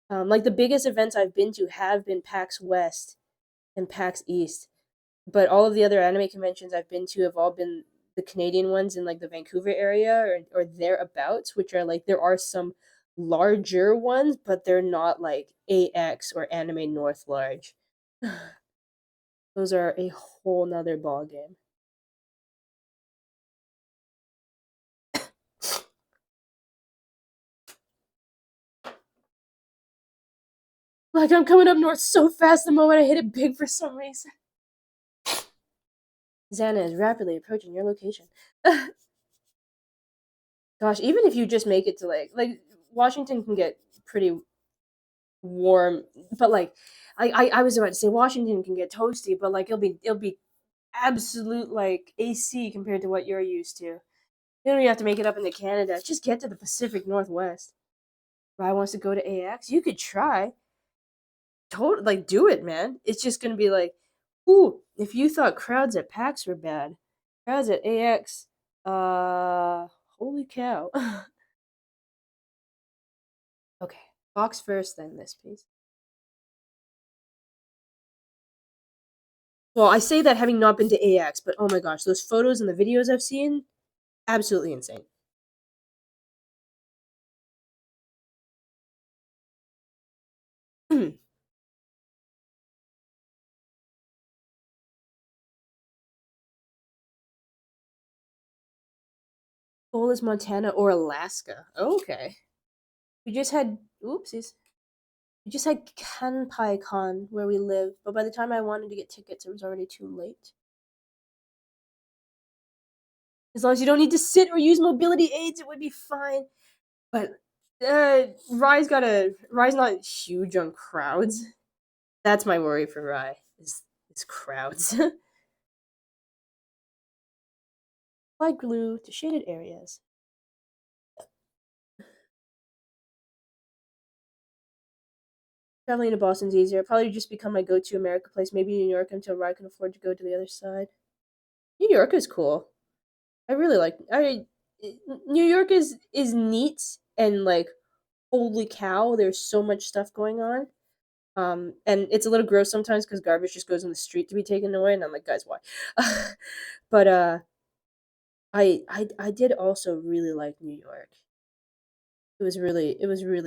Like the biggest events I've been to have been PAX West and PAX East, but all of the other anime conventions I've been to have all been the Canadian ones in like the Vancouver area or thereabouts, which are like there are some larger ones, but they're not like AX or Anime North large. Those are a whole nother ball game. Like I'm coming up north so fast the moment I hit it big for some reason. Xana is rapidly approaching your location. Gosh, even if you just make it to like Washington can get pretty warm, but like I was about to say Washington can get toasty, but like it'll be absolute like AC compared to what you're used to. You don't even have to make it up into Canada. Just get to the Pacific Northwest. Rye wants to go to AX. You could try. Total like do it, man. It's just gonna be like, ooh, if you thought crowds at PAX were bad, crowds at AX, holy cow. Okay, box first, then this, please. Well, I say that having not been to AX, but oh my gosh, those photos and the videos I've seen, absolutely insane. Goal is Montana or Alaska. Okay. We just had oopsies. We just had Kanpai Con where we live, but by the time I wanted to get tickets, it was already too late. As long as you don't need to sit or use mobility aids, it would be fine. But Rye's not huge on crowds. That's my worry for Rye is crowds. Apply glue to shaded areas. Traveling to Boston's easier. Probably just become my go-to America place. Maybe New York until Rye can afford to go to the other side. New York is cool. I really like. New York is neat and like holy cow. There's so much stuff going on. And it's a little gross sometimes because garbage just goes in the street to be taken away, and I'm like, guys, why? But I did also really like New York. It was really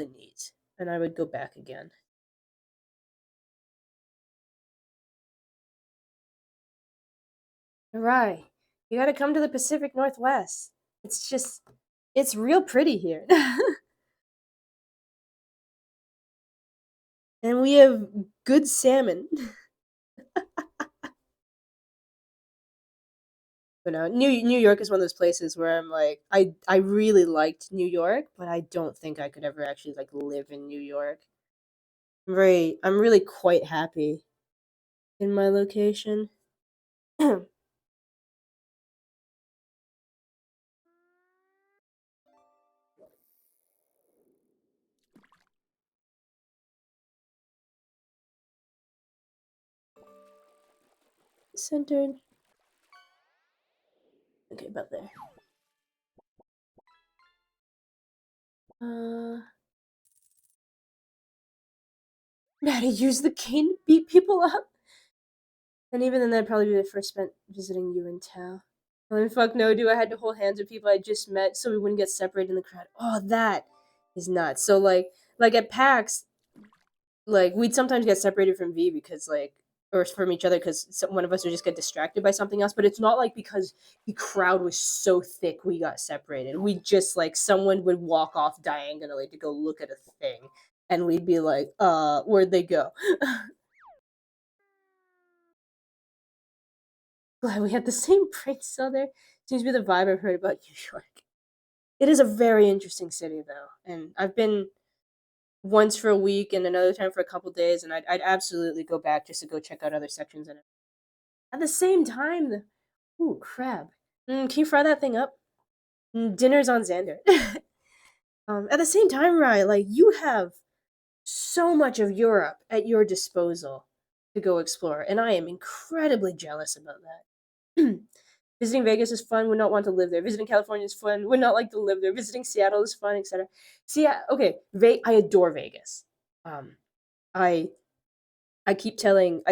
neat, and I would go back again. Right, you got to come to the Pacific Northwest. It's just it's real pretty here, and we have good salmon. But no, New York is one of those places where I'm like, I really liked New York, but I don't think I could ever actually like live in New York. I'm really quite happy in my location. Centered. Okay, about there. Uh, Maddie used the cane to beat people up. And even then, that'd probably be the first spent visiting you in town. I mean, fuck no, dude. I had to hold hands with people I just met so we wouldn't get separated in the crowd. Oh, that is nuts. So like at PAX, like we'd sometimes get separated from V because like or from each other because one of us would just get distracted by something else. But it's not like because the crowd was so thick we got separated. We just like someone would walk off diagonally to go look at a thing, and we'd be like, where'd they go? Glad we had the same brain cell there. Seems to be the vibe I've heard about New York. It is a very interesting city though, and I've been once for a week and another time for a couple days, and I'd absolutely go back just to go check out other sections in it. At the same time, ooh, crab. Can you fry that thing up? Dinner's on Xander. At the same time, Rye, like you have so much of Europe at your disposal to go explore, and I am incredibly jealous about that. Visiting Vegas is fun. Would not want to live there. Visiting California is fun. Would not like to live there. Visiting Seattle is fun, etc. See, okay, I adore Vegas. Um, I I keep telling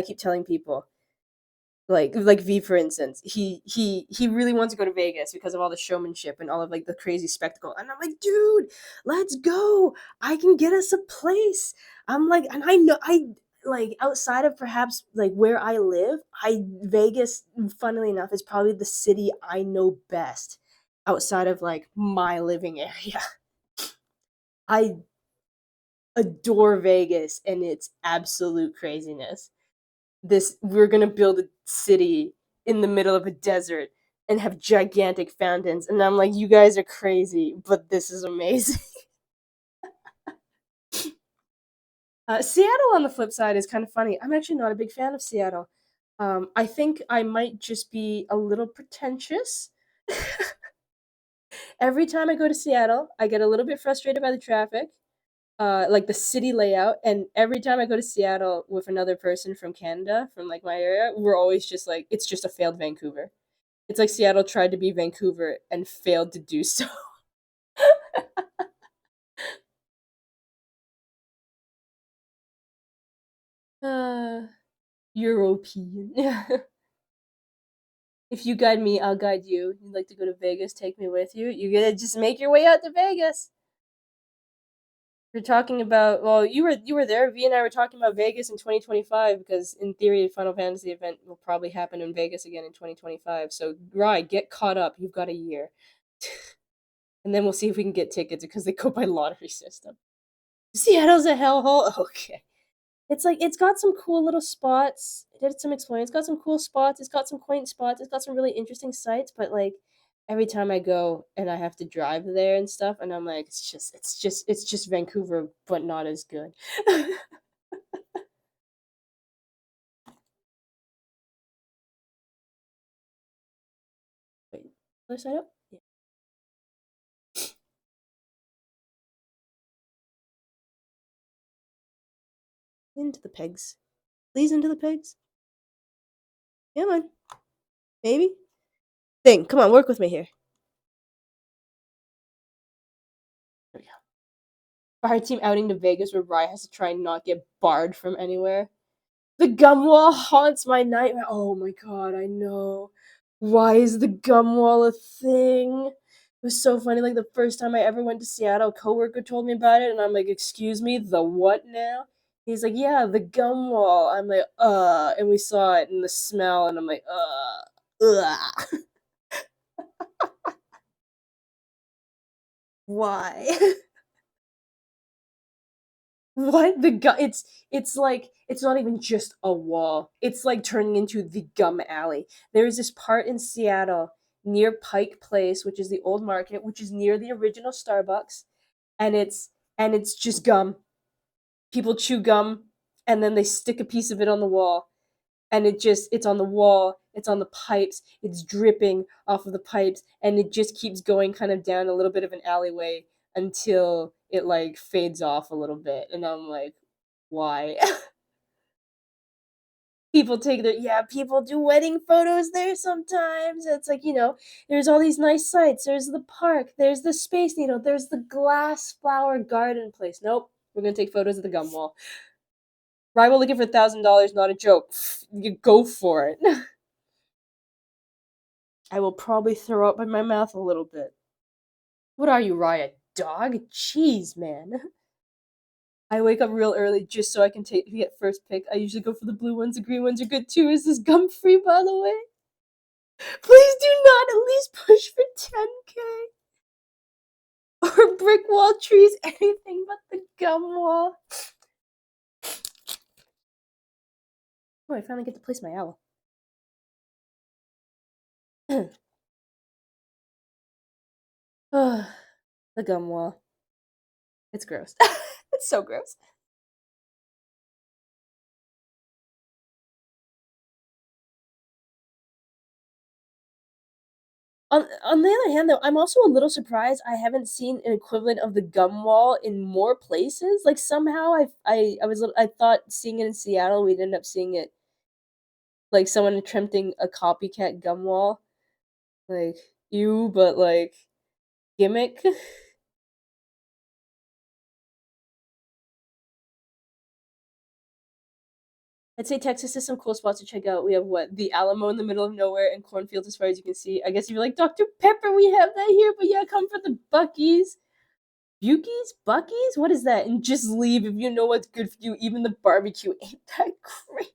people like V for instance, he really wants to go to Vegas because of all the showmanship and all of like the crazy spectacle. And I'm like, dude, let's go. I can get us a place. I'm like, and I know I like outside of perhaps like where I live, I Vegas, funnily enough, is probably the city I know best outside of like my living area. I adore Vegas and its absolute craziness. This we're gonna build a city in the middle of a desert and have gigantic fountains, and I'm like, you guys are crazy, but this is amazing. Seattle, on the flip side, is kind of funny. I'm actually not a big fan of Seattle. I think I might just be a little pretentious. Every time I go to Seattle, I get a little bit frustrated by the traffic, like the city layout. And every time I go to Seattle with another person from Canada, from like my area, we're always just like, it's just a failed Vancouver. It's like Seattle tried to be Vancouver and failed to do so. Uh, European. If you guide me, I'll guide you. You'd like to go to Vegas? Take me with you. You gotta just make your way out to Vegas. We're talking about you were there. V and I were talking about Vegas in 2025 because in theory, a Final Fantasy event will probably happen in Vegas again in 2025. So, right, get caught up. You've got a year, and then we'll see if we can get tickets because they go by lottery system. Seattle's a hellhole. Okay. It's like it's got some cool little spots. I did some exploring. It's got some cool spots. It's got some quaint spots. It's got some really interesting sites. But like every time I go and I have to drive there and stuff, and I'm like, it's just Vancouver, but not as good. Wait, other side up? Yeah. Into the pegs. Please into the pegs. Come on, maybe. Thing, come on, work with me here. There we go. Fire team outing to Vegas where Rye has to try and not get barred from anywhere. The gum wall haunts my nightmare. Oh my god, I know. Why is the gum wall a thing? It was so funny. Like the first time I ever went to Seattle, a coworker told me about it, and I'm like, "Excuse me, the what now?" He's like, "Yeah, the gum wall." I'm like, and we saw it and the smell, and I'm like, ugh. Why? What the gum? It's like it's not even just a wall. It's like turning into the gum alley. There is this part in Seattle near Pike Place, which is the old market, which is near the original Starbucks, and it's just gum. People chew gum, and then they stick a piece of it on the wall, and it's on the wall, it's on the pipes, it's dripping off of the pipes, and it just keeps going kind of down a little bit of an alleyway until it like fades off a little bit, and I'm like, why? People take their yeah, people do wedding photos there sometimes. It's like, there's all these nice sites. There's the park, there's the Space Needle, there's the glass flower garden place. Nope, we're gonna take photos of the gum wall. Rival looking for $1,000, not a joke. You go for it. I will probably throw up in my mouth a little bit. What are you, Riot? Dog? Jeez, man. I wake up real early just so I can get first pick. I usually go for the blue ones. The green ones are good too. Is this gum free, by the way? Please do not at least push for 10K or brick wall trees, anything but the gum wall. Oh, I finally get to place my owl. Oh, the gum wall. It's gross. It's so gross. On the other hand, though, I'm also a little surprised I haven't seen an equivalent of the gum wall in more places. Like somehow I thought seeing it in Seattle, we'd end up seeing it like someone attempting a copycat gum wall. Like you, but like gimmick. I'd say Texas has some cool spots to check out. We have what? The Alamo in the middle of nowhere and cornfields as far as you can see. I guess if you're like Dr. Pepper, we have that here, but yeah, come for the Buckies. Bukies? Buckies? What is that? And just leave if you know what's good for you. Even the barbecue ain't that great.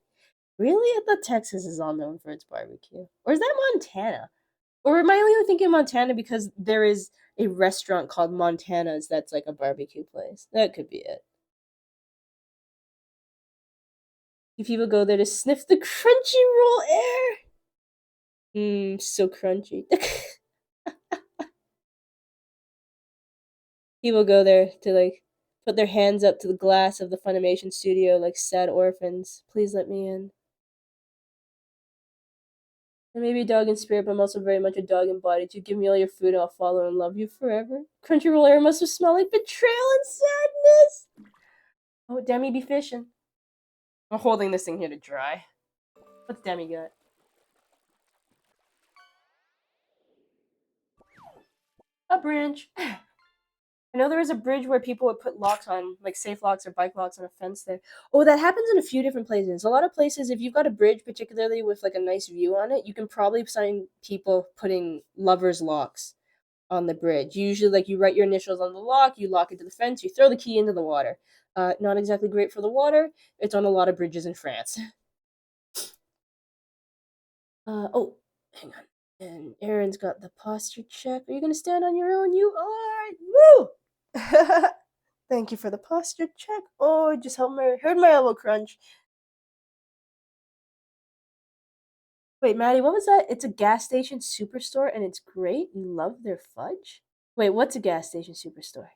Really? I thought Texas is all known for its barbecue. Or is that Montana? Or am I only thinking Montana because there is a restaurant called Montana's that's like a barbecue place? That could be it. If people go there to sniff the crunchy roll air. Mmm, so crunchy. People go there to like put their hands up to the glass of the Funimation studio like sad orphans. Please let me in. I may be a dog in spirit, but I'm also very much a dog in body. To give me all your food, I'll follow and love you forever. Crunchyroll air must have smelled like betrayal and sadness. Oh, Demi be fishing. I'm holding this thing here to dry. What's Demi got? A bridge. I know there was a bridge where people would put locks on, like safe locks or bike locks on a fence there. Oh, that happens in a few different places. A lot of places, if you've got a bridge, particularly with like a nice view on it, you can probably find people putting lovers locks on the bridge. Usually, like you write your initials on the lock, you lock it to the fence, you throw the key into the water. Not exactly great for the water. It's on a lot of bridges in France. Oh, hang on. And Aaron's got the posture check. Are you gonna stand on your own? You are. Woo! Thank you for the posture check. Oh, it just helped my heard my elbow crunch. Wait, Maddie, what was that? It's a gas station superstore and it's great. You love their fudge? Wait, what's a gas station superstore?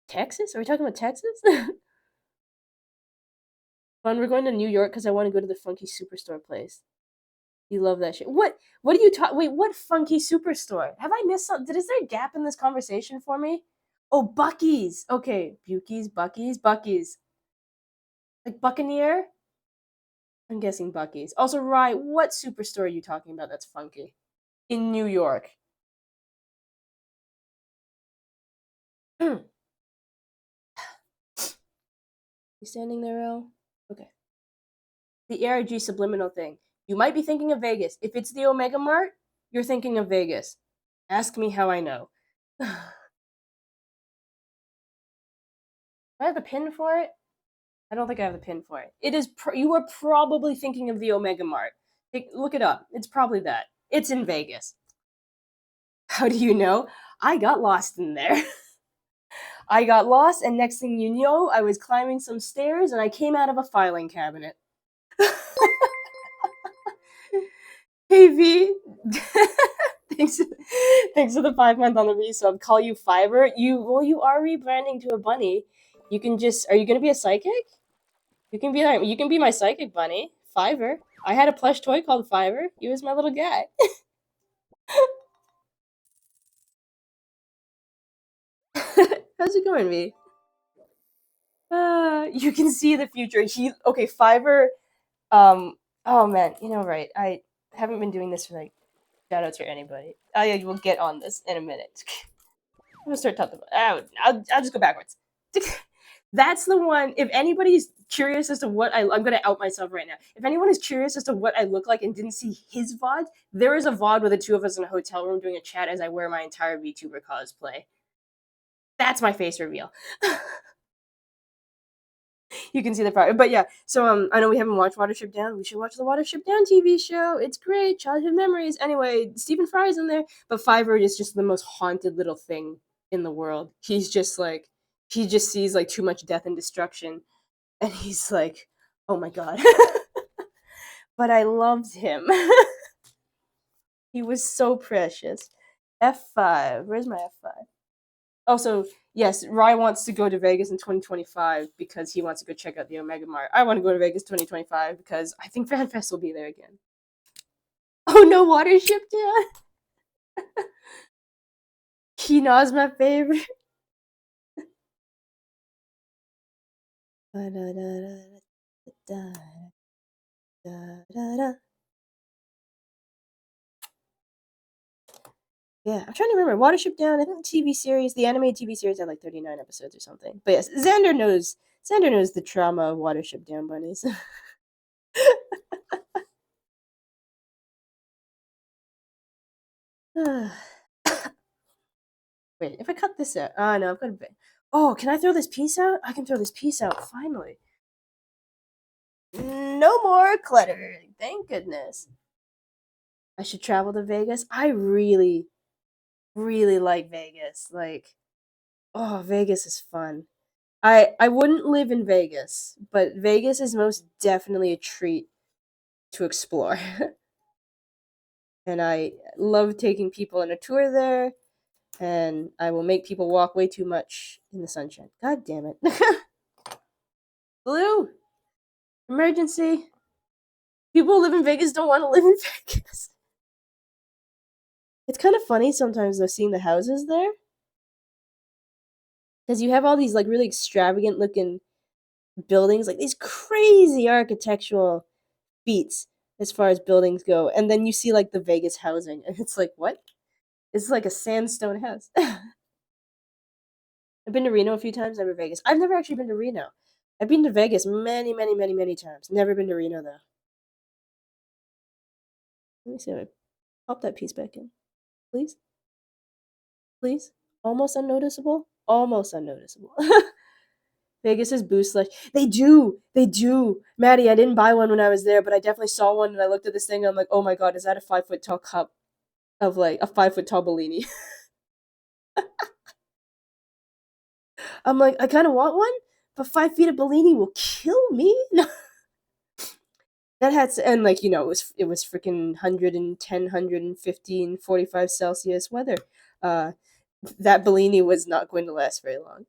Texas? Are we talking about Texas? Fun, we're going to New York because I want to go to the funky superstore place. You love that shit. What are you talking? Wait, what funky superstore? Have I missed something? Is there a gap in this conversation for me? Oh, Bucky's. Okay, Bukies, Bucky's, Bucky's. Like Buccaneer? I'm guessing Bucky's. Also, Rye, what superstore are you talking about that's funky? In New York. You standing there, El? Okay. The ARG subliminal thing. You might be thinking of Vegas. If it's the Omega Mart, you're thinking of Vegas. Ask me how I know. I have the pin for it? I don't think I have the pin for it. It is. You are probably thinking of the Omega Mart. Look it up. It's probably that. It's in Vegas. How do you know? I got lost in there. I got lost, and next thing you know, I was climbing some stairs, and I came out of a filing cabinet. Hey V, thanks, thanks for the 5 month on the resub. Call you Fiverr. You are rebranding to a bunny. You can just. Are you gonna be a psychic? You can be that. You can be my psychic bunny. Fiverr. I had a plush toy called Fiverr. He was my little guy. How's it going, V? You can see the future. Okay. Fiverr. Oh man. Right. I haven't been doing this for like shout outs for anybody. I will get on this in a minute. I'm gonna start talking about. I'll just go backwards. That's the one. If anybody's curious as to what I'm gonna out myself right now. If anyone is curious as to what I look like and didn't see his VOD, there is a VOD with the two of us in a hotel room doing a chat as I wear my entire VTuber cosplay. That's my face reveal. You can see the part. But yeah, so I know we haven't watched Watership Down. We should watch the Watership Down TV show. It's great. Childhood memories. Anyway, Stephen Fry's in there, but Fiverr is just the most haunted little thing in the world. He's just like he just sees like too much death and destruction, and he's like, oh my god. But I loved him. He was so precious. F5. Where's my F5? Also, yes, Rye wants to go to Vegas in 2025 because he wants to go check out the Omega Mart. I want to go to Vegas 2025 because I think FanFest will be there again. Oh no, Watership Down. Quinoa's my favorite. Yeah, I'm trying to remember. Watership Down, I think the TV series, the animated TV series had like 39 episodes or something. But yes, Xander knows the trauma of Watership Down bunnies. Wait, if I cut this out. Oh no, I've got to. Oh, can I throw this piece out? I can throw this piece out, finally. No more clutter. Thank goodness. I should travel to Vegas. I really, really like Vegas. Like, oh, Vegas is fun. I wouldn't live in Vegas, but Vegas is most definitely a treat to explore. And I love taking people on a tour there, and I will make people walk way too much in the sunshine. God damn it. Blue, emergency. People who live in Vegas don't want to live in Vegas. It's kind of funny sometimes though seeing the houses there, because you have all these like really extravagant looking buildings, like these crazy architectural feats as far as buildings go, and then you see like the Vegas housing, and it's like what? It's like a sandstone house. I've been to Reno a few times, never Vegas. I've never actually been to Reno. I've been to Vegas many, many, many, many times. Never been to Reno though. Let me see if I pop that piece back in, please, please. Almost unnoticeable. Almost unnoticeable. Vegas is boost slush. They do. They do. Maddie, I didn't buy one when I was there, but I definitely saw one and I looked at this thing and I'm like, oh my god, is that a 5 foot tall cup of like a 5 foot tall Bellini? I'm like, I kind of want one, but 5 feet of Bellini will kill me. No. That had to, and like, it was freaking 110, 115, 45 Celsius weather. Uh, that Bellini was not going to last very long.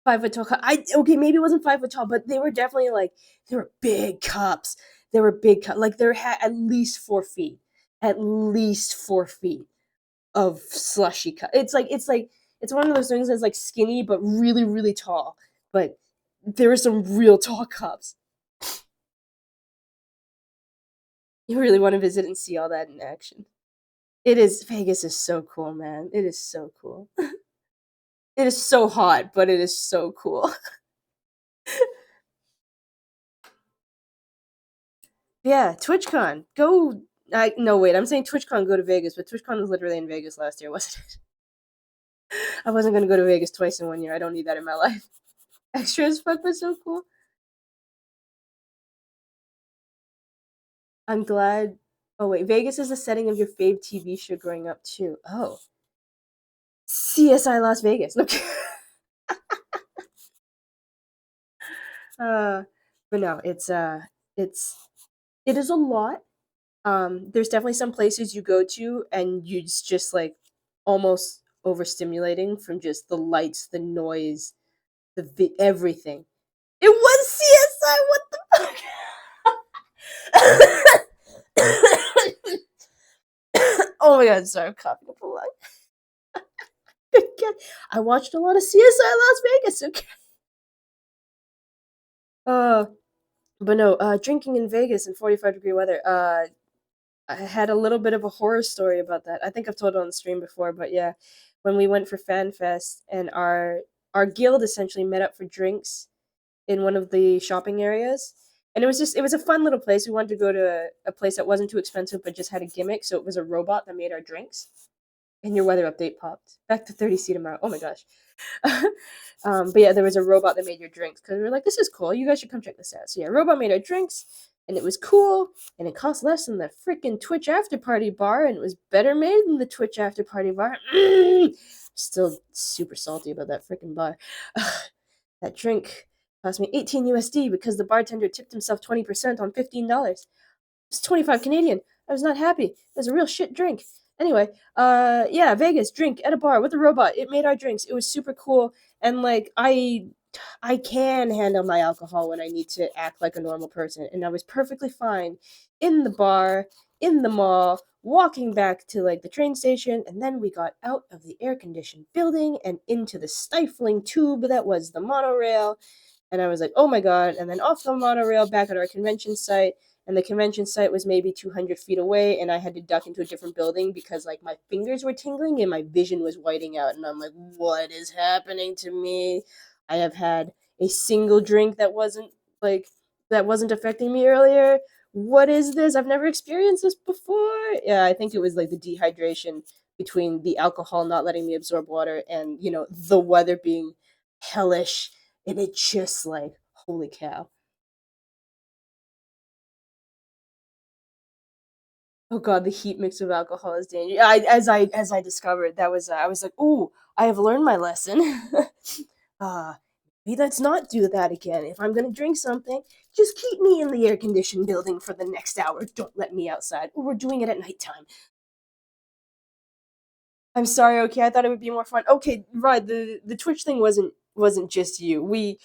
5 foot tall cup. Okay, maybe it wasn't 5 foot tall, but they were definitely like they were big cups. They were big cups. Like there had at least 4 feet, at least 4 feet of slushy cup. It's one of those things that's like skinny but really really tall. But there were some real tall cups. You really want to visit and see all that in action. It is Vegas is so cool, man. It is so cool. It is so hot, but it is so cool. Yeah, TwitchCon. Go. No, wait. I'm saying TwitchCon go to Vegas, but TwitchCon was literally in Vegas last year, wasn't it? I wasn't gonna go to Vegas twice in 1 year. I don't need that in my life. Extra as fuck was so cool. I'm glad. Oh wait, Vegas is the setting of your fave TV show growing up too. Oh, CSI Las Vegas. Look. uh, but no, it is a lot. There's definitely some places you go to and it's just like almost overstimulating from just the lights, the noise, everything. It was CSI. What the fuck? Oh my god! Sorry, I'm coughing up a lot. I watched a lot of CSI Las Vegas. Okay. Uh, but no. Drinking in Vegas in 45-degree weather. I had a little bit of a horror story about that. I think I've told it on the stream before, but yeah, when we went for Fan Fest and our guild essentially met up for drinks in one of the shopping areas. And it was a fun little place. We wanted to go to a place that wasn't too expensive but just had a gimmick. So it was a robot that made our drinks. And your weather update popped. Back to 30C tomorrow. Oh my gosh. But yeah, there was a robot that made your drinks because we were like, this is cool. You guys should come check this out. So yeah, robot made our drinks and it was cool and it cost less than the freaking Twitch after party bar and it was better made than the Twitch after party bar. Still super salty about that freaking bar. That drink cost me 18 USD because the bartender tipped himself 20% on $15. It's 25 Canadian. I was not happy. It was a real shit drink. Anyway, yeah, Vegas, drink at a bar with a robot. It made our drinks. It was super cool. And like I can handle my alcohol when I need to act like a normal person. And I was perfectly fine in the bar, in the mall, walking back to like the train station. And then we got out of the air conditioned building and into the stifling tube that was the monorail. And I was like, oh my God. And then off the monorail back at our convention site. And the convention site was maybe 200 feet away. And I had to duck into a different building because like my fingers were tingling and my vision was whiting out. And I'm like, what is happening to me? I have had a single drink like that wasn't affecting me earlier. What is this? I've never experienced this before. Yeah, I think it was like the dehydration between the alcohol not letting me absorb water and, the weather being hellish. And it just like, holy cow. Oh god, the heat mix of alcohol is dangerous. As I discovered, that was I was like, "Ooh, I have learned my lesson." uh Maybe let's not do that again. If I'm gonna drink something, just keep me in the air conditioned building for the next hour. Don't let me outside. Or we're doing it at nighttime. I'm sorry, okay, I thought it would be more fun. Okay, right, the Twitch thing wasn't just you. We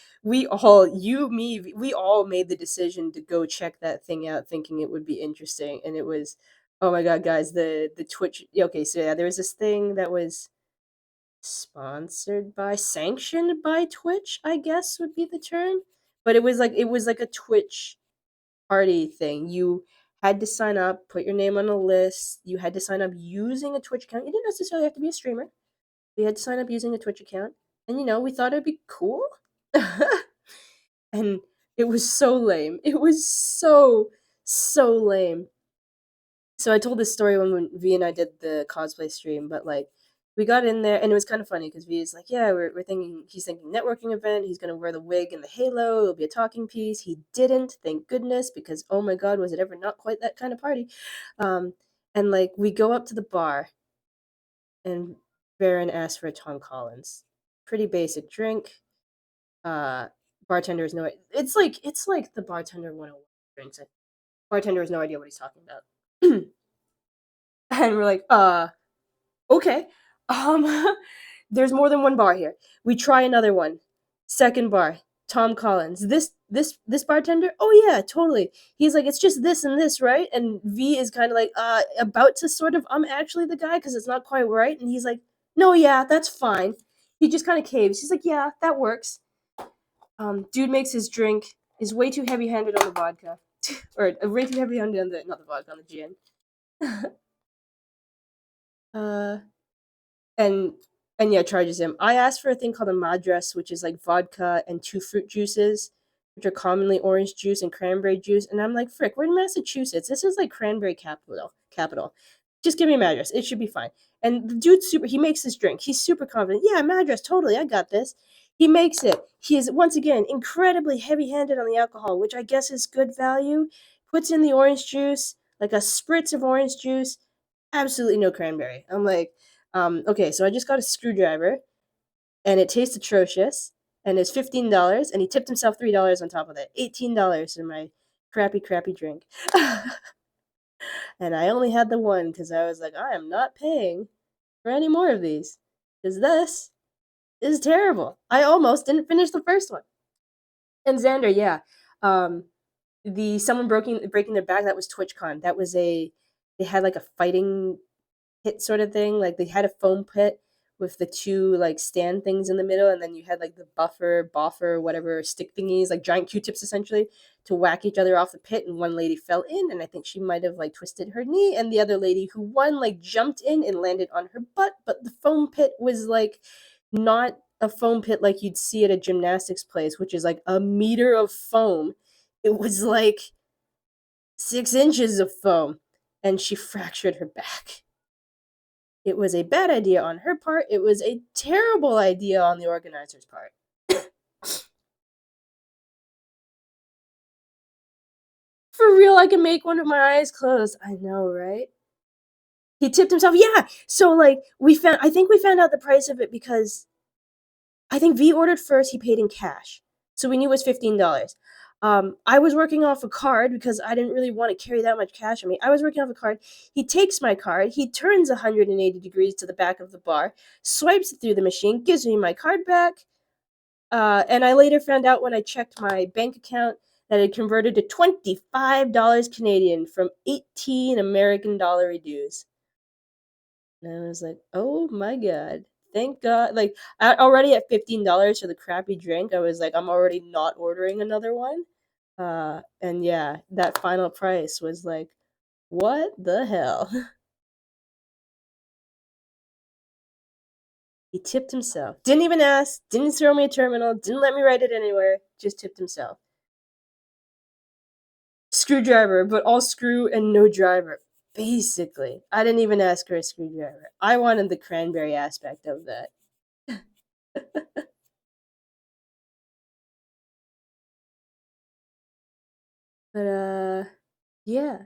all, you, me, we all made the decision to go check that thing out thinking it would be interesting, and it was, oh my god, guys, the Twitch, yeah, okay, so yeah, there was this thing that was sponsored by, sanctioned by Twitch, I guess would be the term. But it was like a Twitch party thing. You had to sign up, put your name on a list. You had to sign up using a Twitch account. You didn't necessarily have to be a streamer. We had to sign up using a Twitch account. And we thought it'd be cool. And it was so lame. It was so lame. So I told this story when V and I did the cosplay stream, but like we got in there and it was kind of funny because V is like, yeah, we're thinking he's thinking networking event. He's gonna wear the wig and the halo. It'll be a talking piece. He didn't, thank goodness, because oh my god, was it ever not quite that kind of party? Um, and like we go up to the bar and Baron asks for a Tom Collins. Pretty basic drink. Uh, Bartender has no. It's like the bartender 101 drinks it. Bartender has no idea what he's talking about. And we're like, okay. Um, there's more than one bar here. We try another one. Second bar, Tom Collins. This bartender? Oh yeah, totally. He's like, it's just this and this, right? And V is kind of like, about to sort of, I'm actually the guy because it's not quite right. And he's like, no, yeah, that's fine. He just kind of caves. He's like, yeah, that works. Dude makes his drink, is way too heavy handed on the vodka, or way too heavy handed on the not the vodka on the gin. uh, and yeah, charges him. I asked for a thing called a madras, which is like vodka and two fruit juices, which are commonly orange juice and cranberry juice. And I'm like, frick, we're in Massachusetts. This is like cranberry capital. Capital. Just give me a madras. It should be fine. And the dude's super. He makes this drink. He's super confident. Yeah, madras, totally. I got this. He makes it. He is once again incredibly heavy-handed on the alcohol, which I guess is good value. Puts in the orange juice, like a spritz of orange juice. Absolutely no cranberry. I'm like, okay, so I just got a screwdriver, and it tastes atrocious, and it's $15, and he tipped himself $3 on top of that. $18 for my crappy drink. And I only had the one because I was like, I am not paying for any more of these because this is terrible. I almost didn't finish the first one. And Xander, yeah, um, the someone breaking their back, that was TwitchCon. That was they had like a fighting pit sort of thing. Like they had a foam pit with the two like stand things in the middle, and then you had like the boffer, whatever stick thingies, like giant Q-tips essentially, to whack each other off the pit. And one lady fell in, and I think she might have like twisted her knee, and the other lady who won like jumped in and landed on her butt. But the foam pit was like not a foam pit like you'd see at a gymnastics place, which is like a meter of foam. It was like 6 inches of foam, and she fractured her back. It was a bad idea on her part. It was a terrible idea on the organizer's part. For real, I can make one with my eyes closed. I know, right? He tipped himself. Yeah. So like I think we found out the price of it because I think V ordered first, he paid in cash. So we knew it was $15. I was working off a card because I didn't really want to carry that much cash on me. I was working off a card. He takes my card, he turns 180 degrees to the back of the bar, swipes it through the machine, gives me my card back. And I later found out when I checked my bank account that it converted to $25 Canadian from 18 American dollar dues. And I was like, oh my god. Thank God. Like, already at $15 for the crappy drink, I was like, I'm already not ordering another one. And yeah, that final price was like, what the hell? He tipped himself. Didn't even ask, didn't throw me a terminal, didn't let me write it anywhere, just tipped himself. Screwdriver, but all screw and no driver. Basically, I didn't even ask for a screwdriver. I wanted the cranberry aspect of that. But yeah.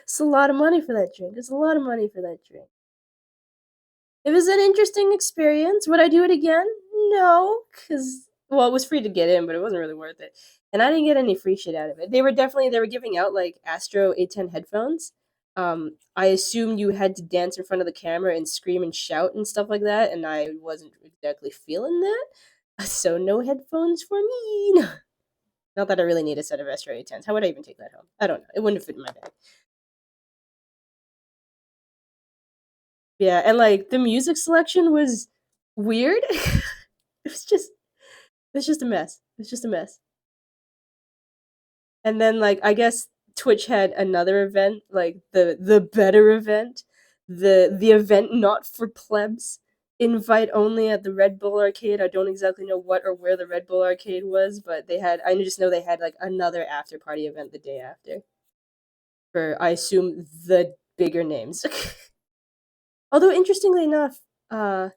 It's a lot of money for that drink. It's a lot of money for that drink. It was an interesting experience. Would I do it again? No, because well, it was free to get in, but it wasn't really worth it. And I didn't get any free shit out of it. They were giving out like Astro A10 headphones. I assumed you had to dance in front of the camera and scream and shout and stuff like that, and I wasn't exactly feeling that. So no headphones for me. Not that I really need a set of Astro A10s. How would I even take that home? I don't know. It wouldn't fit in my bag. Yeah, and like the music selection was weird. It was just a mess. It was just a mess. And then like I guess Twitch had another event, like the better event, the event not for plebs, invite only at the Red Bull Arcade. I don't exactly know what or where the Red Bull Arcade was, but they had I just know they had like another after party event the day after for I assume the bigger names. Although interestingly enough, uh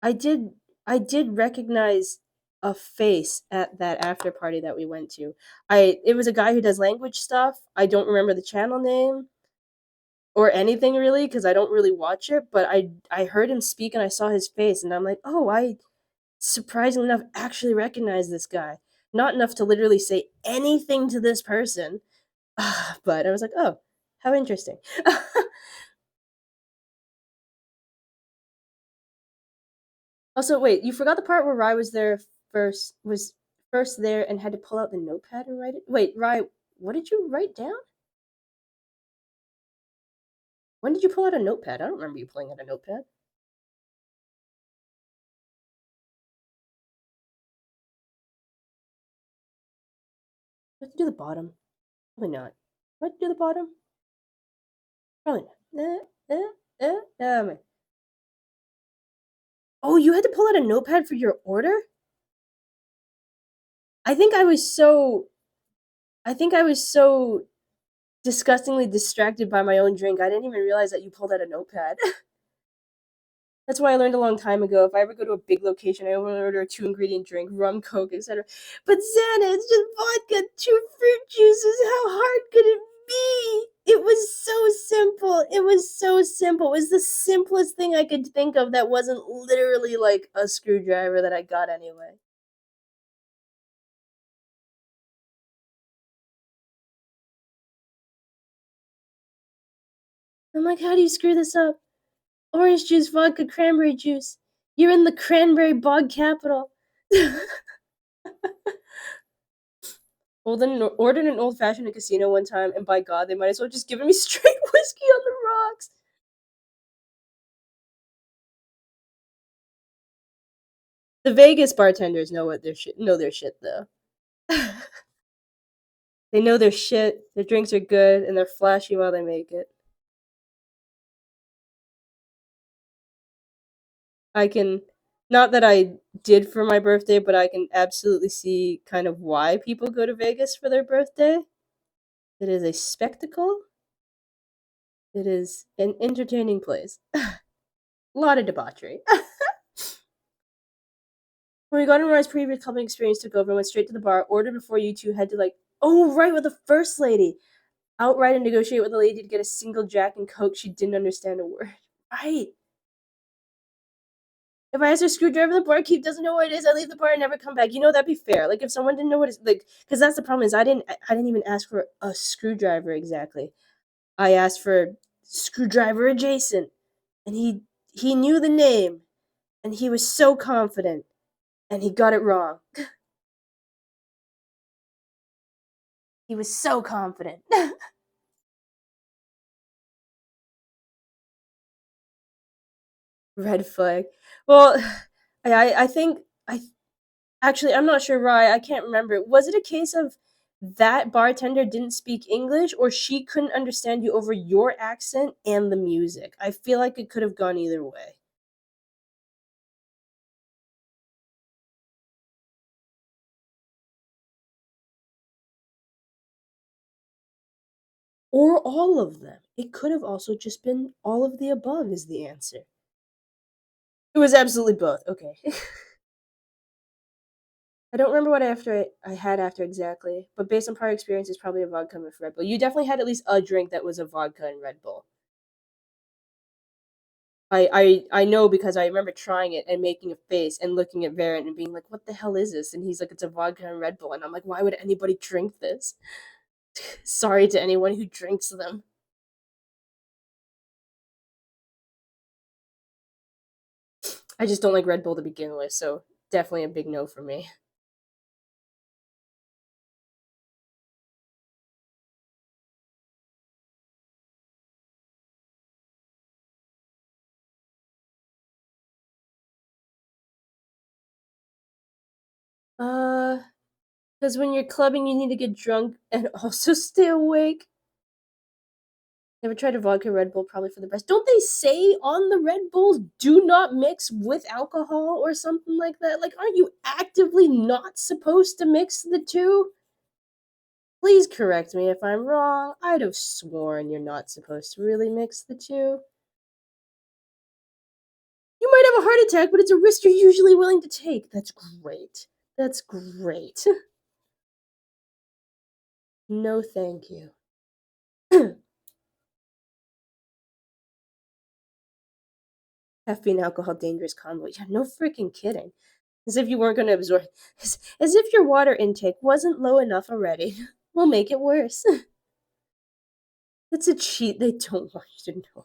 I did I did recognize a face at that after party that we went to. I It was a guy who does language stuff. I don't remember the channel name or anything really because I don't really watch it, but I heard him speak and I saw his face and I'm like, "Oh, I surprisingly enough actually recognize this guy." Not enough to literally say anything to this person, but I was like, "Oh, how interesting." Also, wait, you forgot the part where Rye was first there and had to pull out the notepad and write it? Wait, Rye, what did you write down? When did you pull out a notepad? I don't remember you pulling out a notepad. You have to do the bottom. Probably not. What do the bottom? Probably not. Man. Oh, you had to pull out a notepad for your order? I think I was so I think I was so disgustingly distracted by my own drink. I didn't even realize that you pulled out a notepad. That's why I learned a long time ago. If I ever go to a big location, I only order a two-ingredient drink, rum, Coke, etc. But Xana, it's just vodka, two fruit juices. How hard could it be? It was so simple. It was so simple. It was the simplest thing I could think of that wasn't literally like a screwdriver that I got anyway. I'm like, how do you screw this up? Orange juice, vodka, cranberry juice. You're in the cranberry bog capital. Ordered an old fashioned at a casino one time, and by God, they might as well just given me straight whiskey on the rocks. The Vegas bartenders know their shit though. They know their shit. Their drinks are good, and they're flashy while they make it. I can, not that I did for my birthday, but I can absolutely see kind of why people go to Vegas for their birthday. It is a spectacle. It is an entertaining place. A lot of debauchery. When we got in Ryan's previous clubbing experience took over and went straight to the bar, ordered before you two had to like, oh right, with the first lady. Outright and negotiate with the lady to get a single Jack and Coke she didn't understand a word. Right. If I ask a screwdriver, the barkeep doesn't know what it is. I leave the bar and never come back. You know that'd be fair. Like if someone didn't know what it's like, because that's the problem is I didn't even ask for a screwdriver exactly. I asked for screwdriver adjacent, and he knew the name, and he was so confident, and he got it wrong. He was so confident. Red flag. Well, I think I actually I'm not sure why. I can't remember. Was it a case of that bartender didn't speak English, or she couldn't understand you over your accent and the music? I feel like it could have gone either way. Or all of them. It could have also just been all of the above is the answer. It was absolutely both. Okay. I don't remember what I had after exactly, but based on prior experience, it's probably a vodka with Red Bull. You definitely had at least a drink that was a vodka and Red Bull. I know because I remember trying it and making a face and looking at Varant and being like, "What the hell is this?" And he's like, "It's a vodka and Red Bull." And I'm like, "Why would anybody drink this?" Sorry to anyone who drinks them. I just don't like Red Bull to begin with, so definitely a big no for me. Uh, because when you're clubbing, you need to get drunk and also stay awake. Never tried a vodka Red Bull, probably for the best. Don't they say on the Red Bulls, do not mix with alcohol or something like that? Like, aren't you actively not supposed to mix the two? Please correct me if I'm wrong. I'd have sworn you're not supposed to really mix the two. You might have a heart attack, but it's a risk you're usually willing to take. That's great. That's great. No, thank you. Caffeine, alcohol, dangerous combo. Yeah, no freaking kidding. As if you weren't going to absorb. As if your water intake wasn't low enough already. We'll make it worse. It's a cheat they don't want you to know.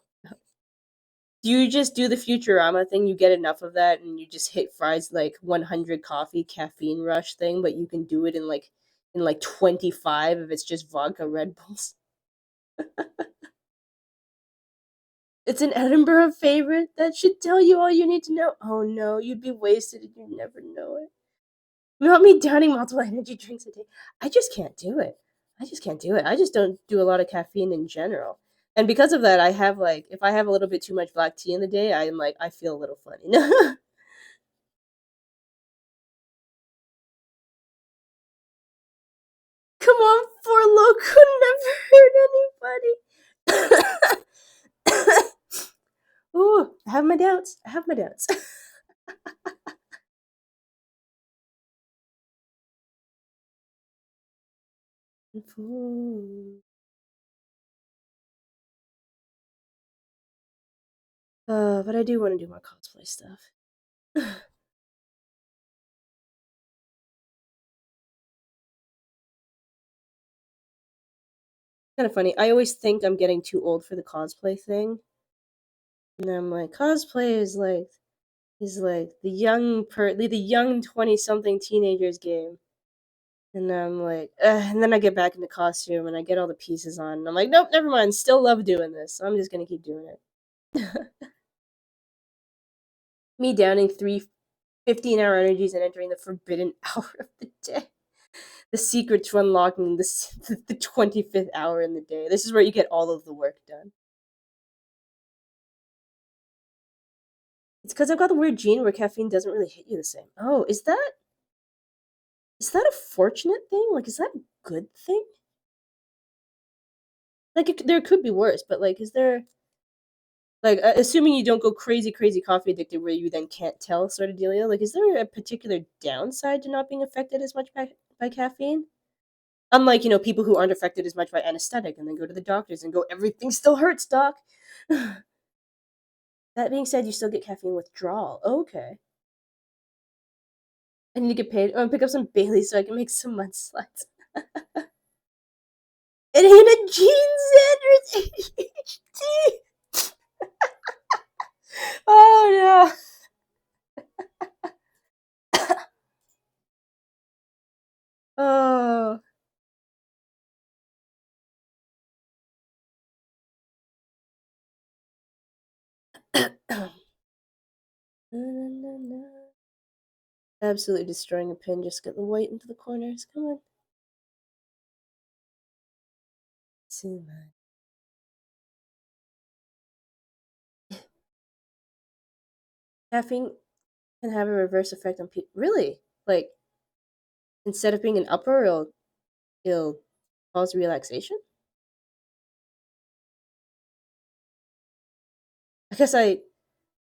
Do you just do the Futurama thing? You get enough of that and you just hit Fry's like 100 coffee caffeine rush thing, but you can do it in like 25 if it's just vodka Red Bulls. It's an Edinburgh favorite. That should tell you all you need to know. Oh no, you'd be wasted and you'd never know it. Not me downing multiple energy drinks a day. I just can't do it. I just can't do it. I just don't do a lot of caffeine in general. And because of that, I have like if I have a little bit too much black tea in the day, I'm like I feel a little funny. Come on, four loco never hurt anybody. Ooh, I have my doubts. I have my doubts. But I do want to do more cosplay stuff. Kind of funny. I always think I'm getting too old for the cosplay thing, and I'm like, cosplay is like the young 20 something teenagers game. And I'm like, ugh, and then I get back into costume and I get all the pieces on, and I'm like, nope, never mind. Still love doing this. So I'm just gonna keep doing it. Me downing three 15-hour energies and entering the forbidden hour of the day. The secret to unlocking the 25th hour in the day. This is where you get all of the work done. It's because I've got the weird gene where caffeine doesn't really hit you the same. Oh, is that a fortunate thing? Like, is that a good thing? Like, there could be worse, but like, is there like assuming you don't go crazy, crazy coffee addicted where you then can't tell sort of dealio? Like, is there a particular downside to not being affected as much by caffeine? Unlike people who aren't affected as much by anesthetic and then go to the doctors and go, everything still hurts, doc. That being said, you still get caffeine withdrawal. Okay. I need to get paid. Oh, pick up some Bailey so I can make some mudslides. It ain't a Gene Sanders ADHD. Oh no. Absolutely destroying a pin. Just get the white into the corners. Come on. Too Caffeine can have a reverse effect on people. Really? Like, instead of being an upper, it'll cause relaxation? I guess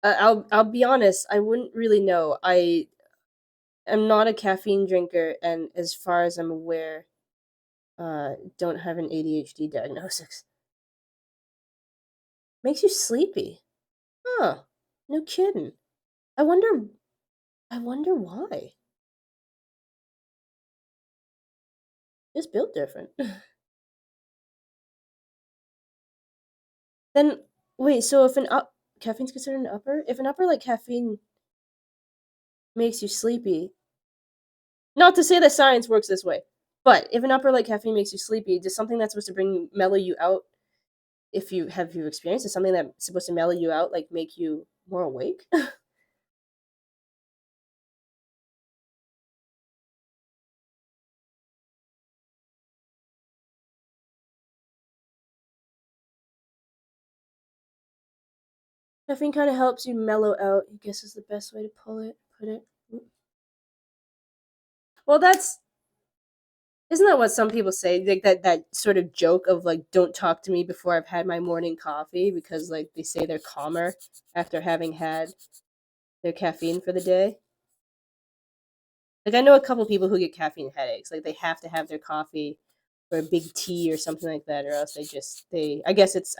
I'll be honest, I wouldn't really know. I am not a caffeine drinker, and as far as I'm aware, don't have an ADHD diagnosis. Makes you sleepy. Huh. No kidding. I wonder I wonder why. It's built different. Then wait, so if an up caffeine's considered an upper? If an upper like caffeine makes you sleepy, not to say that science works this way, but if an upper like caffeine makes you sleepy, does something that's supposed to mellow you out, if you experienced, is something that's supposed to mellow you out, like make you more awake? Caffeine kind of helps you mellow out, I guess is the best way to put it. Well, that's isn't that what some people say? Like that sort of joke of like, don't talk to me before I've had my morning coffee, because like they say they're calmer after having had their caffeine for the day. Like I know a couple people who get caffeine headaches. Like they have to have their coffee or a big tea or something like that, or else they. I guess it's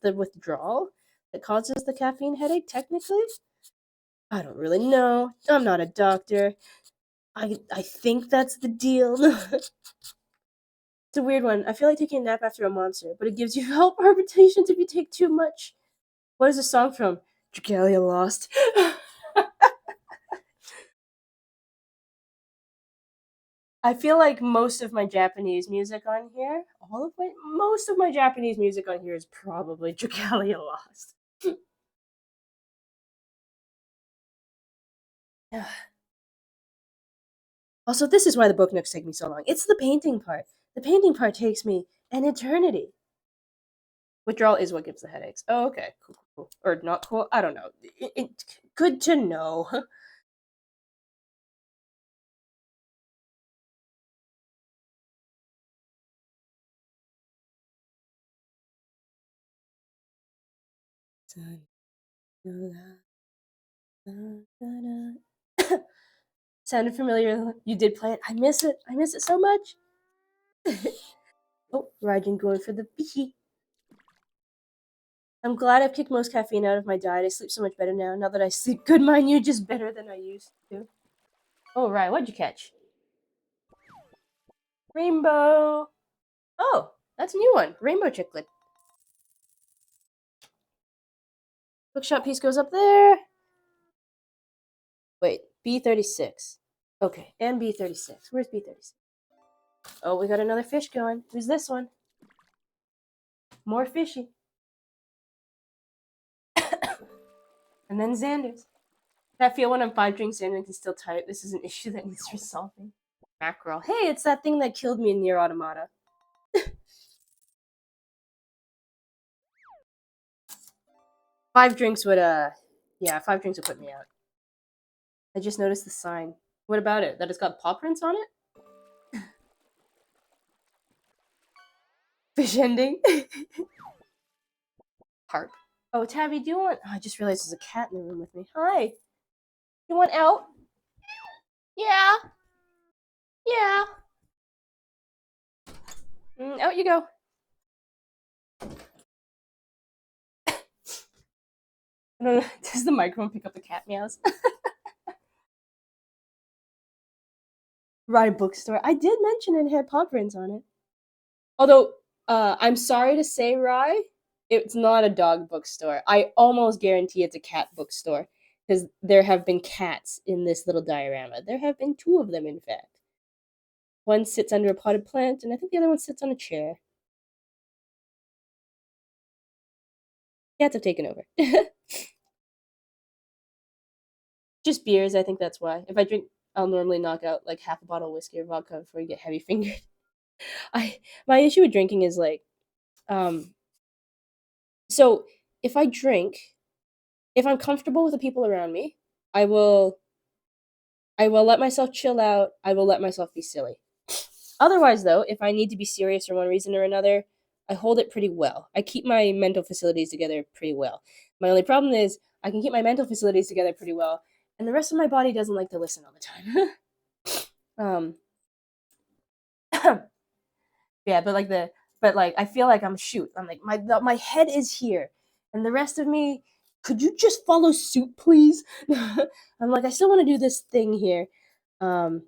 the withdrawal that causes the caffeine headache. Technically, I don't really know. I'm not a doctor. I think that's the deal. It's a weird one. I feel like taking a nap after a monster, but it gives you health palpitations if you take too much. What is the song from? Dragalia Lost. I feel like most of my Japanese music on here, most of my Japanese music on here is probably Dragalia Lost. Also, this is why the book nooks take me so long. It's the painting part. The painting part takes me an eternity. Withdrawal is what gives the headaches. Oh, okay. Cool, cool, cool. Or not cool. I don't know. Good to know. Sounded familiar. You did play it. I miss it. I miss it so much. Oh, Raijin going for the bee. I'm glad I've kicked most caffeine out of my diet. I sleep so much better now. Now that I sleep good, mind you, just better than I used to. Oh, right. What'd you catch? Rainbow. Oh, that's a new one. Rainbow chiclet. Bookshop piece goes up there. Wait, B36. Okay, and B36. Where's B36? Oh, we got another fish going. Who's this one? More fishy. And then Xander's. I feel when I'm five drinks in and can still type, this is an issue that needs resolving. Mackerel. Hey, it's that thing that killed me in Near Automata. Five drinks would, yeah, five drinks would put me out. I just noticed the sign. What about it? That it's got paw prints on it? Fish ending. Harp. Oh, Tabby, do you want? Oh, I just realized there's a cat in the room with me. Hi. You want out? Yeah. Yeah. Out you go. I don't know. Does the microphone pick up the cat meows? Rye bookstore. I did mention it had paw prints on it. Although, I'm sorry to say, Rye, it's not a dog bookstore. I almost guarantee it's a cat bookstore because there have been cats in this little diorama. There have been two of them, in fact. One sits under a potted plant, and I think the other one sits on a chair. Cats have taken over. Just beers. I think that's why. If I drink, I'll normally knock out like half a bottle of whiskey or vodka before you get heavy fingered. I my issue with drinking is like, um, so if I drink, if I'm comfortable with the people around me, I will I will let myself chill out. I will let myself be silly. Otherwise, though, if I need to be serious for one reason or another, I hold it pretty well. I keep my mental facilities together pretty well. My only problem is I can keep my mental facilities together pretty well, and the rest of my body doesn't like to listen all the time. Yeah, but like I feel like I'm shoot. I'm like my head is here, and the rest of me. Could you just follow suit, please? I'm like I still want to do this thing here. Um,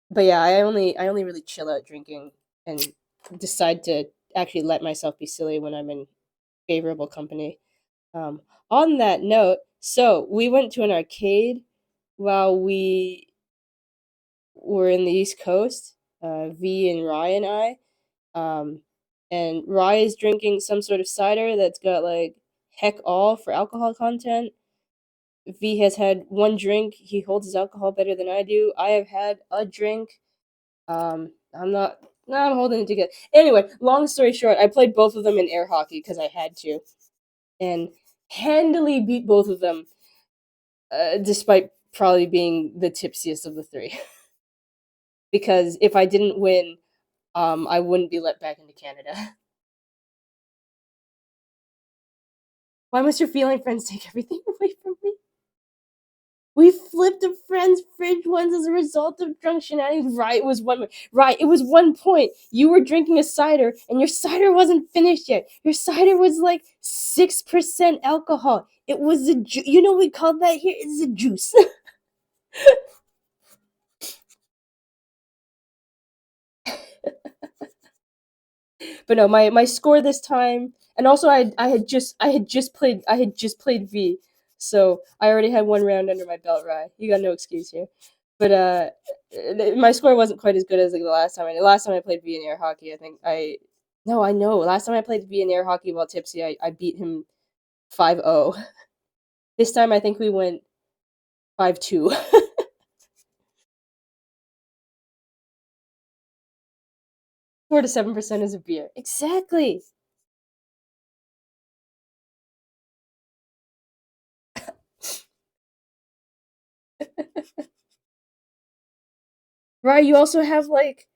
but yeah, I only really chill out drinking and decide to actually let myself be silly when I'm in favorable company. Um, on that note, so we went to an arcade while we were in the East Coast. V and Rye and I. Um, and Rye is drinking some sort of cider that's got like heck all for alcohol content. V has had one drink. He holds his alcohol better than I do. I have had a drink. I'm not. No, I'm holding it together. Anyway, long story short, I played both of them in air hockey because I had to, and handily beat both of them, despite probably being the tipsiest of the three. Because if I didn't win, I wouldn't be let back into Canada. Why must your feline friends take everything away from me? We flipped a friend's fridge once as a result of drunk shenanigans. Right, it was one point. You were drinking a cider, and your cider wasn't finished yet. Your cider was like 6% alcohol. It was you know what we call that here? It's a juice. But no, my score this time, and also I had just played V, so I already had one round under my belt. Right, you got no excuse here. But my score wasn't quite as good as like the last time. Last time I played V in air hockey, I think I no, I know. Last time I played V in air hockey while tipsy, I beat him 5-0. This time I think we went 5-2. 4 to 7% is a beer. Exactly. Right, you also have like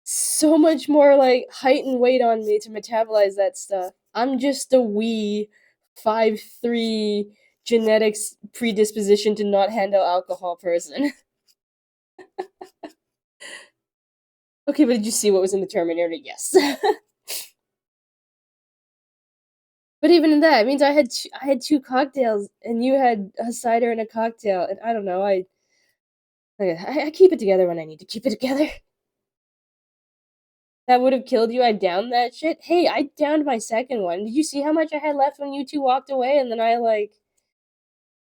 so much more like height and weight on me to metabolize that stuff. I'm just a wee 5'3" genetics predisposition to not handle alcohol person. Okay, but did you see what was in the Terminator? Yes. But even in that, it means I had two cocktails and you had a cider and a cocktail, and I don't know. I keep it together when I need to keep it together. That would have killed you. I downed that shit. Hey, I downed my second one. Did you see how much I had left when you two walked away? And then I like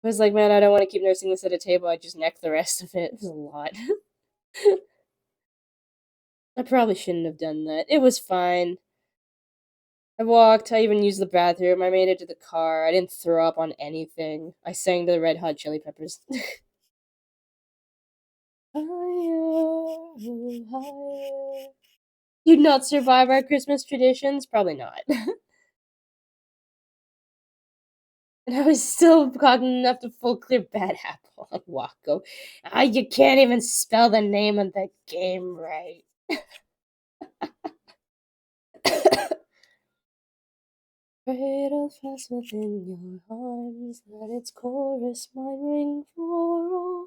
was like, man, I don't want to keep nursing this at a table. I just necked the rest of it. It was a lot. I probably shouldn't have done that. It was fine. I walked. I even used the bathroom. I made it to the car. I didn't throw up on anything. I sang to the Red Hot Chili Peppers. Higher, higher. You'd not survive our Christmas traditions? Probably not. And I was still cognizant enough to full clear Bad Apple on Waco. Ah, you can't even spell the name of the game right. Cradle fast within your arms, let its chorus might ring for all.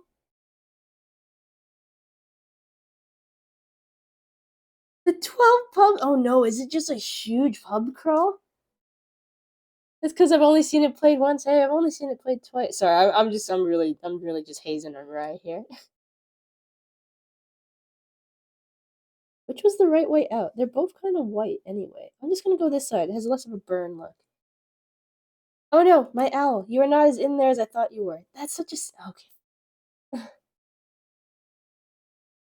The 12 pub. Oh no, is it just a huge pub crawl? It's because I've only seen it played once. Hey, I've only seen it played twice. Sorry, I'm really just hazing on right here. Which was the right way out? They're both kind of white anyway. I'm just gonna go this side. It has less of a burn look. Oh no, my owl. You are not as in there as I thought you were. That's such a. Okay.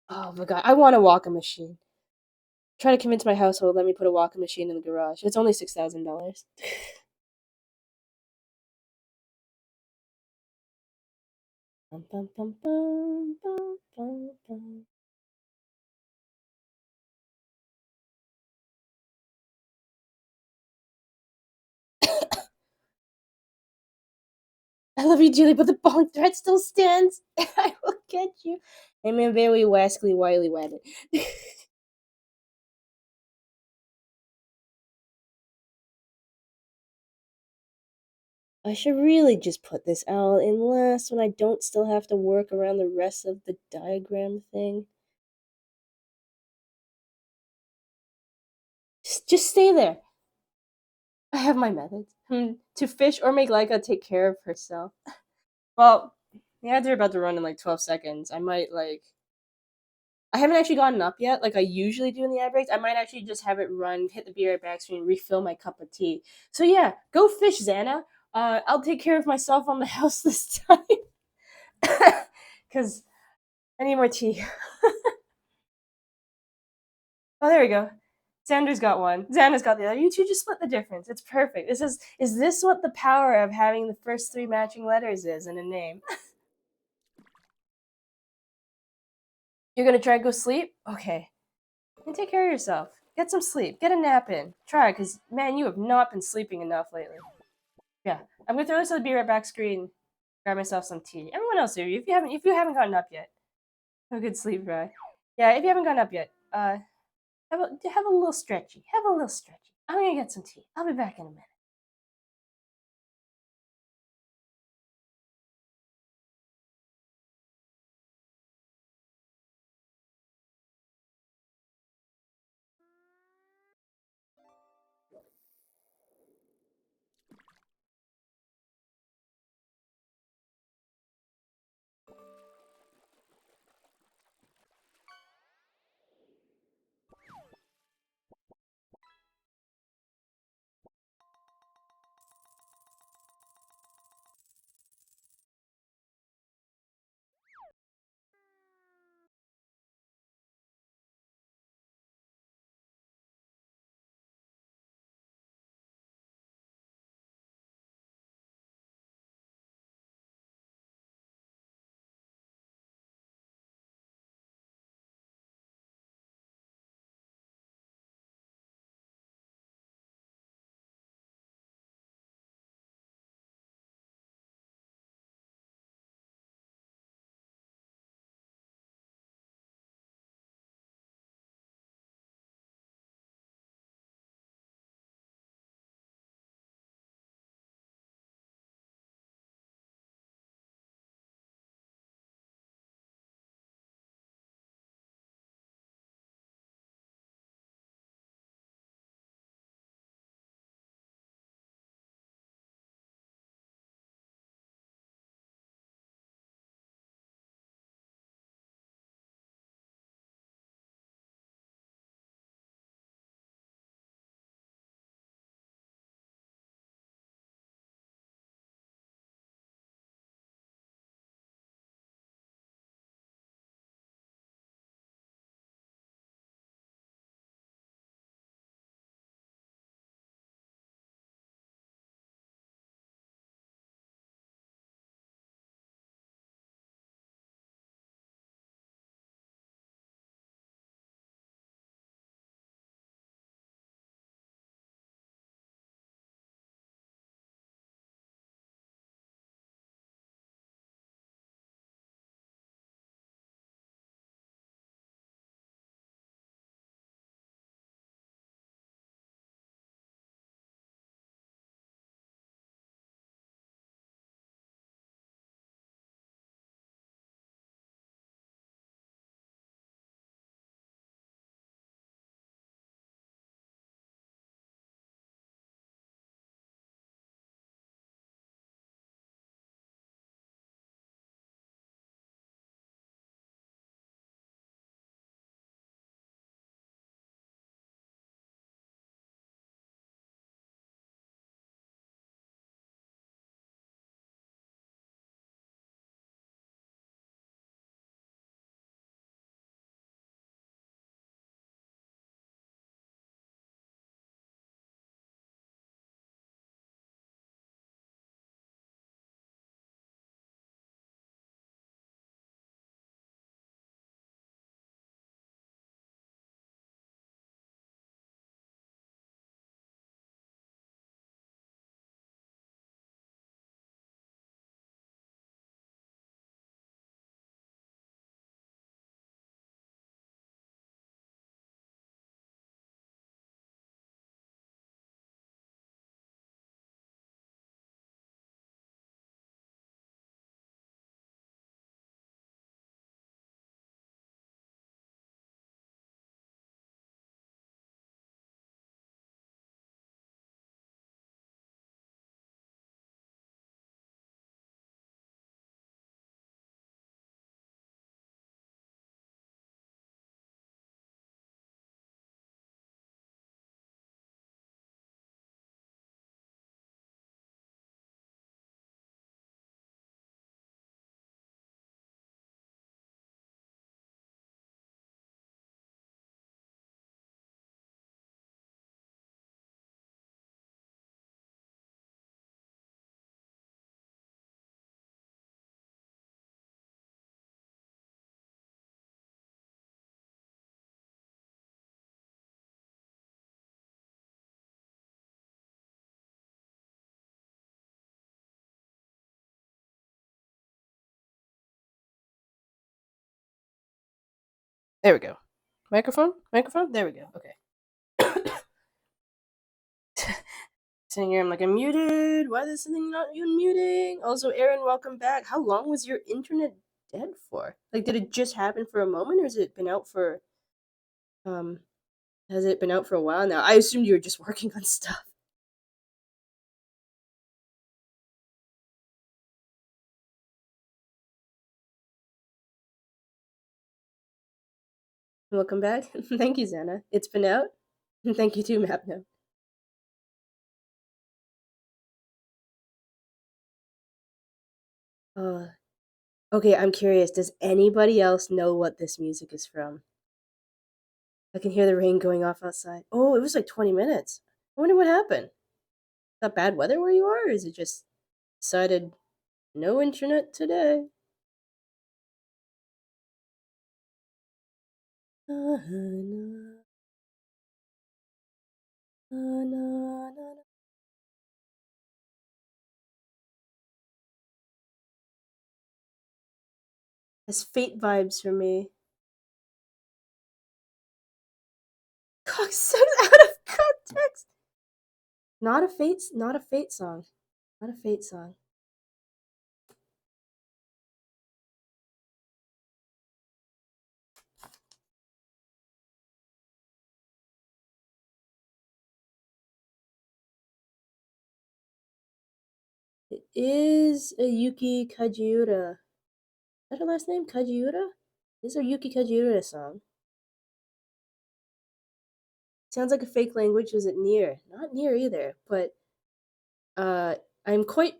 Oh my god, I want a walking machine. Try to convince my household let me put a walking machine in the garage. It's only $6,000. Bum, bum, bum, bum, bum, bum, bum. I love you dearly, but the bone threat still stands. I will get you. I'm a very wascally wily wabbit. I should really just put this out in last when I don't still have to work around the rest of the diagram thing. Just stay there. I have my methods. To fish or make L.Y.K.A.I.O take care of herself. Well, the ads are about to run in like 12 seconds. I might like. I haven't actually gotten up yet, like I usually do in the ad breaks. I might actually just have it run, hit the be right back screen, refill my cup of tea. So yeah, go fish, Xana. I'll take care of myself on the house this time. Because I need more tea. Oh, there we go. Xander's got one. Xana's got the other. You two just split the difference. It's perfect. Is this what the power of having the first three matching letters is in a name? You're gonna try to go sleep? Okay. And take care of yourself. Get some sleep. Get a nap in. Try, because man, you have not been sleeping enough lately. Yeah. I'm gonna throw this on the be right back screen. Grab myself some tea. Everyone else here, if you haven't gotten up yet, have a good sleep, right? Yeah, if you haven't gotten up yet, have a little stretchy. Have a little stretchy. I'm gonna get some tea. I'll be back in a minute. There we go. Microphone? Microphone? There we go. Okay. Sitting here, I'm like, I'm muted. Why is this thing not unmuting? Also, Aaron, welcome back. How long was your internet dead for? Like, did it just happen for a moment, or has it been out for um? Has it been out for a while now? I assumed you were just working on stuff. Welcome back. Thank you, Xana. It's been out. Thank you too, Mapno. Uh, okay, I'm curious. Does anybody else know what this music is from? I can hear the rain going off outside. Oh, it was like 20 minutes. I wonder what happened. Got bad weather where you are, or is it just decided no internet today? It's fate vibes for me. Cocksucks out of context. Not a fate song. Not a fate song. It is a Yuki Kajiura. Is that her last name? Kajiura? This is a Yuki Kajiura song. Sounds like a fake language. Is it near? Not near either, but uh, I'm quite.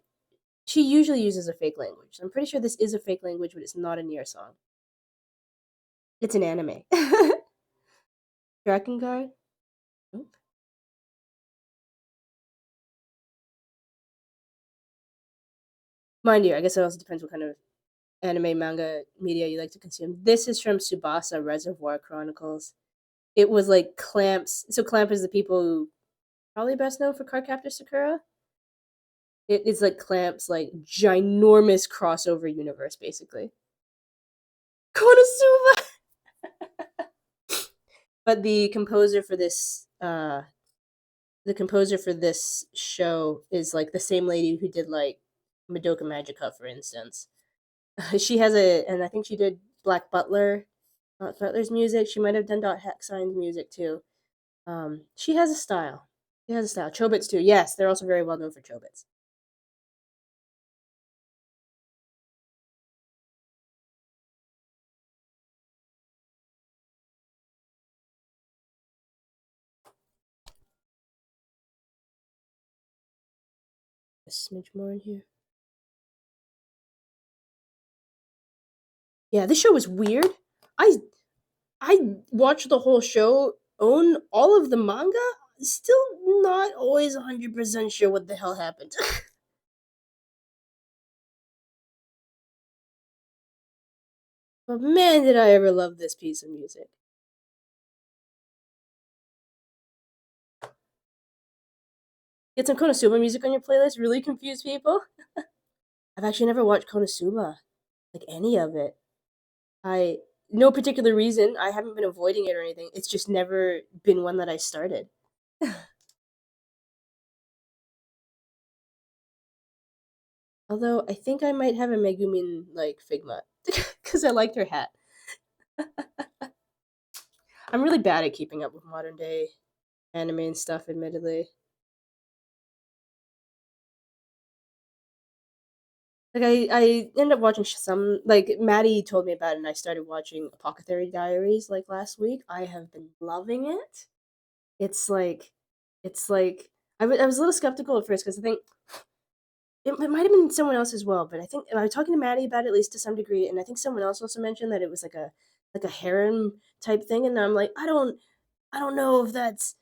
She usually uses a fake language. I'm pretty sure this is a fake language, but it's not a near song. It's an anime. Dragon Guard? Nope. Mind you, I guess it also depends what kind of anime, manga, media you like to consume. This is from Tsubasa Reservoir Chronicles. It was like Clamps. So Clamp is the people who probably best known for Cardcaptor Sakura. It is like Clamp's like ginormous crossover universe, basically. Konosuba. But the composer for this show is like the same lady who did like Madoka Magica, for instance. She has and I think she did Black Butler, Butler's music. She might have done Dot Hexine's music too. She has a style. She has a style. Chobits too. Yes, they're also very well known for Chobits. A smidge more in here. Yeah, this show was weird. I I watched the whole show, own all of the manga. Still not always 100% sure what the hell happened. But man, did I ever love this piece of music. Get some Konosuba music on your playlist? Really confuse people? I've actually never watched Konosuba. Like any of it. I no particular reason. I haven't been avoiding it or anything. It's just never been one that I started. Although I think I might have a Megumin like Figma because I liked her hat. I'm really bad at keeping up with modern day anime and stuff, admittedly. Like I ended up watching some like Maddie told me about it, and I started watching Apothecary Diaries like last week. I have been loving it. It's like, it's like I was a little skeptical at first because I think it might have been someone else as well, but I think I was talking to Maddie about it at least to some degree, and I think someone else also mentioned that it was like a harem type thing, and I'm like, I don't know if that's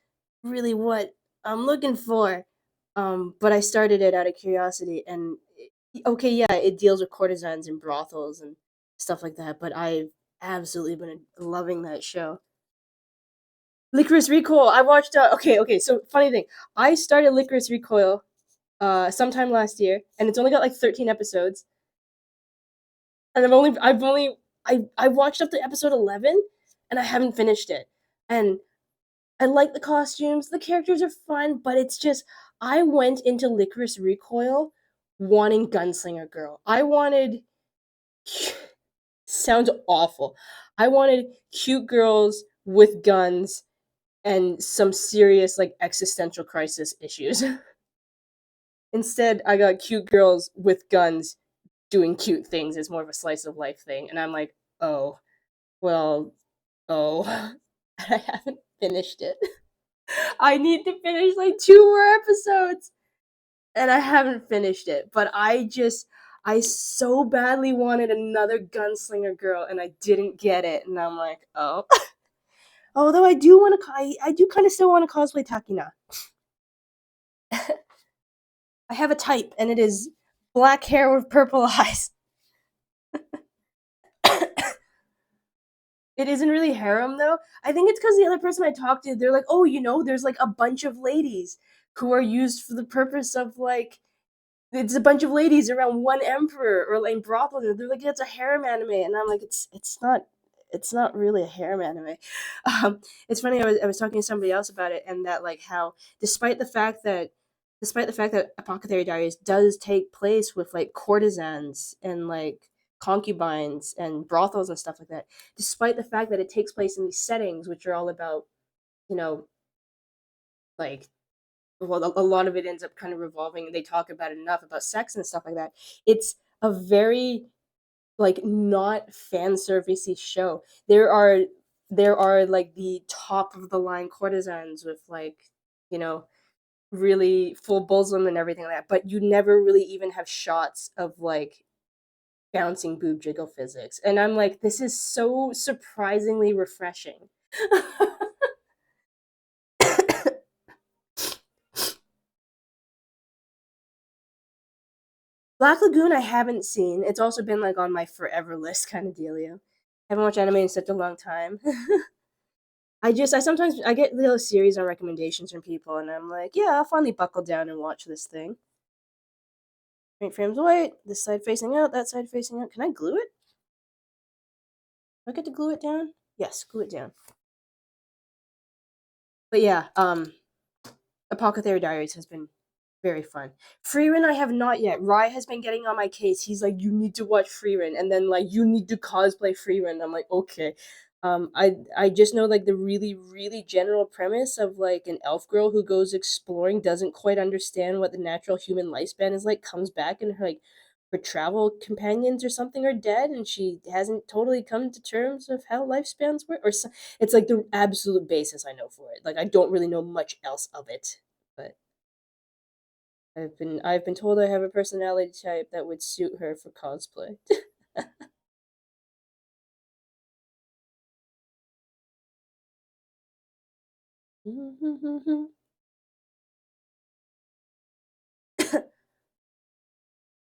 really what I'm looking for. But I started it out of curiosity, and okay, yeah, it deals with courtesans and brothels and stuff like that. But I've absolutely been loving that show. Licorice Recoil. I watched. Okay. So funny thing, I started Licorice Recoil sometime last year, and it's only got like 13 episodes, and I watched up to episode 11, and I haven't finished it. And I like the costumes, the characters are fun, but it's just I went into Licorice Recoil wanting Gunslinger Girl. I wanted sounds awful. I wanted cute girls with guns and some serious like existential crisis issues. Instead, I got cute girls with guns doing cute things as more of a slice of life thing, and I'm like, oh, well, oh, I haven't finished it. I need to finish like 2 more episodes, and I haven't finished it. But I so badly wanted another gunslinger girl, and I didn't get it, and I'm like, oh. Although I do want to, I do kind of still want to cosplay Takina. I have a type, and it is black hair with purple eyes. It isn't really harem though. I think it's because the other person I talked to, they're like, oh, there's like a bunch of ladies who are used for the purpose of like it's a bunch of ladies around one emperor or like brothels. And they're like, it's a harem anime, and I'm like, it's not really a harem anime. It's funny. I was talking to somebody else about it, and that like how despite the fact that Apothecary Diaries does take place with like courtesans and like concubines and brothels and stuff like that, despite the fact that it takes place in these settings which are all about you know like well a lot of it ends up kind of revolving, they talk about it enough about sex and stuff like that. It's a very like not fan servicey show. There are like the top of the line courtesans with like you know really full bosom and everything like that, but you never really even have shots of like bouncing boob jiggle physics, and I'm like, this is so surprisingly refreshing. Black Lagoon I haven't seen. It's also been like on my forever list kind of dealio. Haven't watched anime in such a long time. I sometimes I get little series on recommendations from people, and I'm like, yeah, I'll finally buckle down and watch this thing. 8 frames away. This side facing out. That side facing out. Can I glue it? Do I get to glue it down? Yes, glue it down. But yeah, Apothecary Diaries has been very fun. Freerin I have not yet. Rai has been getting on my case. He's like, you need to watch Freerin, and then like you need to cosplay Freerin. I'm like, okay. I just know like the really general premise of like an elf girl who goes exploring, doesn't quite understand what the natural human lifespan is like, comes back and her travel companions or something are dead, and she hasn't totally come to terms of how lifespans work. It's like the absolute basis I know for it. Like I don't really know much else of it, but I've been told I have a personality type that would suit her for cosplay.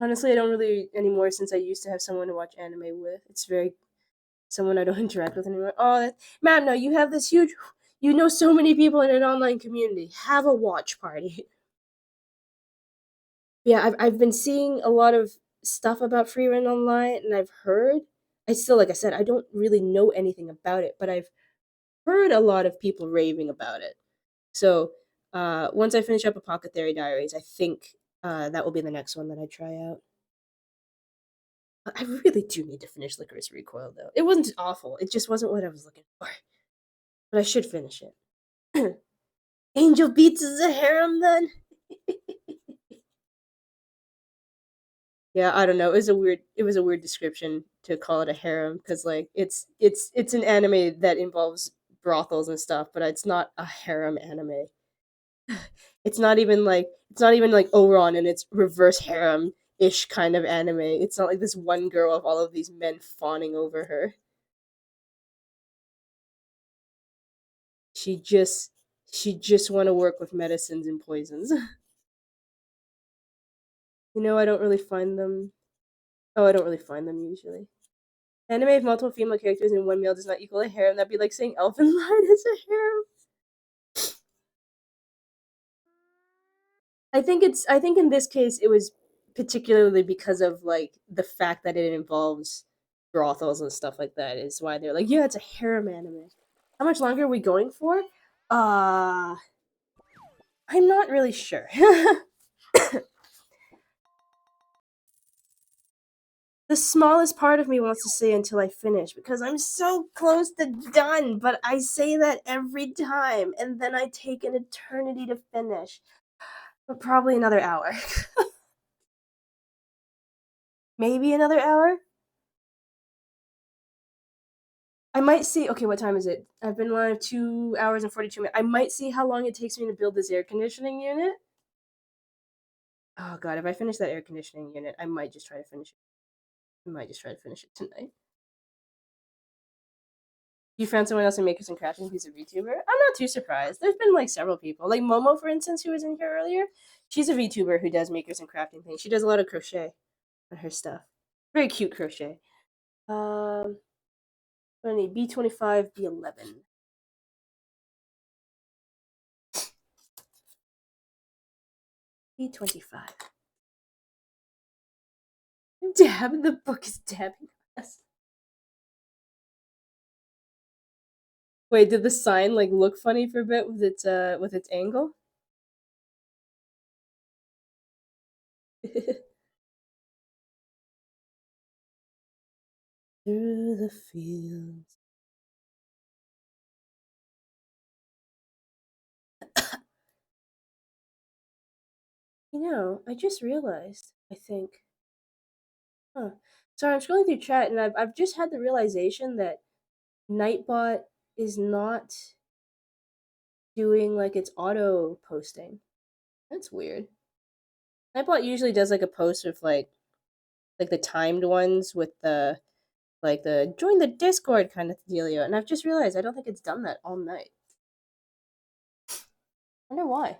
Honestly, I don't really anymore since I used to have someone to watch anime with. It's very someone I don't interact with anymore. Oh, ma'am, no, you have this huge, you know, so many people in an online community. Have a watch party. Yeah, I've been seeing a lot of stuff about free rent online, and I've heard. I still, like I said, I don't really know anything about it, but I've heard a lot of people raving about it. So, once I finish up Apothecary Diaries, I think that will be the next one that I try out. I really do need to finish Licorice Recoil, though. It wasn't awful. It just wasn't what I was looking for. But I should finish it. Angel Beats is a harem, then? Yeah, I don't know. It was a weird description to call it a harem because like it's an anime that involves brothels and stuff, but it's not a harem anime. It's not even like Oron and it's reverse harem ish kind of anime. It's not like this one girl of all of these men fawning over her. She just she just want to work with medicines and poisons. I don't really find them. Oh, I don't really find them usually. Anime with multiple female characters and one male does not equal a harem. That'd be like saying Elfen Lied is a harem. I think in this case it was particularly because of like the fact that it involves brothels and stuff like that is why they're like, yeah, it's a harem anime. How much longer are we going for? Uh, I'm not really sure. The smallest part of me wants to say until I finish because I'm so close to done, but I say that every time and then I take an eternity to finish. But probably another hour. Maybe another hour? I might see. Okay, what time is it? I've been live 2 hours and 42 minutes. I might see how long it takes me to build this air conditioning unit. Oh god, if I finish that air conditioning unit, I might just try to finish it. I might just try to finish it tonight. You found someone else in Makers and Crafting who's a VTuber? I'm not too surprised. There's been like several people. Like Momo, for instance, who was in here earlier. She's a VTuber who does Makers and Crafting things. She does a lot of crochet on her stuff. Very cute crochet. I need B25, B11. B25. Dab, the book is dabbing us. Wait, did the sign like look funny for a bit with its angle? Through the fields. You know, I just realized, I think. Huh. Sorry, I'm scrolling through chat and I've just had the realization that Nightbot is not doing like its auto posting. That's weird. Nightbot usually does like a post with like the timed ones with the like the join the Discord kind of dealio, and I've just realized I don't think it's done that all night. I wonder why.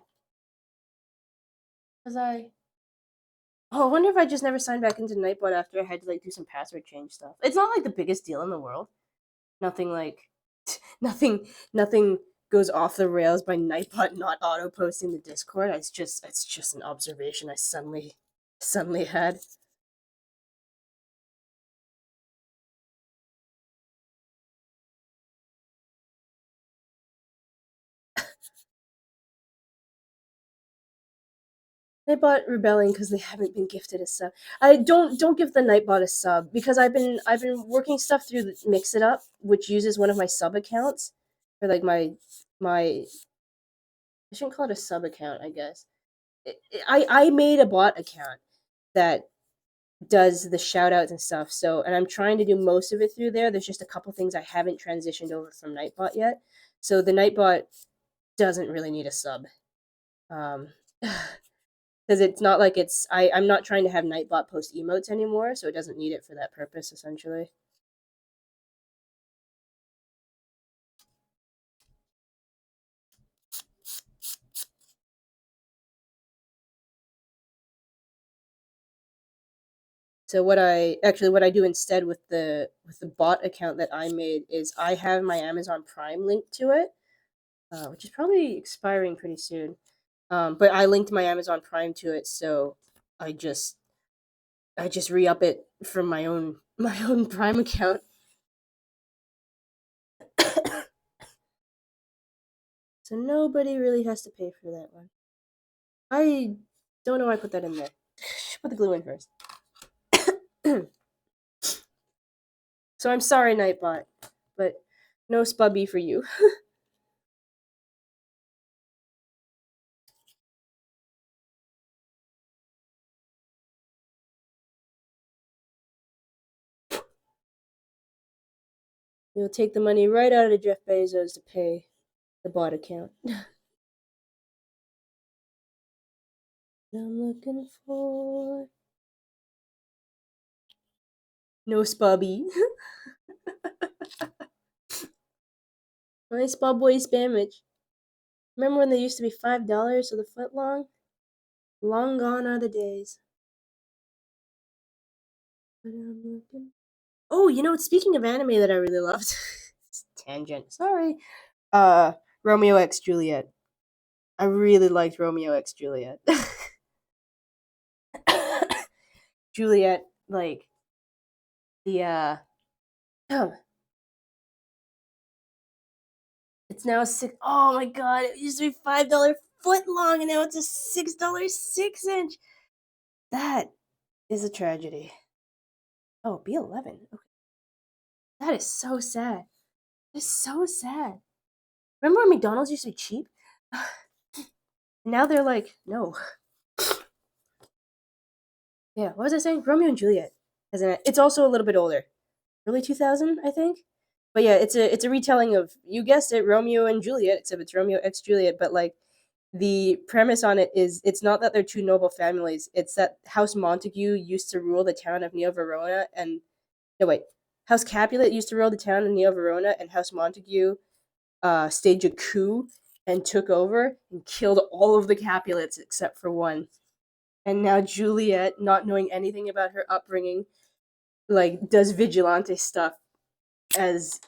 Cause I wonder if I just never signed back into Nightbot after I had to like do some password change stuff. It's not like the biggest deal in the world. Nothing like nothing goes off the rails by Nightbot not auto posting the Discord. It's just an observation I suddenly had. Nightbot rebelling because they haven't been gifted a sub. I don't give the Nightbot a sub because I've been working stuff through Mix It Up, which uses one of my sub accounts for like my I shouldn't call it a sub account, I guess. I made a bot account that does the shout outs and stuff. So, and I'm trying to do most of it through there. There's just a couple things I haven't transitioned over from Nightbot yet. So the Nightbot doesn't really need a sub. Um, because it's not like I'm not trying to have Nightbot post emotes anymore, so it doesn't need it for that purpose essentially. So what I do instead with the bot account that I made is I have my Amazon Prime linked to it, which is probably expiring pretty soon. But I linked my Amazon Prime to it, so I just I just re up it from my own Prime account. So nobody really has to pay for that one. I don't know why I put that in there. Put the glue in first. So I'm sorry, Nightbot, but no spubby for you. You'll take the money right out of Jeff Bezos to pay the bot account. I'm looking for no spubby. Nice spub boy spamage. Remember when they used to be $5 for the foot long? Long gone are the days. But I'm looking. Oh, you know what? Speaking of anime that I really loved, tangent. Sorry. Romeo X Juliet. I really liked Romeo X Juliet. Juliet, like the Damn. It's now six. Oh my god! It used to be $5 foot long, and now it's a $6 6 inch. That is a tragedy. Oh, B11. Okay. That is so sad. It's so sad. Remember when McDonald's used to be cheap? Now they're like, no. Yeah, what was I saying? Romeo and Juliet. It's also a little bit older. Early 2000, I think. But yeah, it's a retelling of, you guessed it, Romeo and Juliet, except it's Romeo x Juliet, but like the premise on it is it's not that they're two noble families, it's that House Montague used to rule the town of Neo Verona and no wait. House Capulet used to rule the town of Neo Verona and House Montague staged a coup and took over and killed all of the Capulets except for one. And now Juliet, not knowing anything about her upbringing, like does vigilante stuff as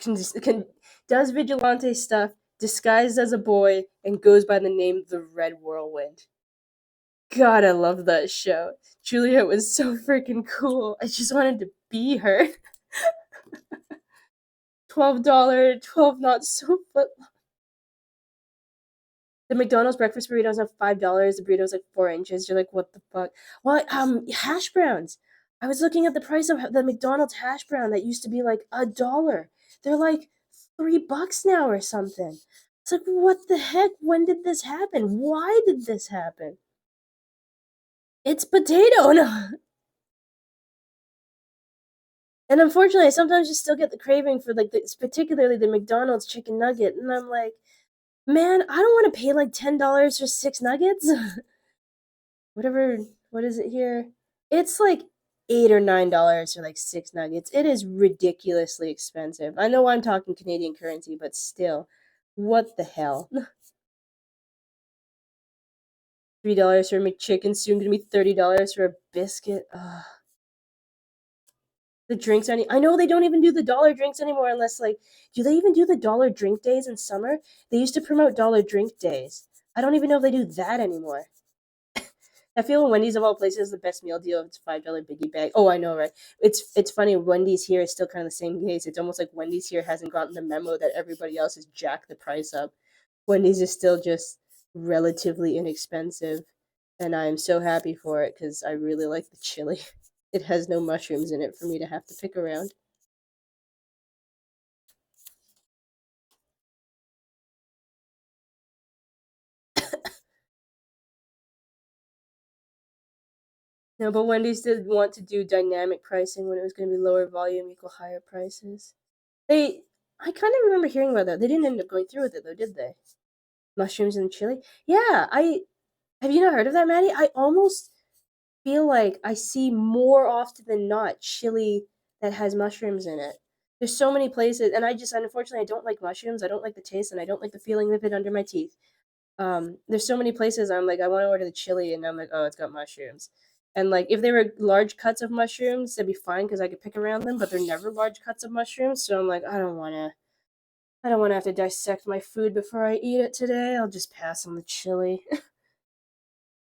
can does vigilante stuff disguised as a boy and goes by the name the Red Whirlwind. God, I love that show. Juliet was so freaking cool. I just wanted to be her. $12, 12 not so foot. The McDonald's breakfast burritos are $5. The burritos like 4 inches. You're like, what the fuck? Well, hash browns. I was looking at the price of the McDonald's hash brown that used to be like $1. They're like $3 now or something. It's like, what the heck? When did this happen? Why did this happen? It's potato. No. And unfortunately, I sometimes just still get the craving for like particularly the McDonald's chicken nugget, and I'm like, man, I don't want to pay like $10 for 6 nuggets. Whatever. What is it here? It's like $8 or $9 for like 6 nuggets. It is ridiculously expensive. I know I'm talking Canadian currency, but still, what the hell? $3 for a McChicken, soon gonna be $30 for a biscuit. Ugh. The drinks, I know they don't even do the dollar drinks anymore unless like, do they even do the dollar drink days in summer? They used to promote dollar drink days. I don't even know if they do that anymore. I feel Wendy's of all places is the best meal deal. It's $5 biggie bag. Oh, I know, right? It's funny. Wendy's here is still kind of the same case. It's almost like Wendy's here hasn't gotten the memo that everybody else has jacked the price up. Wendy's is still just relatively inexpensive, and I'm so happy for it because I really like the chili. It has no mushrooms in it for me to have to pick around. No, but Wendy's did want to do dynamic pricing when it was going to be lower volume equal higher prices. I kind of remember hearing about that. They didn't end up going through with it though, did they? Mushrooms and chili. Yeah, I have you not heard of that, Maddie? I almost feel like I see more often than not chili that has mushrooms in it. There's so many places, and unfortunately I don't like mushrooms. I don't like the taste, and I don't like the feeling of it under my teeth. There's so many places I'm like, I want to order the chili, and I'm like, oh, it's got mushrooms. And like, if they were large cuts of mushrooms, that'd be fine because I could pick around them. But they're never large cuts of mushrooms, so I'm like, I don't want to have to dissect my food before I eat it today. I'll just pass on the chili.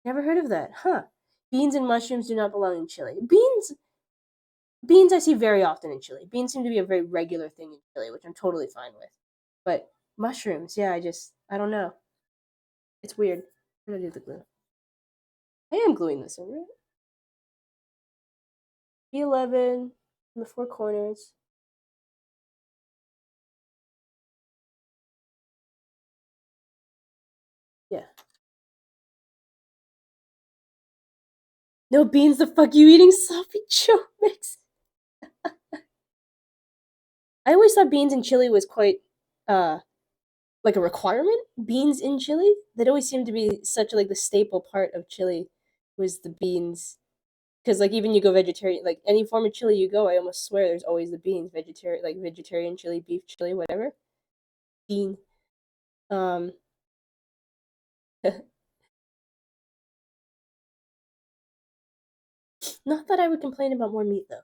Never heard of that, huh? Beans and mushrooms do not belong in chili. Beans I see very often in chili. Beans seem to be a very regular thing in chili, which I'm totally fine with. But mushrooms, yeah, I don't know. It's weird. I'm gonna do the glue. I am gluing this in, right? B11 in the four corners. Yeah. No beans, the fuck you eating sloppy Joe mix? I always thought beans in chili was quite uh like a requirement. Beans in chili? That always seemed to be such like the staple part of chili was the beans. Because like even you go vegetarian, like any form of chili you go, I almost swear there's always the beans. Vegetarian chili, beef chili, whatever. Bean. Um, not that I would complain about more meat though.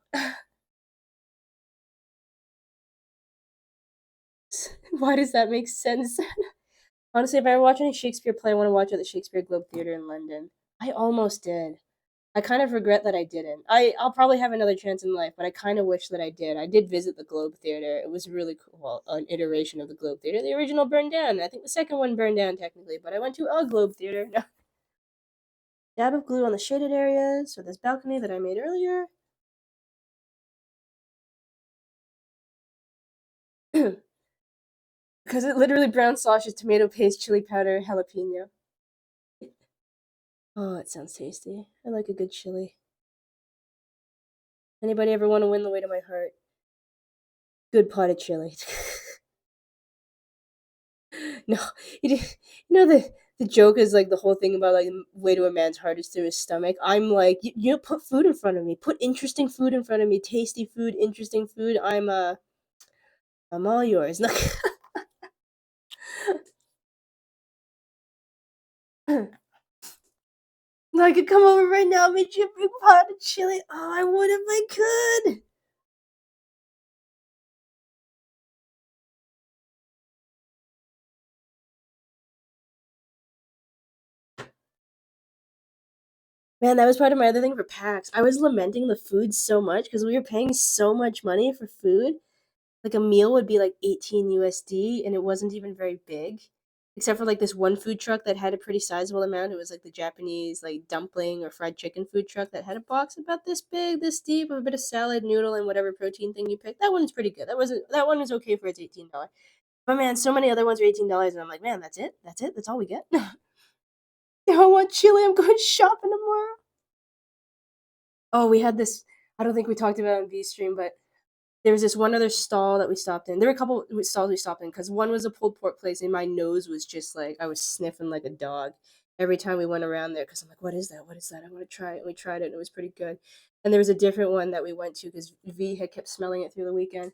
Why does that make sense? Honestly, if I ever watch any Shakespeare play, I want to watch it at the Shakespeare Globe Theatre in London. I almost did. I kind of regret that I didn't. I'll probably have another chance in life, but I kind of wish that I did. I did visit the Globe Theater. It was really cool. Well, an iteration of the Globe Theater. The original burned down. I think the second one burned down technically, but I went to a Globe Theater. No. Dab of glue on the shaded areas for this balcony that I made earlier. Because it literally brown sausage, tomato paste, chili powder, jalapeno. Oh, it sounds tasty. I like a good chili. Anybody ever want to win the way to my heart? Good potted chili. No, you know the joke is like the whole thing about like way to a man's heart is through his stomach. I'm like, you know, put food in front of me, put interesting food in front of me, tasty food, interesting food. I'm all yours. I could come over right now, make you a big pot of chili. Oh, I would if I could. Man, that was part of my other thing for PAX. I was lamenting the food so much because we were paying so much money for food. Like a meal would be like 18 USD and it wasn't even very big. Except for like this one food truck that had a pretty sizable amount. It was like the Japanese like dumpling or fried chicken food truck that had a box about this big, this deep, with a bit of salad, noodle, and whatever protein thing you picked. That one's pretty good. That one was okay for its $18. But man, so many other ones are $18 and I'm like, man, that's it? That's it? That's all we get? I want chili, I'm going shopping tomorrow. Oh, we had this. I don't think we talked about it on V Stream, but there was this one other stall that we stopped in. There were a couple stalls we stopped in because one was a pulled pork place, and my nose was just like I was sniffing like a dog every time we went around there because I'm like, what is that? What is that? I want to try it. And we tried it, and it was pretty good. And there was a different one that we went to because V had kept smelling it through the weekend,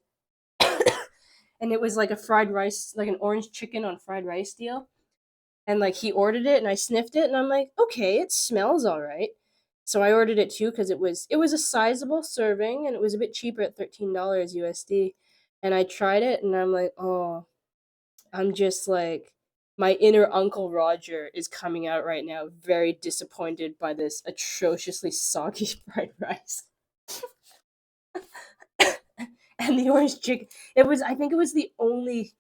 and it was like a fried rice, like an orange chicken on fried rice deal. And like he ordered it, and I sniffed it, and I'm like, okay, it smells all right. So I ordered it too because it was a sizable serving and it was a bit cheaper at $13 USD. And I tried it and I'm like, oh, I'm just like my inner Uncle Roger is coming out right now, very disappointed by this atrociously soggy fried rice. And the orange chicken. I think it was the only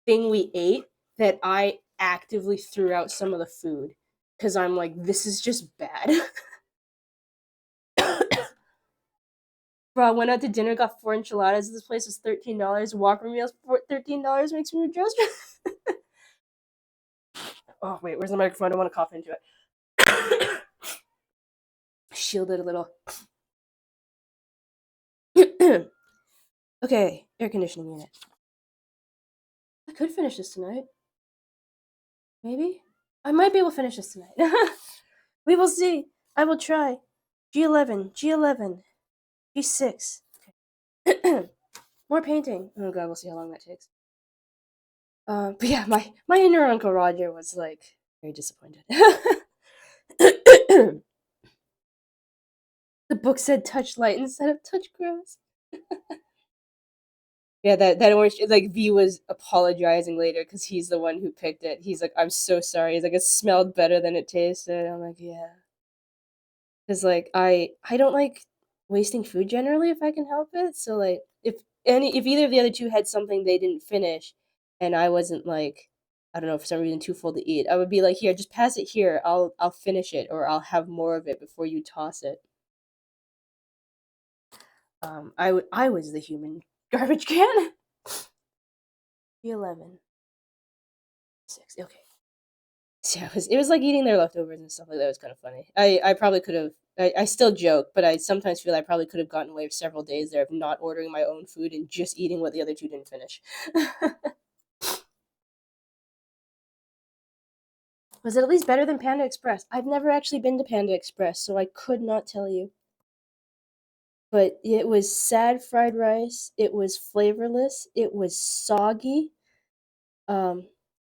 thing we ate that I actively threw out some of the food because I'm like, this is just bad. Bro, I went out to dinner, got 4 enchiladas. This place was $13. Whopper meals for $13 makes me just. Oh wait, where's the microphone? I don't want to cough into it. Shield it a little. Okay, air conditioning unit. I could finish this tonight. Maybe I might be able to finish this tonight. We will see. I will try. G11, G11, G6. Okay. More painting. Oh god, we'll see how long that takes. But yeah, my inner Uncle Roger was like very disappointed. The book said touch light instead of touch grass. Yeah, that orange like V was apologizing later because he's the one who picked it. He's like, I'm so sorry. He's like, it smelled better than it tasted. I'm like, yeah, because like I don't like wasting food generally if I can help it. So like if either of the other two had something they didn't finish, and I wasn't like I don't know for some reason too full to eat, I would be like, here, just pass it here. I'll finish it or I'll have more of it before you toss it. I was the human garbage can. 11 6. Okay. So yeah, it was like eating their leftovers and stuff like that. It was kind of funny. I probably could have. I still joke, but I sometimes feel I probably could have gotten away with several days there of not ordering my own food and just eating what the other two didn't finish. Was it at least better than Panda Express? I've never actually been to Panda Express, so I could not tell you. But it was sad fried rice. It was flavorless. It was soggy. Um,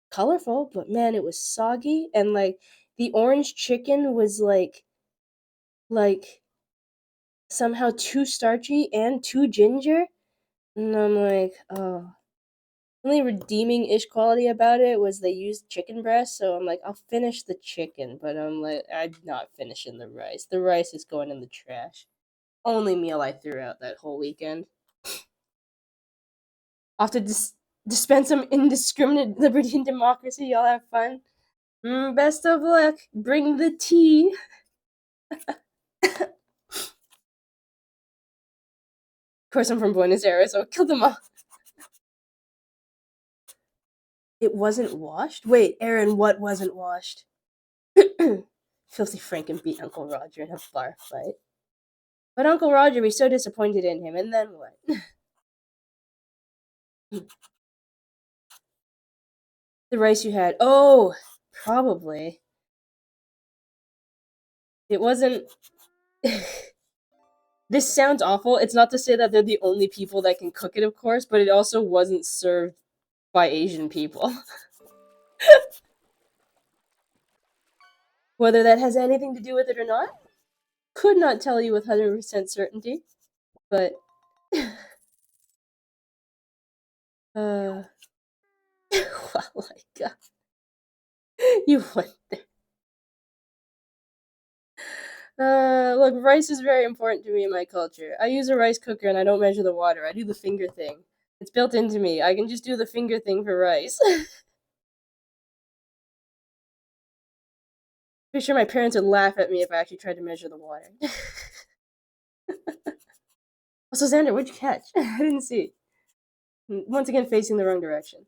colorful, but man, it was soggy. And like the orange chicken was like somehow too starchy and too ginger. And I'm like, oh. Only redeeming-ish quality about it was they used chicken breast, so I'm like, I'll finish the chicken, but I'm like, I'm not finishing the rice. The rice is going in the trash. Only meal I threw out that whole weekend. I'll have to dispense some indiscriminate liberty and democracy. Y'all have fun. Best of luck. Bring the tea. Of course, I'm from Buenos Aires, so kill them all. It wasn't washed? Wait, Aaron, what wasn't washed? Filthy Franken beat Uncle Roger in a bar fight. But Uncle Roger was so disappointed in him, and then what? The rice you had. Oh, probably. It wasn't. This sounds awful. It's not to say that they're the only people that can cook it, of course, but it also wasn't served by Asian people. Whether that has anything to do with it or not, could not tell you with 100% certainty. But, well, like, you went there. Look, rice is very important to me in my culture. I use a rice cooker and I don't measure the water. I do the finger thing. It's built into me. I can just do the finger thing for rice. Pretty sure my parents would laugh at me if I actually tried to measure the water. Also, Xander, what'd you catch? I didn't see. Once again, facing the wrong direction.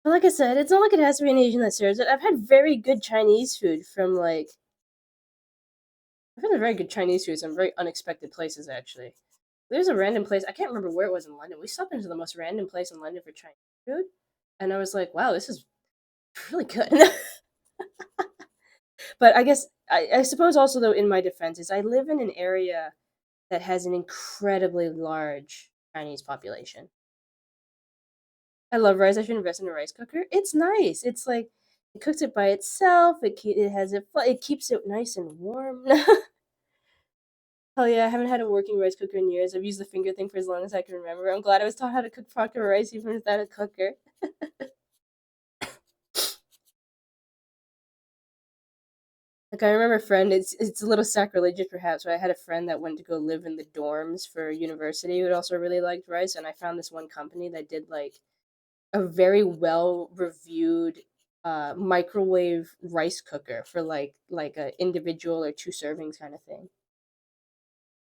But like I said, it's not like it has to be an Asian that serves it. I've had very good Chinese food from like. I've had very good Chinese food from very unexpected places, actually. There's a random place, I can't remember where it was in London. We stopped into the most random place in London for Chinese food. And I was like, wow, this is really good. But I guess, I suppose also, though, in my defense, is I live in an area that has an incredibly large Chinese population. I love rice. I should invest in a rice cooker. It's nice. It's like it cooks it by itself. It has it keeps it nice and warm. Hell yeah, I haven't had a working rice cooker in years. I've used the finger thing for as long as I can remember. I'm glad I was taught how to cook proper rice even without a cooker. Like I remember a friend. It's a little sacrilegious perhaps, but I had a friend that went to go live in the dorms for university who also really liked rice, and I found this one company that did like a very well reviewed microwave rice cooker for like a individual or two servings kind of thing.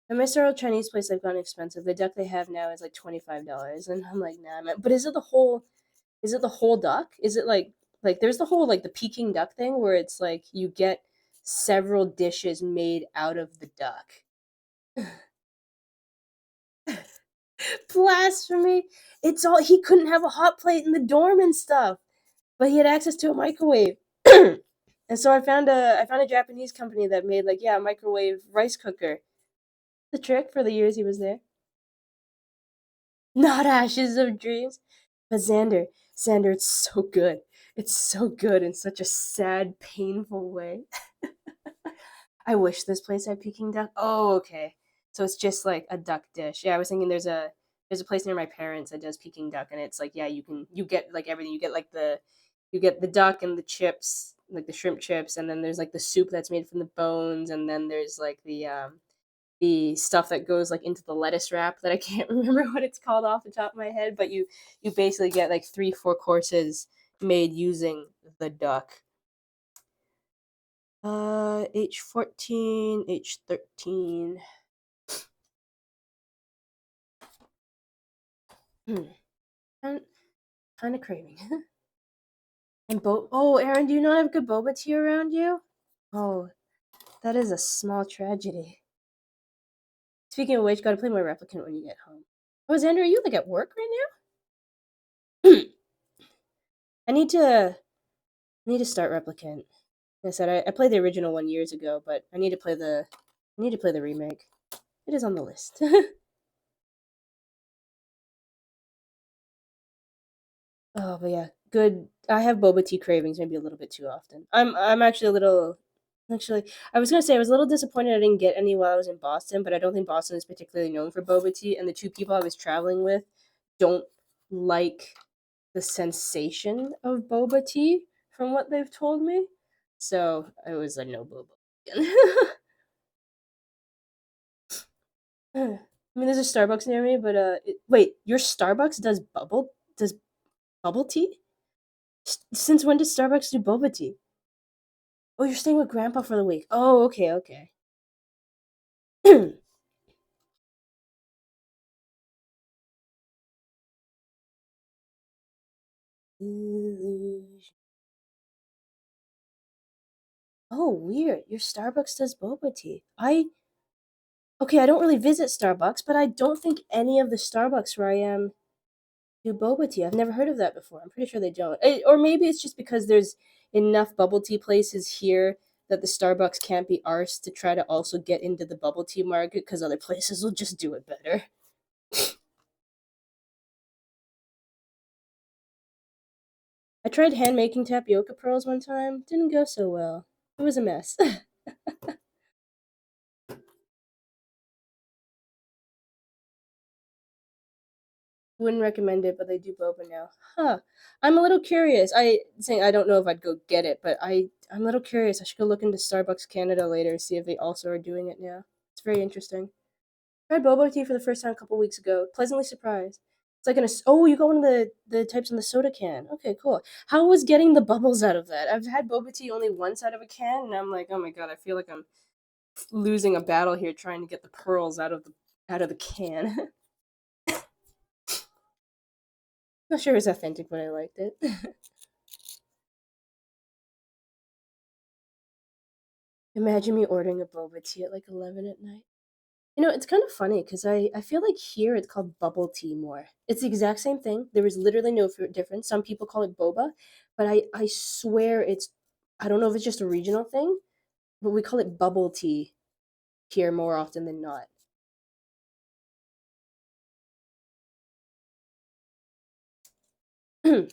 And my several Chinese place they've gone expensive. The duck they have now is like $25, and I'm like, nah, man. But is it the whole? Is it the whole duck? Is it like there's the whole like the Peking duck thing where it's like you get several dishes made out of the duck. Blasphemy! It's all he couldn't have a hot plate in the dorm and stuff, but he had access to a microwave. And so I found a Japanese company that made like yeah a microwave rice cooker. The trick for the years he was there. Not ashes of dreams. But Xander, it's so good. It's so good in such a sad, painful way. I wish this place had Peking duck. Oh, okay. So it's just like a duck dish. Yeah, I was thinking there's a place near my parents that does Peking duck, and it's like yeah, you get like everything. You get the duck and the chips, like the shrimp chips, and then there's like the soup that's made from the bones, and then there's like the stuff that goes like into the lettuce wrap that I can't remember what it's called off the top of my head, but you basically get like 3 4 courses made using the duck. H14, H13. Hmm. Kind of craving. And oh, Aaron, do you not have good boba tea around you? Oh, that is a small tragedy. Speaking of which, gotta play my replicant when you get home. Oh, Xander, are you like at work right now? I need to start replicant. Like I said I played the original one years ago, but I need to play the remake. It is on the list. Oh, but yeah, good. I have boba tea cravings maybe a little bit too often. I'm actually a little Actually, I was gonna say I was a little disappointed I didn't get any while I was in Boston, but I don't think Boston is particularly known for boba tea, and the two people I was traveling with don't like the sensation of boba tea from what they've told me. So I was like, no boba again. I mean, there's a Starbucks near me, but wait, your Starbucks does bubble tea? Since when does Starbucks do boba tea? Oh, you're staying with Grandpa for the week. Oh, okay, okay. Oh, weird. Your Starbucks does boba tea. Okay, I don't really visit Starbucks, but I don't think any of the Starbucks where I am do boba tea. I've never heard of that before. I'm pretty sure they don't. Or maybe it's just because there's enough bubble tea places here that the Starbucks can't be arsed to try to also get into the bubble tea market because other places will just do it better. I tried hand making tapioca pearls one time. Didn't go so well. It was a mess. Wouldn't recommend it, but they do boba now. Huh. I'm a little curious. I don't know if I'd go get it, but I'm a little curious. I should go look into Starbucks Canada later, see if they also are doing it now. It's very interesting. Tried boba tea for the first time a couple weeks ago. Pleasantly surprised. It's like oh, you got one of the types in the soda can. Okay, cool. How was getting the bubbles out of that? I've had boba tea only once out of a can, and I'm like, oh my god, I feel like I'm losing a battle here trying to get the pearls out of the can. Not sure it was authentic, but I liked it. Imagine me ordering a boba tea at like 11 at night. It's kind of funny because I feel like here it's called bubble tea more. It's the exact same thing. There is literally no difference. Some people call it boba, but I swear I don't know if it's just a regional thing, but we call it bubble tea here more often than not. And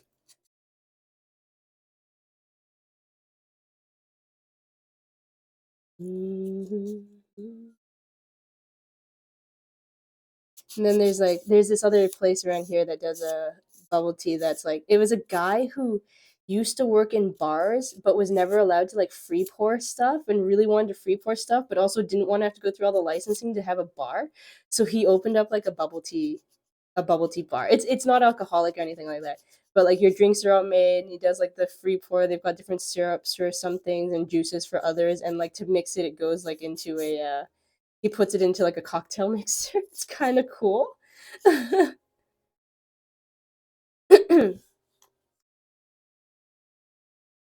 then there's this other place around here that does a bubble tea that's like it was a guy who used to work in bars but was never allowed to like free pour stuff and really wanted to free pour stuff but also didn't want to have to go through all the licensing to have a bar. So he opened up like a bubble tea bar. It's not alcoholic or anything like that. But like your drinks are all made, and he does like the free pour. They've got different syrups for some things and juices for others, and like to mix it, it goes like into a he puts it into like a cocktail mixer. It's kind of cool.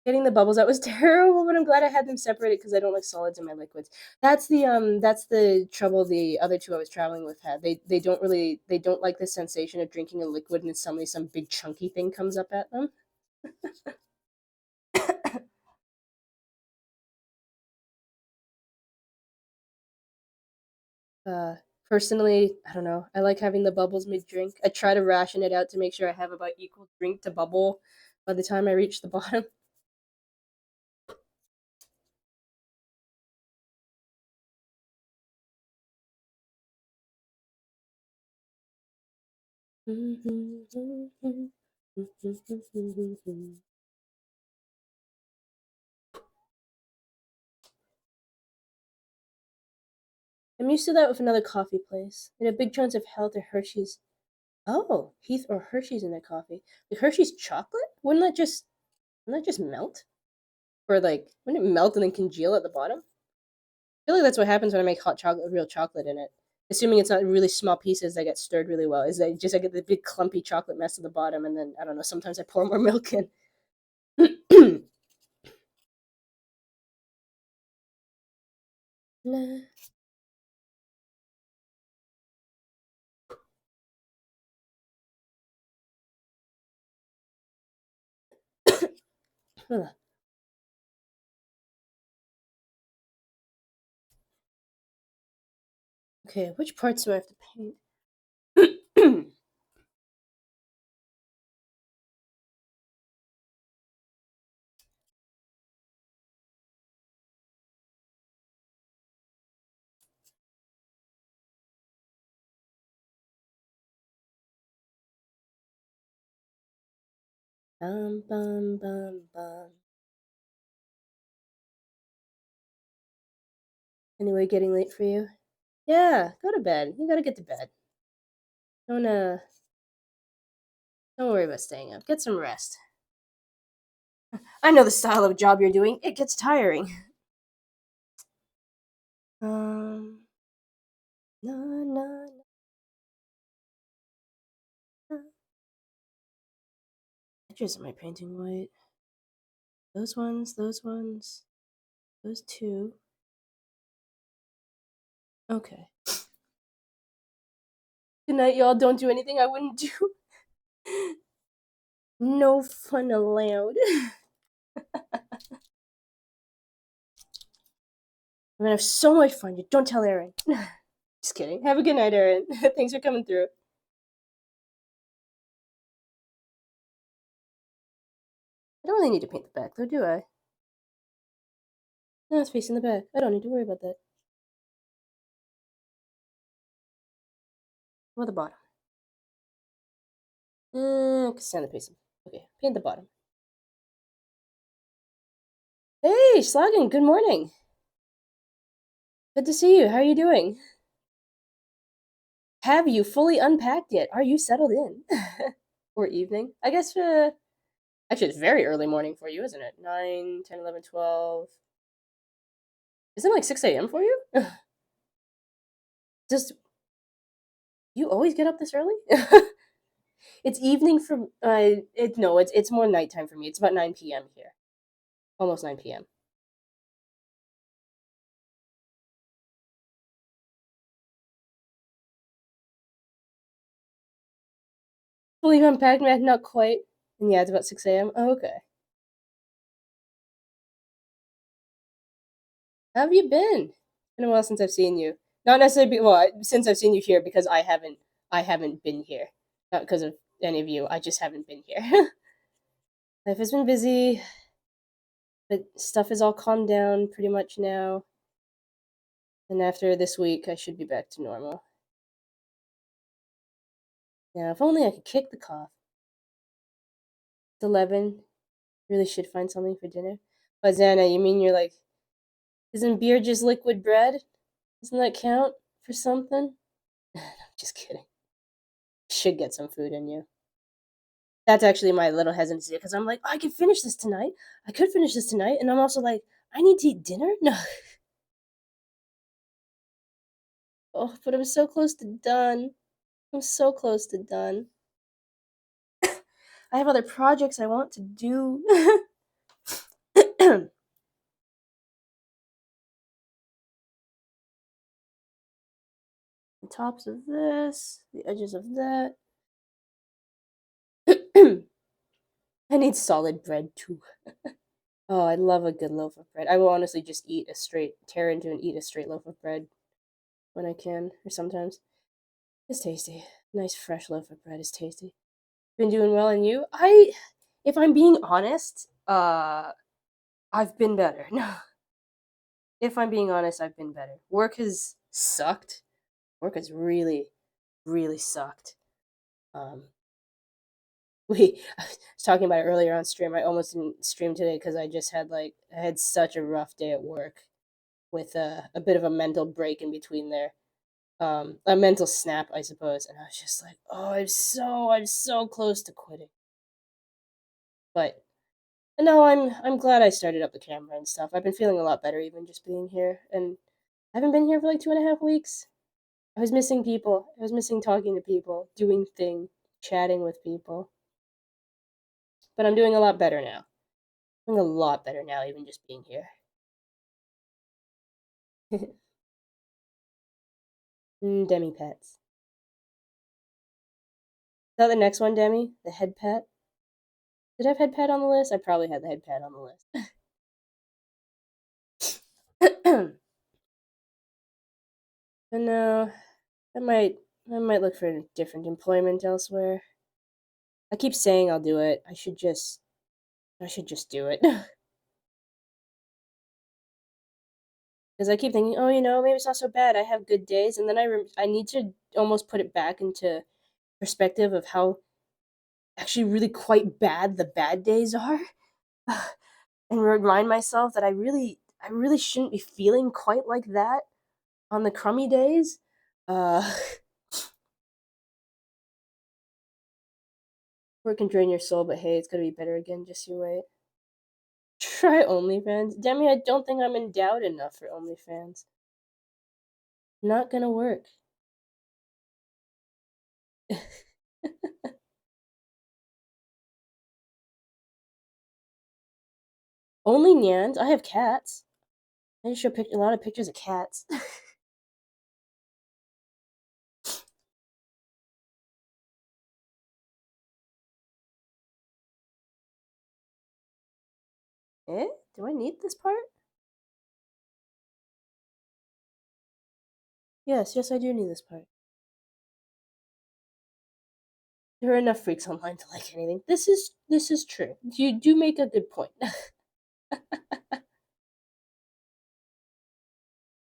Getting the bubbles out was terrible, but I'm glad I had them separated because I don't like solids in my liquids. That's the trouble the other two I was traveling with had. They don't like the sensation of drinking a liquid and then suddenly some big chunky thing comes up at them. Uh, Personally, I don't know. I like having the bubbles mid drink. I try to ration it out to make sure I have about equal drink to bubble by the time I reach the bottom. I'm used to that with another coffee place. They had big chunks of health or Hershey's. Oh, Heath or Hershey's in their coffee. Like Hershey's chocolate? Wouldn't that just melt? Or like wouldn't it melt and then congeal at the bottom? I feel like that's what happens when I make hot chocolate with real chocolate in it. Assuming it's not really small pieces that get stirred really well. Is that just I get the big clumpy chocolate mess at the bottom and then I don't know, sometimes I pour more milk in. Nah. Okay, which parts do I have to paint? Bum bum bum bum. Anyway, getting late for you? Yeah, go to bed. You gotta get to bed. Don't worry about staying up. Get some rest. I know the style of job you're doing. It gets tiring. No, no, no. Edges am I painting white? Those ones, those two. Okay. Good night, y'all. Don't do anything I wouldn't do. No fun allowed. I'm gonna have so much fun. You don't tell Erin. Just kidding. Have a good night, Erin. Thanks for coming through. I don't really need to paint the back, though, do I? No, it's facing the back. I don't need to worry about that. What about the bottom? I can stand the pacing. Okay, paint the bottom. Hey, Sloggin, good morning. Good to see you. How are you doing? Have you fully unpacked yet? Are you settled in? Or evening? I guess, actually, it's very early morning for you, isn't it? 9, 10, 11, 12. Isn't it like 6 a.m. for you? Just, you always get up this early? It's evening for, no, it's more nighttime for me. It's about 9 p.m. here. Almost 9 p.m. Fully unpacked, man, not quite. And yeah, it's about 6 a.m. Oh, okay. How have you been? It's been a while since I've seen you. Not necessarily, since I've seen you here because I haven't been here. Not because of any of you. I just haven't been here. Life has been busy, but stuff is all calmed down pretty much now. And after this week, I should be back to normal. Now, if only I could kick the cough. It's 11. Really should find something for dinner. But Xana, you mean you're like, isn't beer just liquid bread? Doesn't that count for something? Just kidding. Should get some food in you. That's actually my little hesitancy because I'm like, oh, I could finish this tonight. I could finish this tonight. And I'm also like, I need to eat dinner? No. Oh, but I'm so close to done. I'm so close to done. I have other projects I want to do. The tops of this, the edges of that. I need solid bread too. Oh, I love a good loaf of bread. I will honestly just tear into and eat a straight loaf of bread when I can, or sometimes. It's tasty. Nice fresh loaf of bread is tasty. Been doing well, and you? If I'm being honest, I've been better. No, if I'm being honest, I've been better. Work has sucked. Work has really, really sucked. Um, I was talking about it earlier on stream. I almost didn't stream today because I had such a rough day at work with a bit of a mental break in between there. A mental snap, I suppose. And I was just like, oh, I'm so close to quitting. But no, I'm glad I started up the camera and stuff. I've been feeling a lot better even just being here, and I haven't been here for like 2.5 weeks. I was missing people. I was missing talking to people, doing thing, chatting with people. But I'm doing a lot better now. Doing a lot better now, even just being here. Demi pets. Is that the next one, Demi? The head pet? Did I have head pet on the list? I probably had the head pet on the list. But no, I might I might look for different employment elsewhere. I keep saying I'll do it. I should just do it. Because I keep thinking, oh, maybe it's not so bad. I have good days, and then I need to almost put it back into perspective of how actually really quite bad the bad days are, and remind myself that I really shouldn't be feeling quite like that on the crummy days. Uh, work can drain your soul, but hey, it's gonna be better again. Just you wait. Try OnlyFans. Demi, I don't think I'm endowed enough for OnlyFans. Not gonna work. Only Nyans? I have cats. I just show a lot of pictures of cats. Eh? Do I need this part? Yes, yes, I do need this part. There are enough freaks online to like anything. This is true. You do make a good point.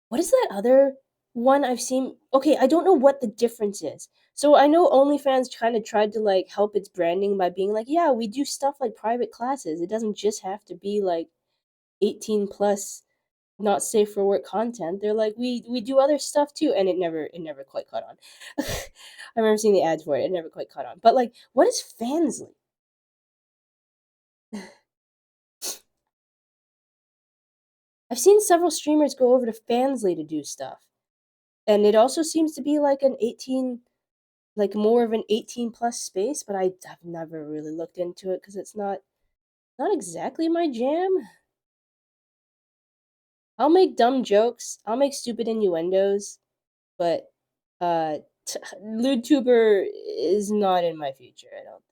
What is that other one I've seen? Okay, I don't know what the difference is. So I know OnlyFans kind of tried to like help its branding by being like, yeah, we do stuff like private classes. It doesn't just have to be like 18 plus not safe for work content. They're like, we do other stuff too, and it never quite caught on. I remember seeing the ads for it. It never quite caught on. But like, what is Fansly? I've seen several streamers go over to Fansly to do stuff, and it also seems to be like an 18, like more of an 18 plus space. But I've never really looked into it because it's not exactly my jam. I'll make dumb jokes. I'll make stupid innuendos, but uh, lewd tuber is not in my future. I don't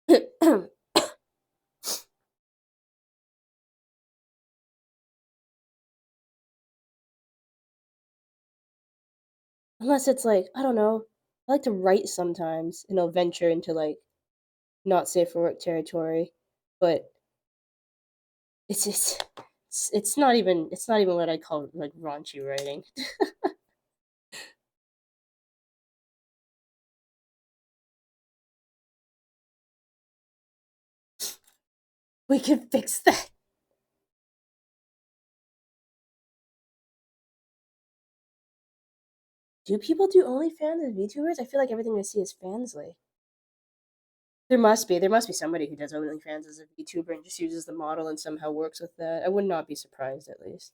think. Unless it's like, I don't know, I like to write sometimes and I'll venture into like not safe for work territory. But it's just it's not even what I call like raunchy writing. We can fix that. Do people do OnlyFans as VTubers? I feel like everything I see is Fansly. There must be somebody who does OnlyFans as a VTuber and just uses the model and somehow works with that. I would not be surprised at least.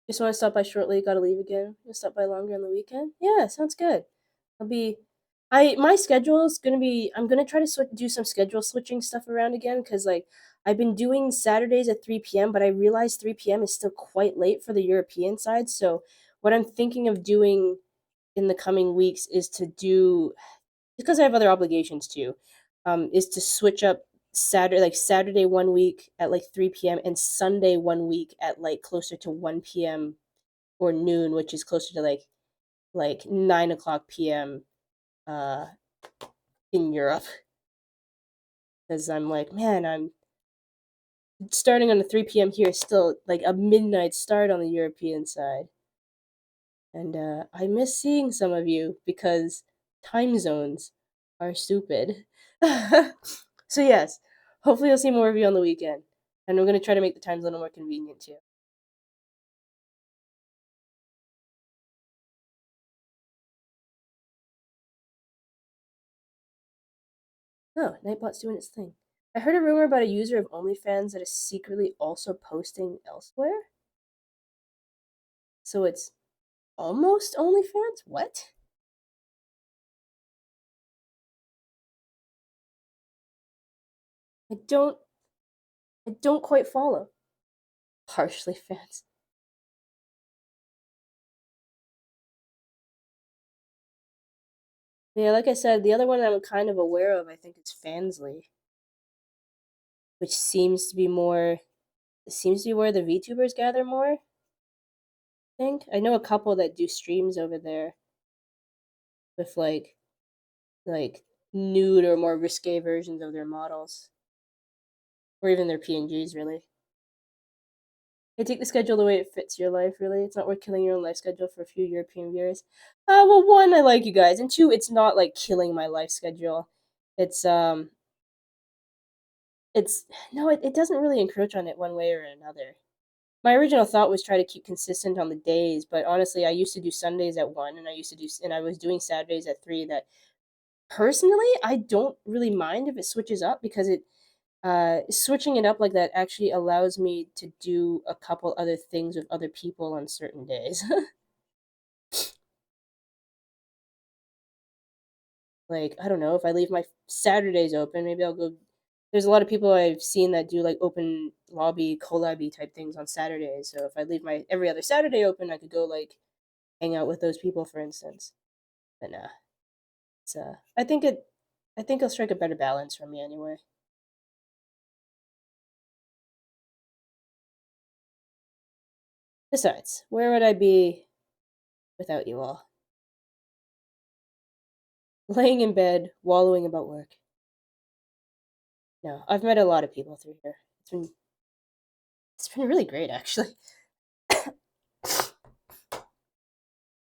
Just want to stop by shortly. Got to leave again. Gonna stop by longer on the weekend. Yeah, sounds good. I'll be. My schedule is gonna be. I'm gonna try to do some schedule switching stuff around again because like I've been doing Saturdays at 3 p.m. but I realize 3 p.m. is still quite late for the European side. So what I'm thinking of doing in the coming weeks is to do, because I have other obligations too, is to switch up Saturday 1 week at like 3 p.m. and Sunday 1 week at like closer to 1 p.m. or noon, which is closer to like 9 o'clock p.m. uh in Europe. Because I'm like, man, I'm starting on the 3 p.m. here is still like a midnight start on the European side. And I miss seeing some of you because time zones are stupid. So yes, hopefully I'll see more of you on the weekend. And we're gonna try to make the times a little more convenient too. Oh, Nightbot's doing its thing. I heard a rumor about a user of OnlyFans that is secretly also posting elsewhere. So it's almost OnlyFans? What? I don't I don't quite follow. Harshly fans. Yeah, like I said, the other one I'm kind of aware of, I think it's Fansly, which seems to be where the VTubers gather more, I think. I know a couple that do streams over there with like nude or more risque versions of their models. or even their PNGs, really. They take the schedule the way it fits your life, really. It's not worth killing your own life schedule for a few European viewers. Well, one, I like you guys, and two, it's not like killing my life schedule. It's it's no, it doesn't really encroach on it one way or another. My original thought was try to keep consistent on the days, but honestly, I used to do Sundays at 1 and I was doing Saturdays at 3 that personally, I don't really mind if it switches up because it switching it up like that actually allows me to do a couple other things with other people on certain days. Like, I don't know, if I leave my Saturdays open, maybe I'll go. There's a lot of people I've seen that do like open lobby, collabby type things on Saturdays. So if I leave my every other Saturday open, I could go like hang out with those people, for instance. But nah, it's I think I'll strike a better balance for me anyway. Besides, where would I be without you all? Laying in bed, wallowing about work. No, I've met a lot of people through here. It's been really great actually.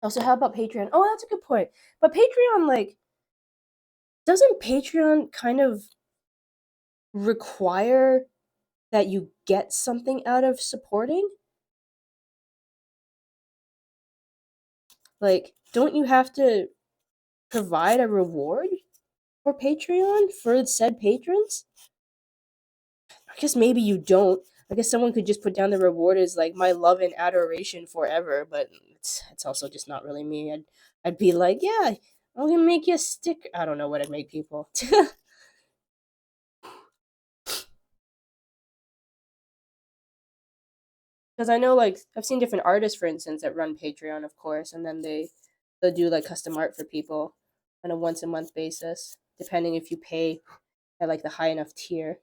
Also, how about Patreon? Oh, that's a good point. But Patreon, like, doesn't Patreon kind of require that you get something out of supporting? Like, don't you have to provide a reward for Patreon for said patrons? I guess maybe you don't. I guess someone could just put down the reward as like my love and adoration forever, but it's also just not really me. I'd be like, yeah, I'm gonna make you a sticker. I don't know what I'd make people. Because I know, like, I've seen different artists, for instance, that run Patreon, of course, and then they'll do like custom art for people on a once a month basis, depending if you pay at like the high enough tier.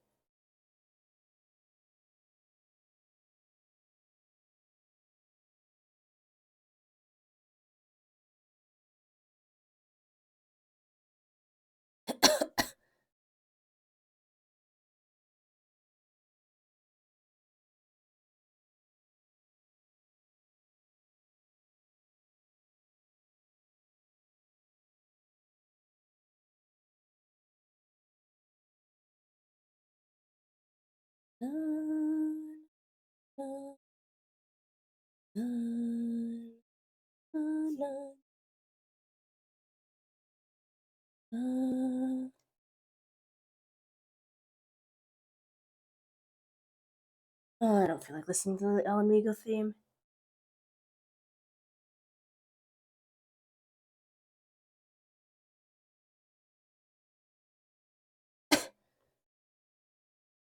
Oh, I don't feel like listening to the El Amigo theme.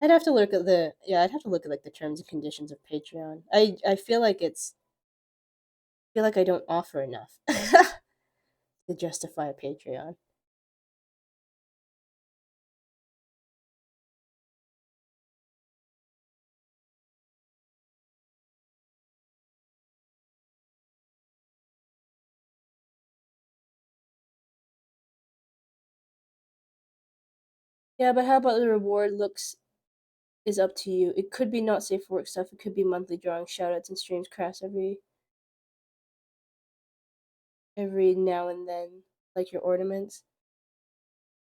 I'd have to look at the yeah, I'd have to look at like the terms and conditions of Patreon. I feel like I feel like I don't offer enough to justify a Patreon. Yeah, but how about the reward looks is up to you. It could be not safe for work stuff. It could be monthly drawing, shoutouts, and streams crafts every now and then, like your ornaments.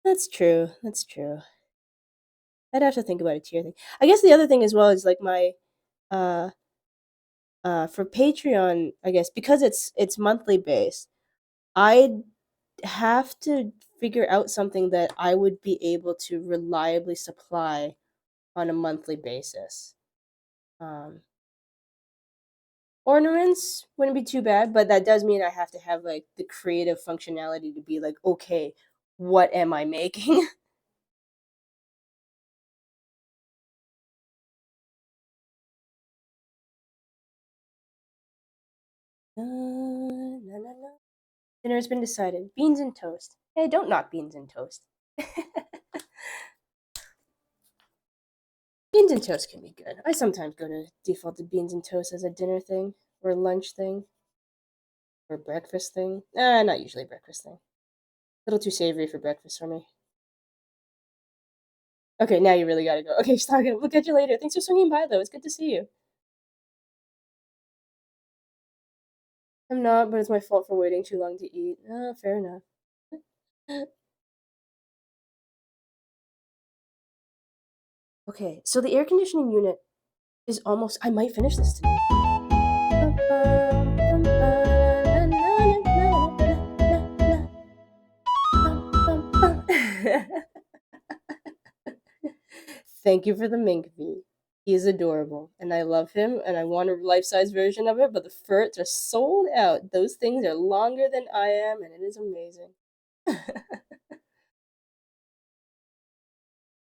That's true. That's true. I'd have to think about a tier thing. I guess the other thing as well is like my uh for Patreon, I guess because it's monthly based, I'd have to figure out something that I would be able to reliably supply on a monthly basis. Um, Ornaments wouldn't be too bad, but that does mean I have to have like the creative functionality to be like, okay, what am I making? Na, na, na. Dinner has been decided. Beans and toast. Hey, don't knock beans and toast. Beans and toast can be good. I sometimes go to defaulted beans and toast as a dinner thing, or lunch thing, or breakfast thing. Not usually breakfast thing. A little too savory for breakfast for me. Okay, now you really gotta go. Okay, stop. We'll catch you later. Thanks for swinging by, though. It's good to see you. I'm not, but it's my fault for waiting too long to eat. Fair enough. Okay, so the air conditioning unit is almost. I might finish this today. Thank you for the mink bee. He is adorable, and I love him, and I want a life-size version of it, but the furts are sold out. Those things are longer than I am, and it is amazing.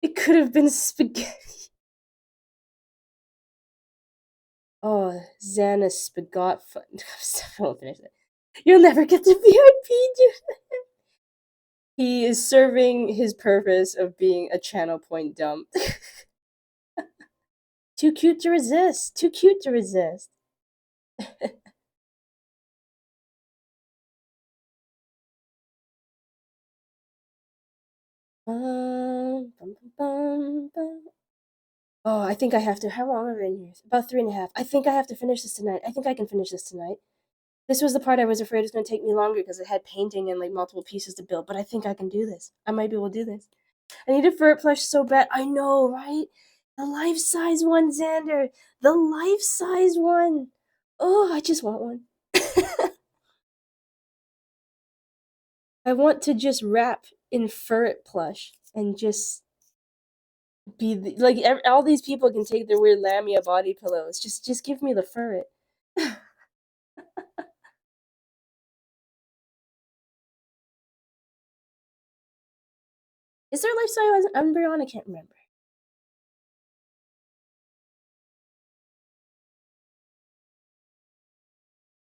It could have been spaghetti. Oh, Xana Spagot fun. I won't finish that. You'll never get the VIP, dude. He is serving his purpose of being a channel point dump. Too cute to resist. Too cute to resist. Bum, bum, bum. Oh, I think I have to. How long have I been here? About 3.5. I think I have to finish this tonight. I think I can finish this tonight. This was the part I was afraid was going to take me longer because it had painting and like multiple pieces to build, but I think I can do this. I might be able to do this. I need a fur plush so bad. I know, right? The life size one, Xander. The life size one. Oh, I just want one. I want to just wrap in fur plush and just be like all these people can take their weird lamia body pillows. Just give me the fur. Is there life-size Umbreon? I can't remember.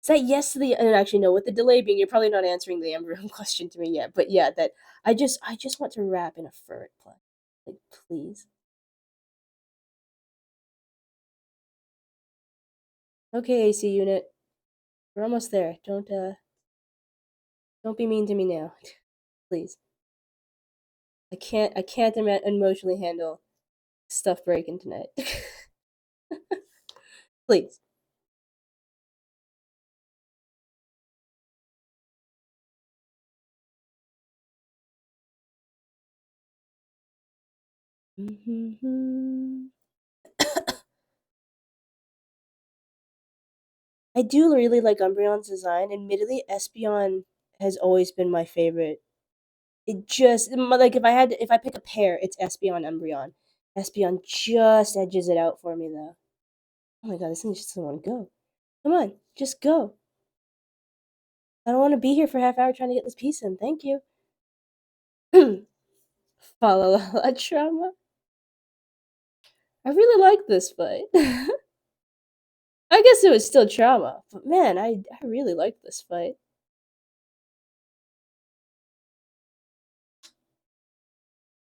Is that yes to the? And actually, no. With the delay being, you're probably not answering the Umbreon question to me yet. But yeah, that I just want to wrap in a fur plush. Like, please. Okay, AC unit. We're almost there. Don't be mean to me now, please. I can't emotionally handle stuff breaking tonight. Please. I do really like Umbreon's design. Admittedly, Espeon has always been my favorite. It just like if I pick a pair, it's Espeon Umbreon. Espeon just edges it out for me though. Oh my god, this thing just doesn't want to go. Come on, just go. I don't want to be here for half hour trying to get this piece in. Thank you. Falala trauma. I really like this fight. I guess it was still trauma, but man, I really like this fight.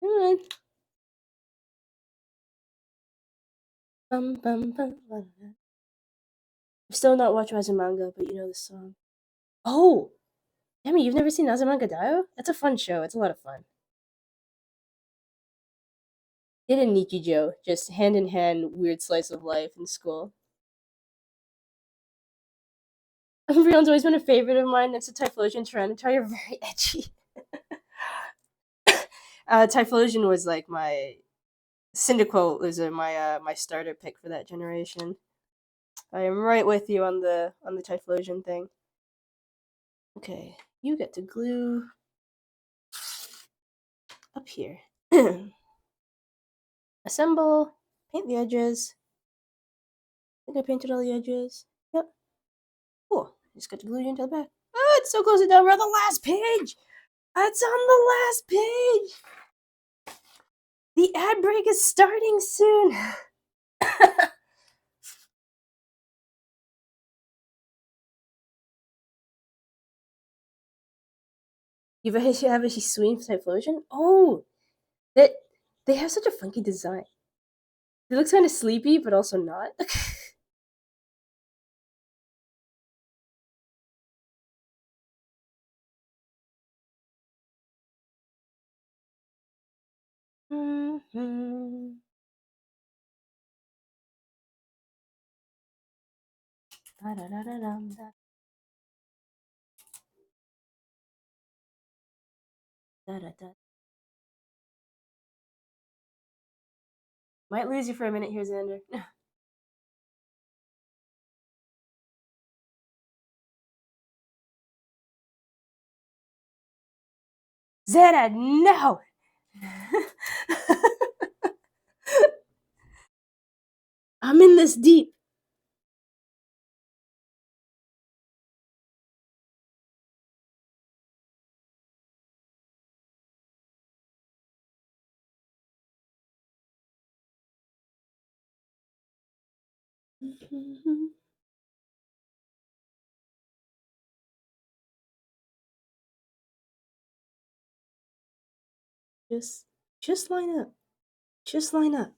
Come on. Bum. I've still not watched Azumanga, but you know the song. Oh, damn it, you've never seen Azumanga Daioh? That's a fun show. It's a lot of fun. It and Nichijou, just hand in hand, weird slice of life in school. Umbreon's always been a favorite of mine. Next to Typhlosion and Tyranitar, you're very edgy. Typhlosion was like my Cyndaquil was my starter pick for that generation. I am right with you on the Typhlosion thing. Okay, you get to glue up here. Assemble, paint the edges. I think I painted all the edges. Yep. Cool. Just got to glue it into the back. Ah, it's so close to done. We're on the last page. It's on the last page. The ad break is starting soon. You have a swing Typhlosion? Oh, that they have such a funky design. It looks kind of sleepy, but also not. Da-da-da-da-dum, da-da-da. Might lose you for a minute here, Xander. Xander, no! I'm in this deep. Just, just line up. Just line up.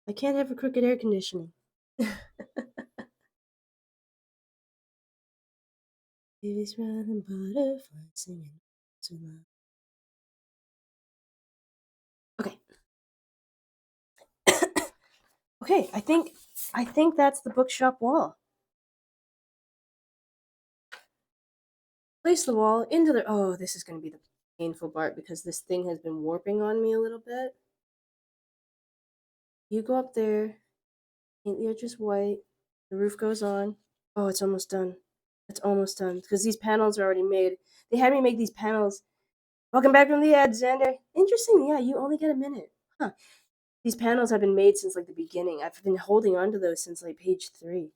I can't have a crooked air conditioning. Babies running, butterflies singing to love. Okay. Okay, I think that's the bookshop wall. Place the wall into the. Oh, this is going to be the painful part because this thing has been warping on me a little bit. You go up there, paint the edges white. The roof goes on. Oh, it's almost done. It's almost done because these panels are already made. They had me make these panels. Welcome back from the ad, Xander. Interesting. Yeah, you only get a minute. Huh. These panels have been made since like the beginning. I've been holding on to those since like page 3.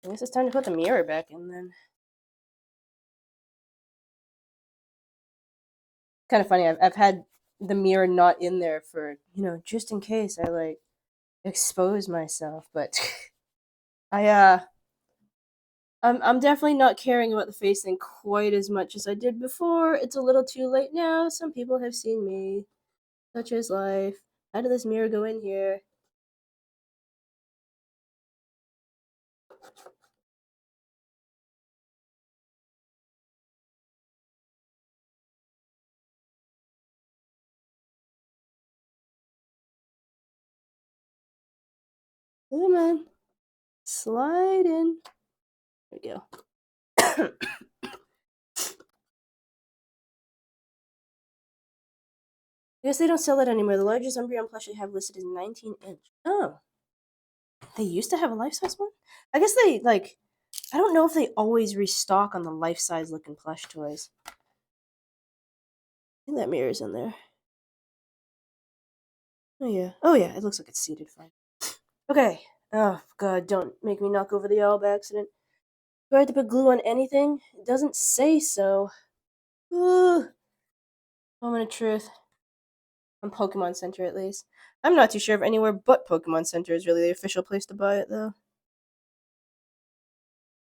I guess it's time to put the mirror back in then. Kind of funny. I've had the mirror not in there for, just in case I like expose myself, but I I'm definitely not caring about the face thing quite as much as I did before. It's a little too late now. Some people have seen me. Such is life. How did this mirror go in here? Come on. Slide in. There we go. I guess they don't sell it anymore. The largest Umbreon plush they have listed is 19-inch. Oh. They used to have a life-size one? I guess they, I don't know if they always restock on the life-size looking plush toys. I think that mirror's in there. Oh, yeah. Oh, yeah. It looks like it's seated fine. Okay. Oh, God. Don't make me knock over the owl by accident. Do I have to put glue on anything? It doesn't say so. Ooh. Moment of truth. On Pokemon Center, at least. I'm not too sure if anywhere but Pokemon Center is really the official place to buy it, though.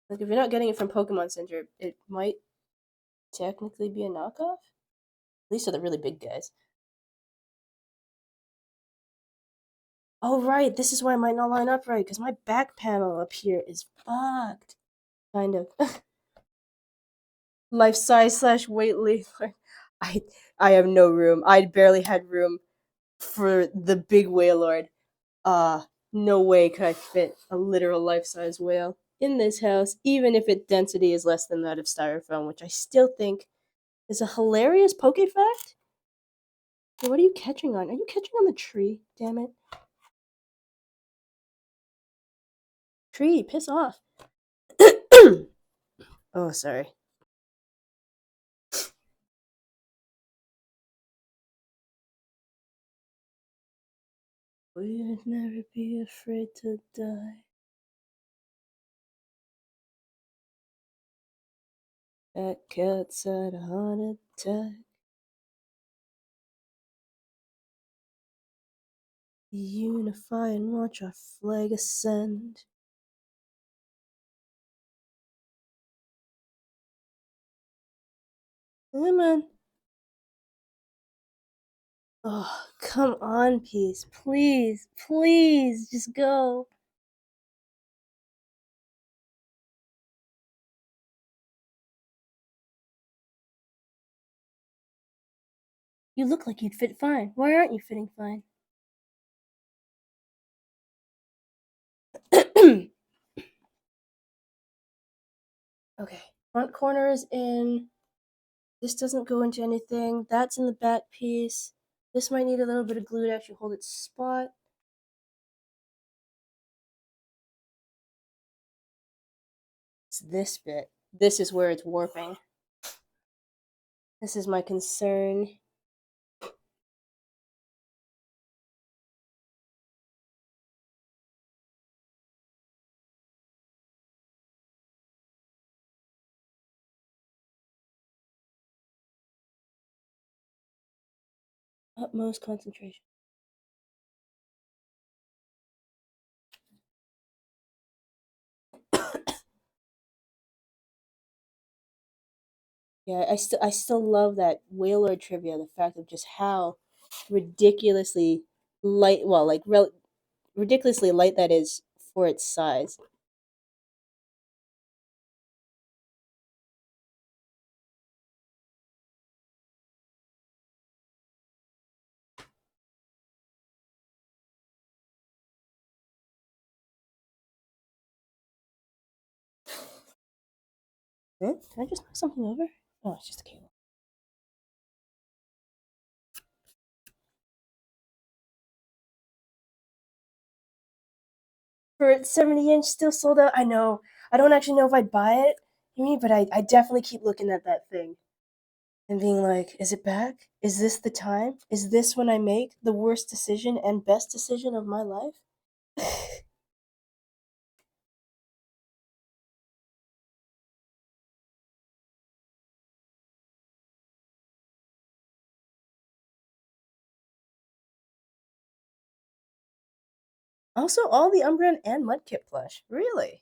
Like, if you're not getting it from Pokemon Center, it might technically be a knockoff? At least to the really big guys. Oh, right. This is why I might not line up right, because my back panel up here is fucked. Kind of. Life size slash weight leader. I I have no room. I barely had room for the big whalelord. No way could I fit a literal life size whale in this house, even if its density is less than that of styrofoam, which I still think is a hilarious poke fact. Hey, what are you catching on? Are you catching on the tree? Damn it. Tree, piss off. Oh, sorry. We'd never be afraid to die. That cat's had a heart attack. Unify and watch our flag ascend. Come on. Oh, come on, piece. Please, please, just go. You look like you'd fit fine. Why aren't you fitting fine? Okay. Front corner is in. This doesn't go into anything. That's in the back piece. This might need a little bit of glue to actually hold its spot. It's this bit. This is where it's warping. This is my concern. Utmost concentration. Yeah, I still love that Wailord trivia. The fact of just how ridiculously light, well, like ridiculously light that is for its size. Huh? Did I just knock something over? Oh, it's just a cable. For 70-inch, still sold out. I know. I don't actually know if I'd buy it, but I definitely keep looking at that thing and being like, is it back? Is this the time? Is this when I make the worst decision and best decision of my life? Also, all the Umbreon and Mudkip plush. Really?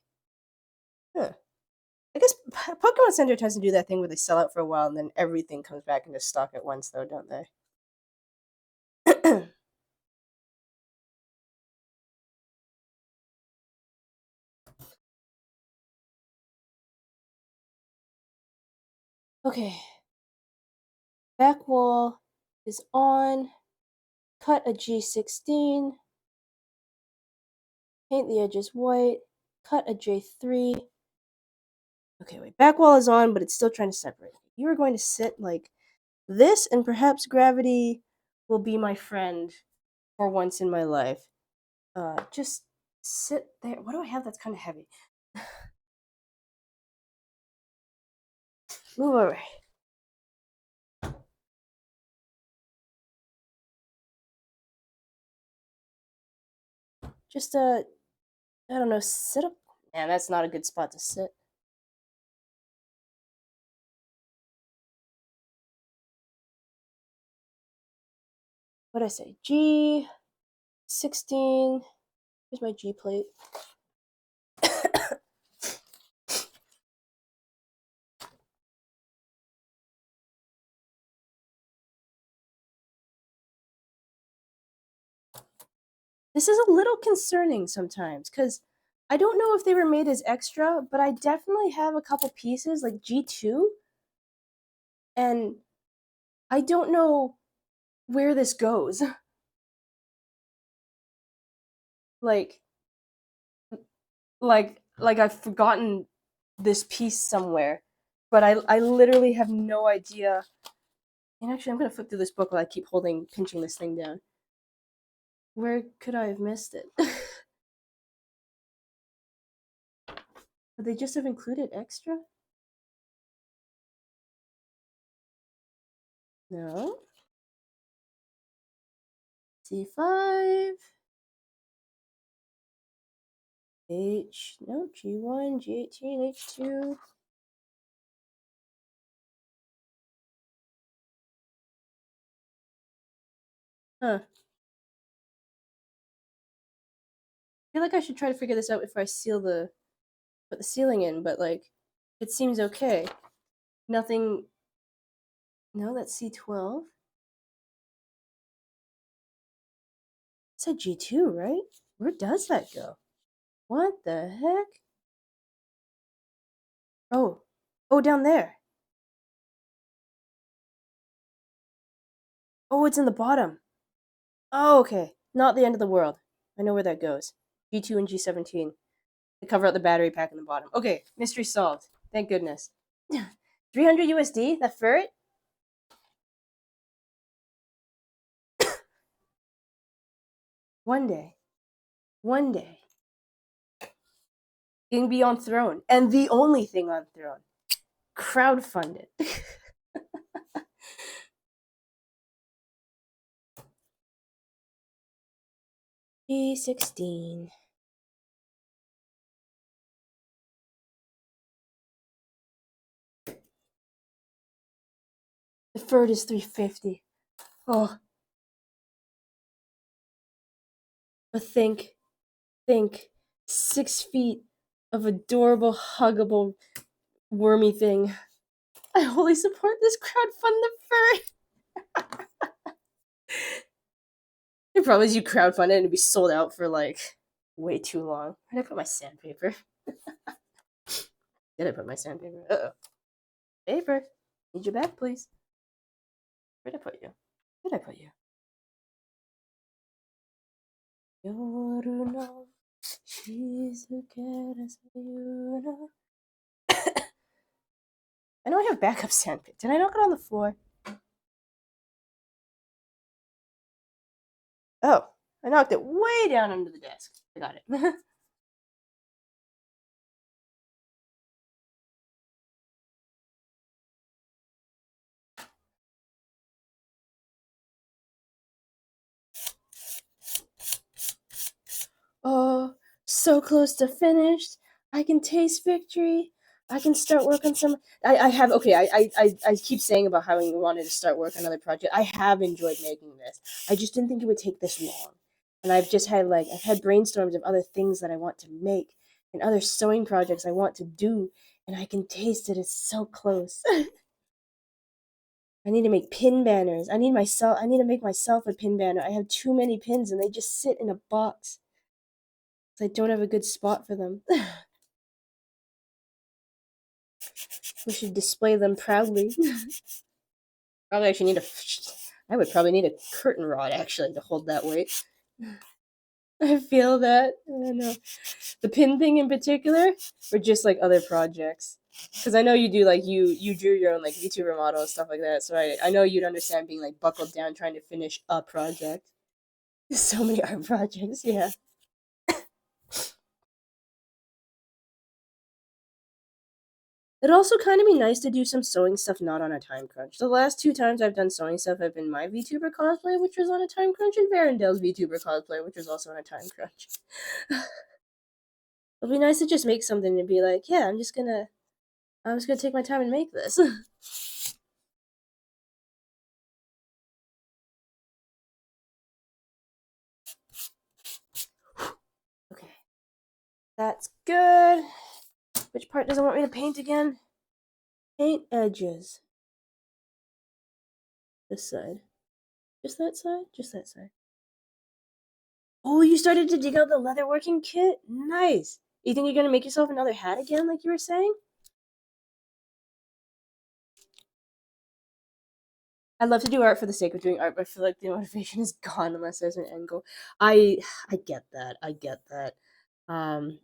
Huh. I guess Pokemon Center tends to do that thing where they sell out for a while and then everything comes back into stock at once, though, don't they? Okay. Back wall is on. Cut a G16. Paint the edges white. Cut a J3. Okay, wait. Back wall is on, but it's still trying to separate. You are going to sit like this, and perhaps gravity will be my friend for once in my life. Just sit there. What do I have that's kind of heavy? Move over. Just I don't know, sit up. Man, that's not a good spot to sit. What'd I say? G16. Here's my G plate. This is a little concerning sometimes because I don't know if they were made as extra, but I definitely have a couple pieces like G2, and I don't know where this goes. like, like I've forgotten this piece somewhere, but I literally have no idea. And actually, I'm gonna flip through this book while I keep pinching this thing down. Where could I have missed it? Would they just have included extra? No. C5. No, G1, G18, H2. Huh. I feel like I should try to figure this out if I put the sealing in, but like, it seems okay. Nothing. No, that's C12. said G2, right? Where does that go? What the heck? Oh. Oh, down there. Oh, it's in the bottom. Oh, okay. Not the end of the world. I know where that goes. G2 and G17. They cover up the battery pack in the bottom. Okay, mystery solved. Thank goodness. 300 USD? That ferret? One day. One day. It can be on Throne. And the only thing on Throne. Crowdfunded. G16. The ferret is 350. Oh. But think. 6 feet of adorable, huggable, wormy thing. I wholly support this crowdfund the ferret. It probably you crowdfund it and it'd be sold out for like way too long. Where'd I put my sandpaper? Did I put my sandpaper? Uh oh. Paper. Need you back, please. Where'd I put you? Where'd I put you? Yoru Shizuke Sayuru. I know I have backup sandpaper. Did I knock it on the floor? Oh, I knocked it way down under the desk. I got it. Oh, so close to finished. I can taste victory. I can start work on some. I have okay. I keep saying about how I wanted to start work on another project. I have enjoyed making this. I just didn't think it would take this long. And I've just had I've had brainstorms of other things that I want to make and other sewing projects I want to do, and I can taste it. It's so close. I need to make pin banners. I need to make myself a pin banner. I have too many pins and they just sit in a box. I don't have a good spot for them. We should display them proudly. Probably actually need a. I would probably need a curtain rod actually to hold that weight. I feel that. I don't know. The pin thing in particular, or just like other projects. Because I know you do like you drew your own like VTuber model and stuff like that. So I know you'd understand being like buckled down trying to finish a project. So many art projects, yeah. It'd also kind of be nice to do some sewing stuff not on a time crunch. The last 2 times I've done sewing stuff have been my VTuber cosplay, which was on a time crunch, and Varendale's VTuber cosplay, which was also on a time crunch. It'd be nice to just make something and be like, yeah, I'm just gonna take my time and make this. Okay, that's good. Which part does it want me to paint again? Paint edges. This side. Just that side? Just that side. Oh, you started to dig out the leatherworking kit? Nice. You think you're gonna make yourself another hat again, like you were saying? I love to do art for the sake of doing art, but I feel like the motivation is gone unless there's an end goal. I get that. I get that. Um,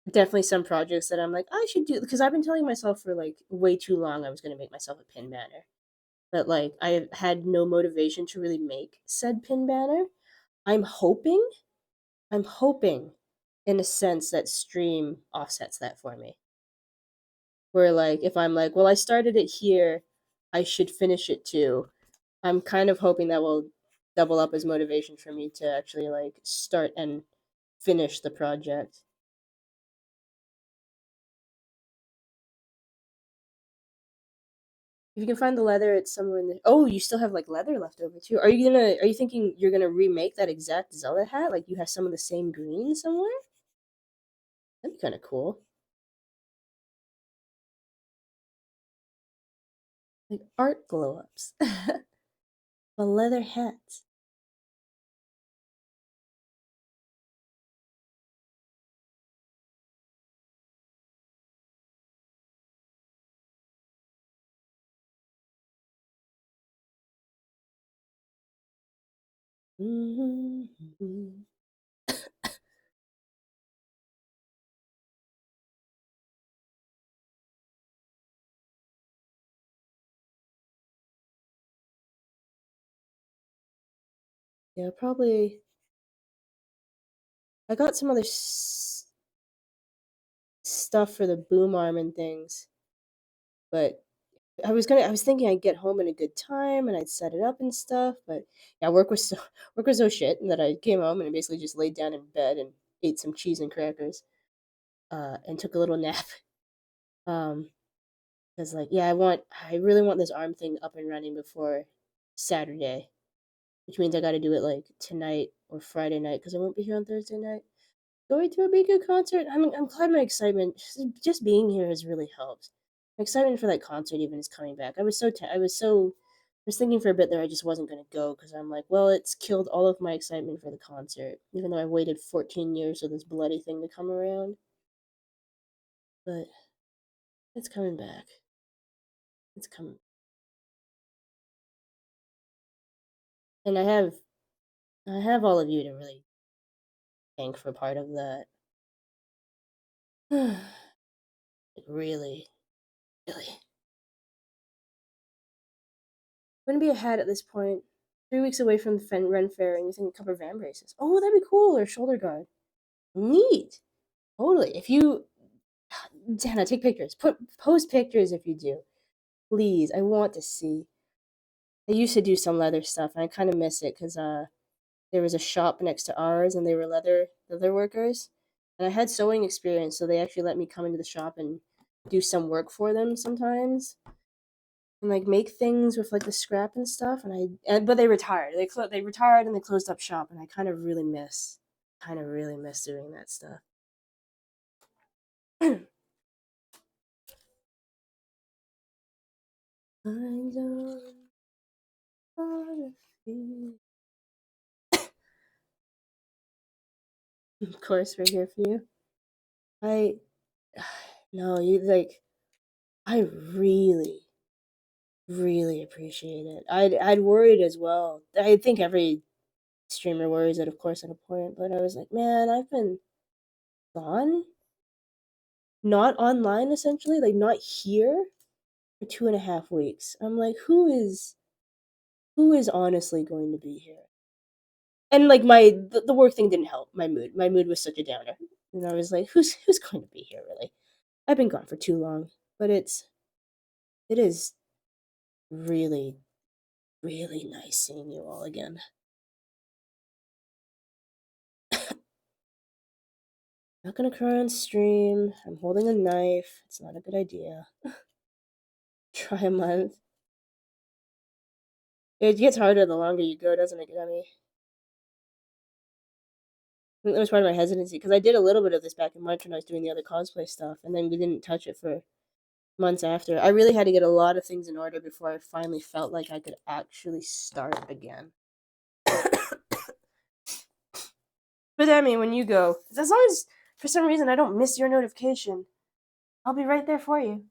Definitely some projects that I'm like I should do because I've been telling myself for like way too long I was gonna make myself a pin banner, but like I had no motivation to really make said pin banner. I'm hoping, I'm hoping, in a sense that stream offsets that for me. Where like if I'm like, well, I started it here, I should finish it too. I'm kind of hoping that will double up as motivation for me to actually like start and finish the project. If you can find the leather, it's somewhere in the. Oh, you still have like leather left over too. Are you thinking you're gonna remake that exact Zelda hat? Like you have some of the same green somewhere? That'd be kind of cool. Like art glow ups. The leather hats. Mhm. Yeah, probably. I got some other stuff for the boom arm and things, but I was thinking I'd get home in a good time and I'd set it up and stuff, but yeah, work was so shit that I came home and I basically just laid down in bed and ate some cheese and crackers, and took a little nap. Um, because like yeah, I really want this arm thing up and running before Saturday, which means I got to do it like tonight or Friday night because I won't be here on Thursday night. Going to a Mika concert. I'm glad my excitement just being here has really helped. My excitement for that concert even is coming back. I was thinking for a bit there I just wasn't gonna go because I'm like, well, it's killed all of my excitement for the concert, even though I waited 14 years for this bloody thing to come around. But it's coming back. It's coming, and I have all of you to really thank for part of that. Like, really, really. Wouldn't be a hat at this point. 3 weeks away from the Ren Fair, and you think a couple of van braces. Oh, that'd be cool. Or shoulder guard. Neat. Totally. If you, Dana, take pictures. Post pictures if you do. Please. I want to see. I used to do some leather stuff, and I kind of miss it because there was a shop next to ours, and they were leather workers, and I had sewing experience, so they actually let me come into the shop and do some work for them sometimes and like make things with like the scrap and stuff. But they retired. They retired and they closed up shop, and I kind of really miss doing that stuff. I don't wanna feel. Of course, we're here for you. I no, you like. I really, really appreciate it. I'd worried as well. I think every streamer worries it, of course, at a point. But I was like, man, I've been gone, not online, essentially, like not here for 2.5 weeks. I'm like, who is honestly going to be here? And like the work thing didn't help my mood. My mood was such a downer, and I was like, who's going to be here really? I've been gone for too long, but it is really really nice seeing you all again. Not gonna cry on stream. I'm holding a knife. It's not a good idea. Try a month. It gets harder the longer you go, doesn't it, Gummy? I think that was part of my hesitancy because I did a little bit of this back in March when I was doing the other cosplay stuff, and then we didn't touch it for months after. I really had to get a lot of things in order before I finally felt like I could actually start again. But I mean, when you go, as long as for some reason I don't miss your notification, I'll be right there for you.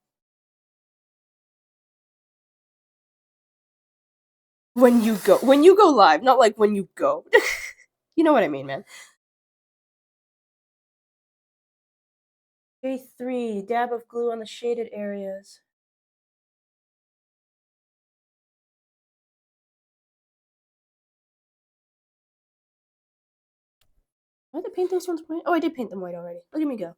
When you go live, not like when you go. You know what I mean, man. Day 3, dab of glue on the shaded areas. Why did I paint those ones white? Oh, I did paint them white already. Look at me go.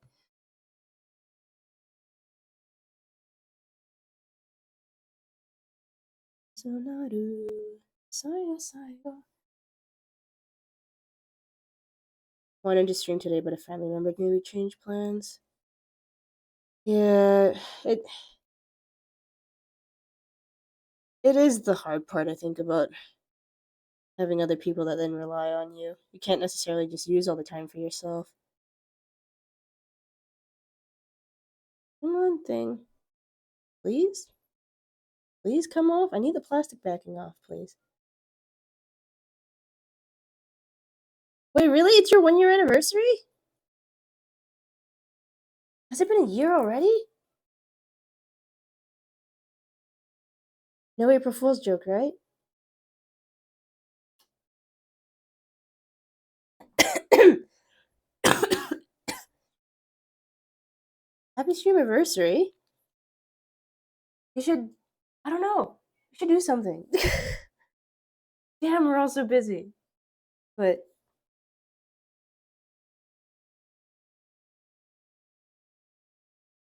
Sonaru, saya saya. Wanted to stream today, but a family member made me change plans. Yeah, it is the hard part, I think, about having other people that then rely on you. You can't necessarily just use all the time for yourself. Come on, thing. Please? Please come off? I need the plastic backing off, please. Wait, really? It's your 1 year anniversary? Has it been a year already? No April Fool's joke, right? Happy stream anniversary. You should, I don't know, you should do something. Damn, we're all so busy. But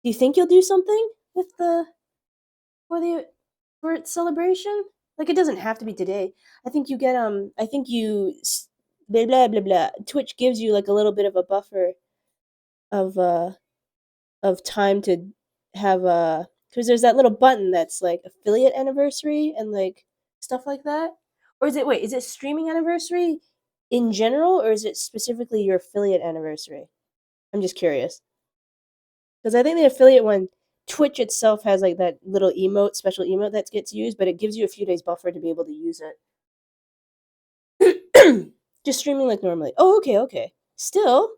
do you think you'll do something with the for its celebration? Like it doesn't have to be today. I think you get I think you blah blah blah blah. Twitch gives you like a little bit of a buffer of time to have because there's that little button that's like affiliate anniversary and like stuff like that. Or is it wait, is it streaming anniversary in general or is it specifically your affiliate anniversary? I'm just curious. Because I think the affiliate one, Twitch itself has like that little emote, special emote that gets used, but it gives you a few days buffer to be able to use it. Just streaming like normally. Oh, okay, okay. Still,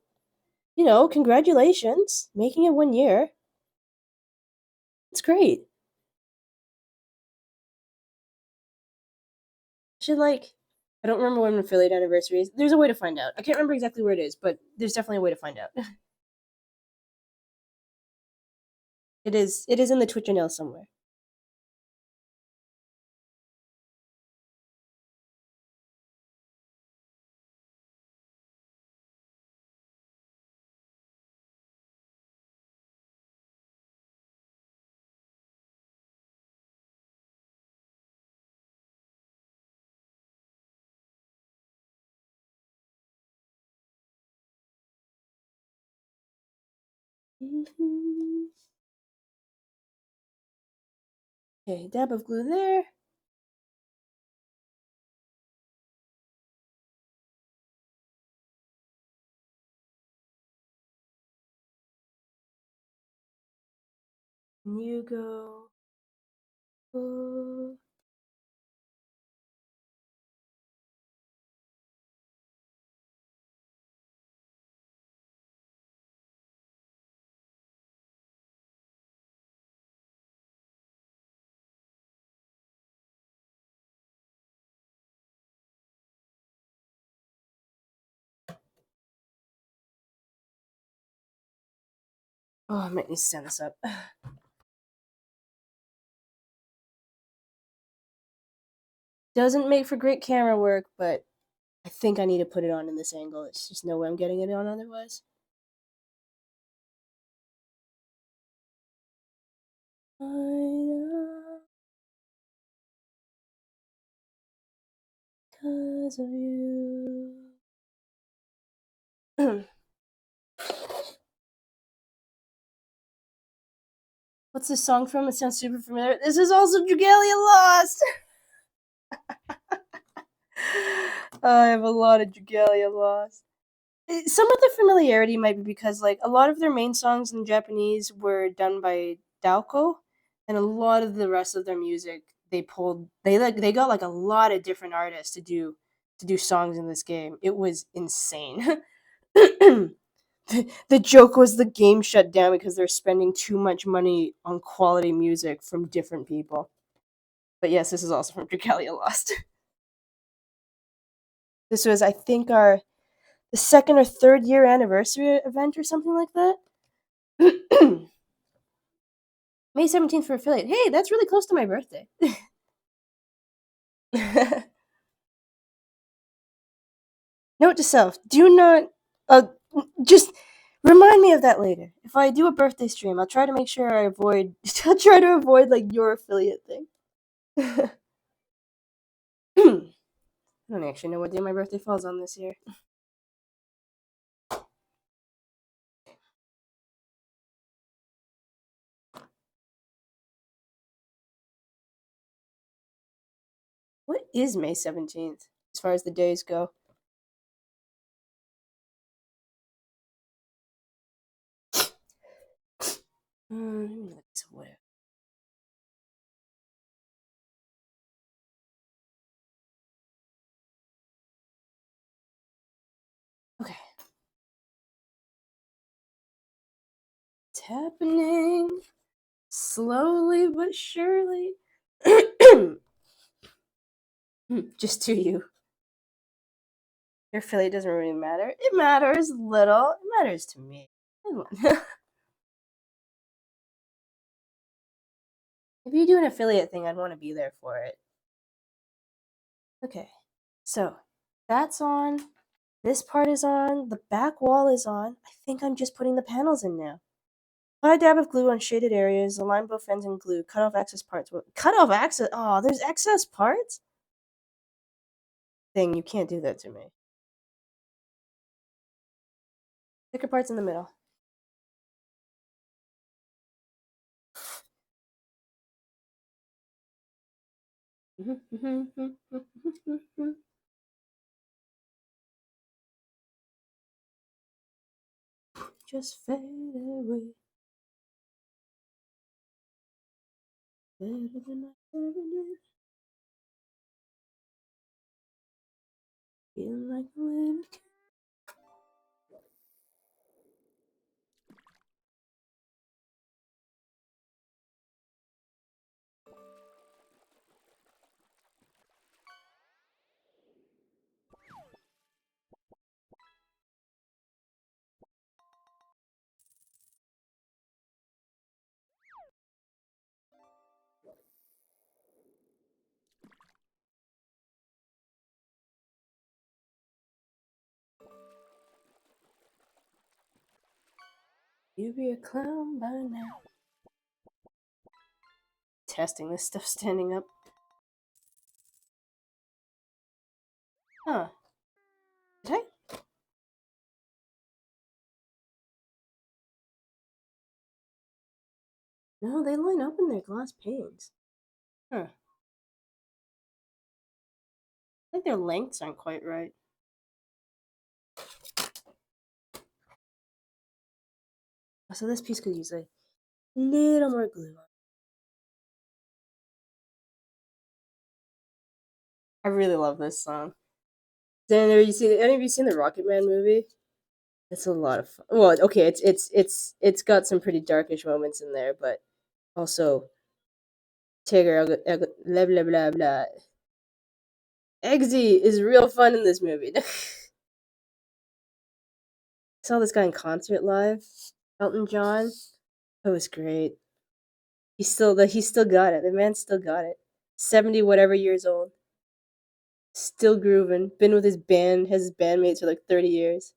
congratulations. Making it 1 year. It's great. Should like I don't remember when an affiliate anniversary is. There's a way to find out. I can't remember exactly where it is, but there's definitely a way to find out. It is in the Twitch email somewhere. Okay, dab of glue there. And you go. Oh. Oh, I might need to stand this up. Doesn't make for great camera work, but I think I need to put it on in this angle. It's just no way I'm getting it on otherwise. I know, 'cause of you. What's this song from? It sounds super familiar. This is also Dragalia Lost! I have a lot of Dragalia Lost. Some of the familiarity might be because like a lot of their main songs in Japanese were done by L.Y.K.A.I.O, and a lot of the rest of their music they got like a lot of different artists to do songs in this game. It was insane. The joke was the game shut down because they're spending too much money on quality music from different people. But yes, this is also from Dragalia Lost. This was, I think, the second or third year anniversary event or something like that. May 17th for affiliate. Hey, that's really close to my birthday. Note to self: do not. Just remind me of that later. If I do a birthday stream, I'll try to make sure I avoid. I'll try to avoid like your affiliate thing. I don't actually know what day my birthday falls on this year. What is May 17th as far as the days go? Whatever. Okay. It's happening slowly but surely. Just to you. Your affiliate doesn't really matter. It matters little. It matters to me. If you do an affiliate thing, I'd want to be there for it. Okay, so that's on. This part is on. The back wall is on. I think I'm just putting the panels in now. Apply a dab of glue on shaded areas. Align both ends and glue. Cut off excess parts. Cut off excess? Oh, there's excess parts? Thing, you can't do that to me. Thicker parts in the middle. Just fade away. Better than I ever did. Feel like a little kid. You be a clown by now. Testing this stuff standing up. Huh. Did I? No, they line up in their glass panes. Huh. I think their lengths aren't quite right. So this piece could use a little more glue on. I really love this song. Any of you seen the Rocket Man movie? It's a lot of fun. Well, okay, it's got some pretty darkish moments in there, but also Tigger, blah blah blah blah. Eggsy is real fun in this movie. Saw this guy in concert live, Elton John. It was great. He's still got it. The man still got it. 70 whatever years old. Still grooving. Been with his band, has his bandmates for like 30 years.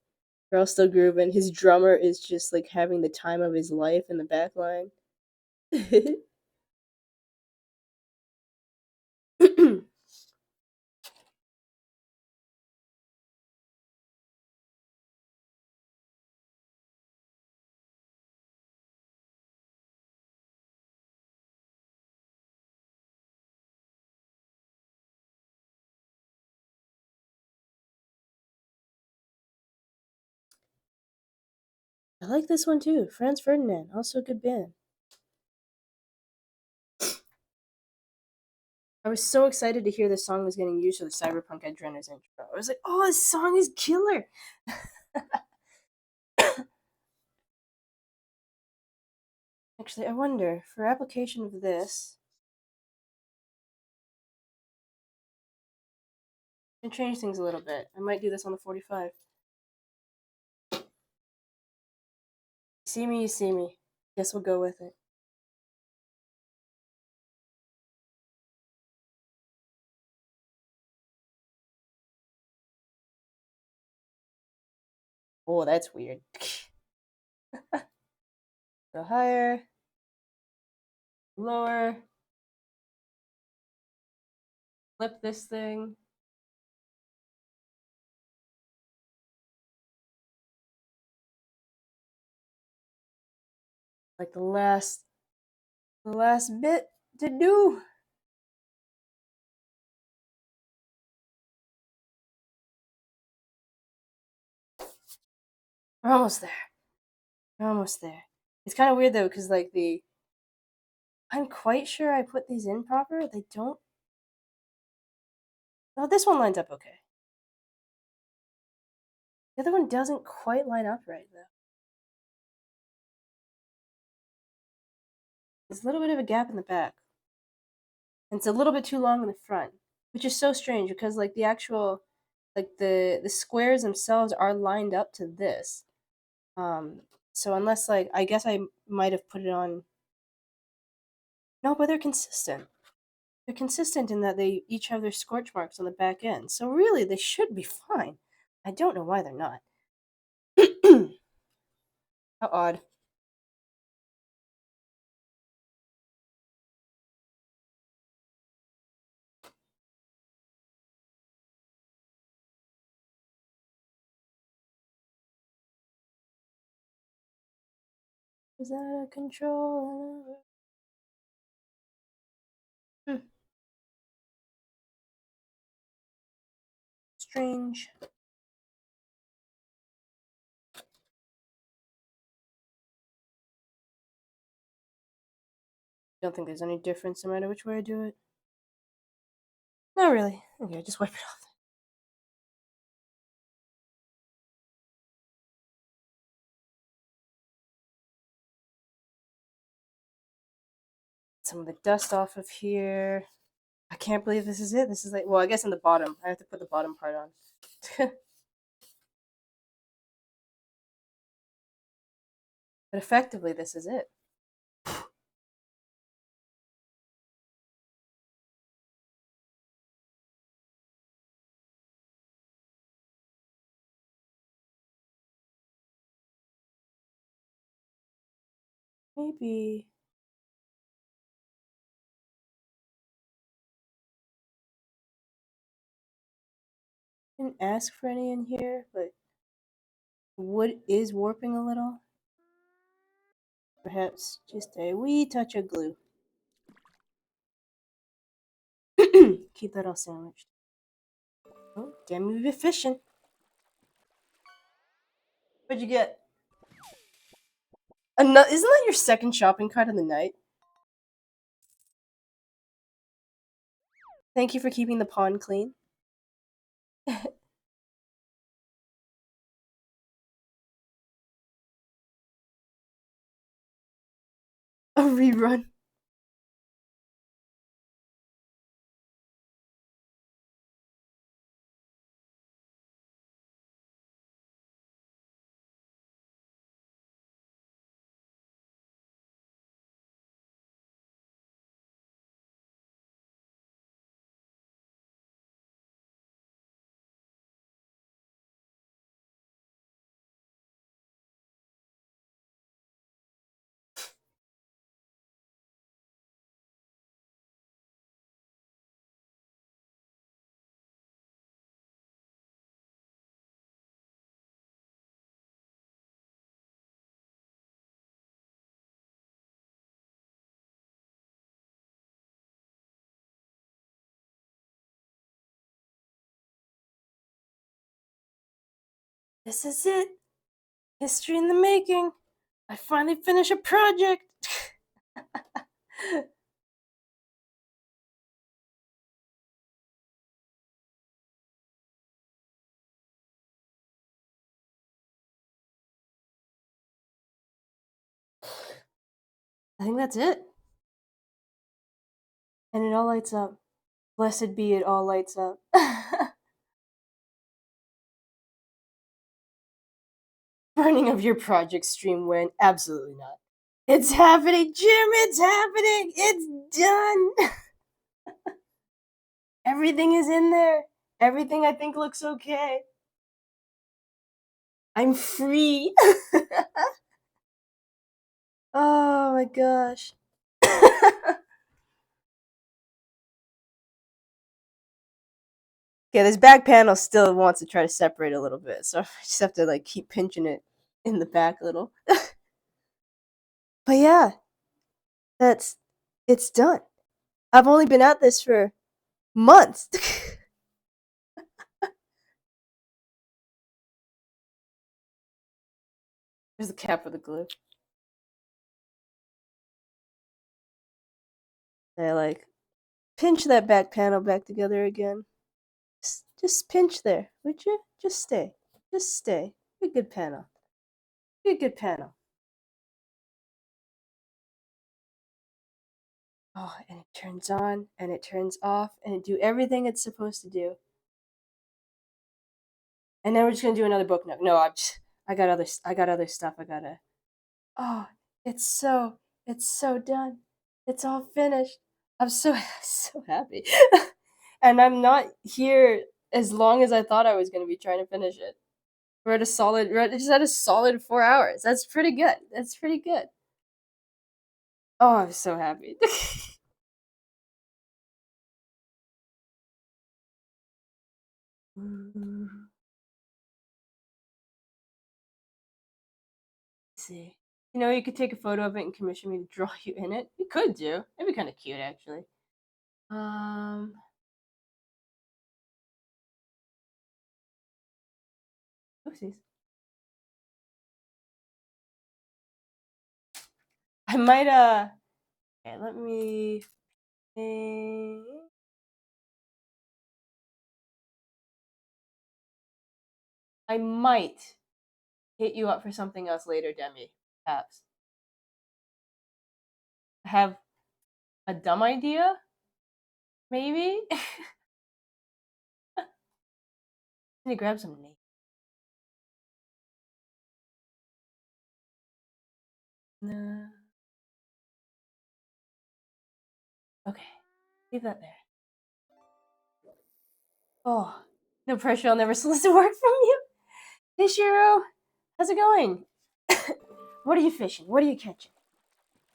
They're all still grooving. His drummer is just like having the time of his life in the back line. I like this one too. Franz Ferdinand, also a good band. I was so excited to hear this song was getting used for the Cyberpunk Edge Runners intro. I was like, oh, this song is killer. Actually, I wonder, for application of this, I can change things a little bit. I might do this on the 45. You see me, you see me. Guess we'll go with it. Oh, that's weird. Go higher, lower, flip this thing. Like the last bit to do. We're almost there. We're almost there. It's kind of weird though, because like I'm quite sure I put these in proper. They don't. Oh, this one lines up okay. The other one doesn't quite line up right though. There's a little bit of a gap in the back. And it's a little bit too long in the front, which is so strange because like the actual like the squares themselves are lined up to this. So unless like I guess I might have put it on No, but they're consistent. They're consistent in that they each have their scorch marks on the back end. So really, they should be fine. I don't know why they're not. How odd. Is that out of control? Hmm. Strange. Don't think there's any difference no matter which way I do it. Not really. Okay, just wipe it off. Some of the dust off of here. I can't believe this is it. This is like, well, I guess in the bottom. I have to put the bottom part on. But effectively, this is it. Maybe. Didn't ask for any in here, but wood is warping a little. Perhaps just a wee touch of glue. Keep that all sandwiched. Oh, damn you, efficient. What'd you get? Isn't that your second shopping cart of the night? Thank you for keeping the pond clean. A rerun. This is it. History in the making. I finally finished a project. I think that's it. And it all lights up. Blessed be it all lights up. Burning of your project stream when absolutely not. It's happening, Jim. It's happening. It's done. Everything is in there. Everything I think looks okay. I'm free. Oh my gosh. Yeah, this back panel still wants to try to separate a little bit, so I just have to like keep pinching it in the back a little. But yeah, it's done. I've only been at this for months. There's the cap of the glue. I like pinch that back panel back together again. Just pinch there, would you? Just stay. Just stay. Be a good panel. Be a good panel. Oh, and it turns on and it turns off and it do everything it's supposed to do. And now we're just gonna do another book nook. No, I got other stuff I gotta. Oh, it's so done. It's all finished. I'm so so happy. And I'm not here as long as I thought I was gonna be trying to finish it. We're just at a solid 4 hours. That's pretty good. That's pretty good. Oh, I'm so happy. See. You know, you could take a photo of it and commission me to draw you in it. You could do. It'd be kind of cute, actually. Um, oopsies. I might, okay, let me think. I might hit you up for something else later, Demi. Perhaps. I have a dumb idea, maybe? I need to grab some names. No. Okay, leave that there. Oh, no pressure. I'll never solicit work from you. Hey, Shiro. How's it going? What are you fishing? What are you catching?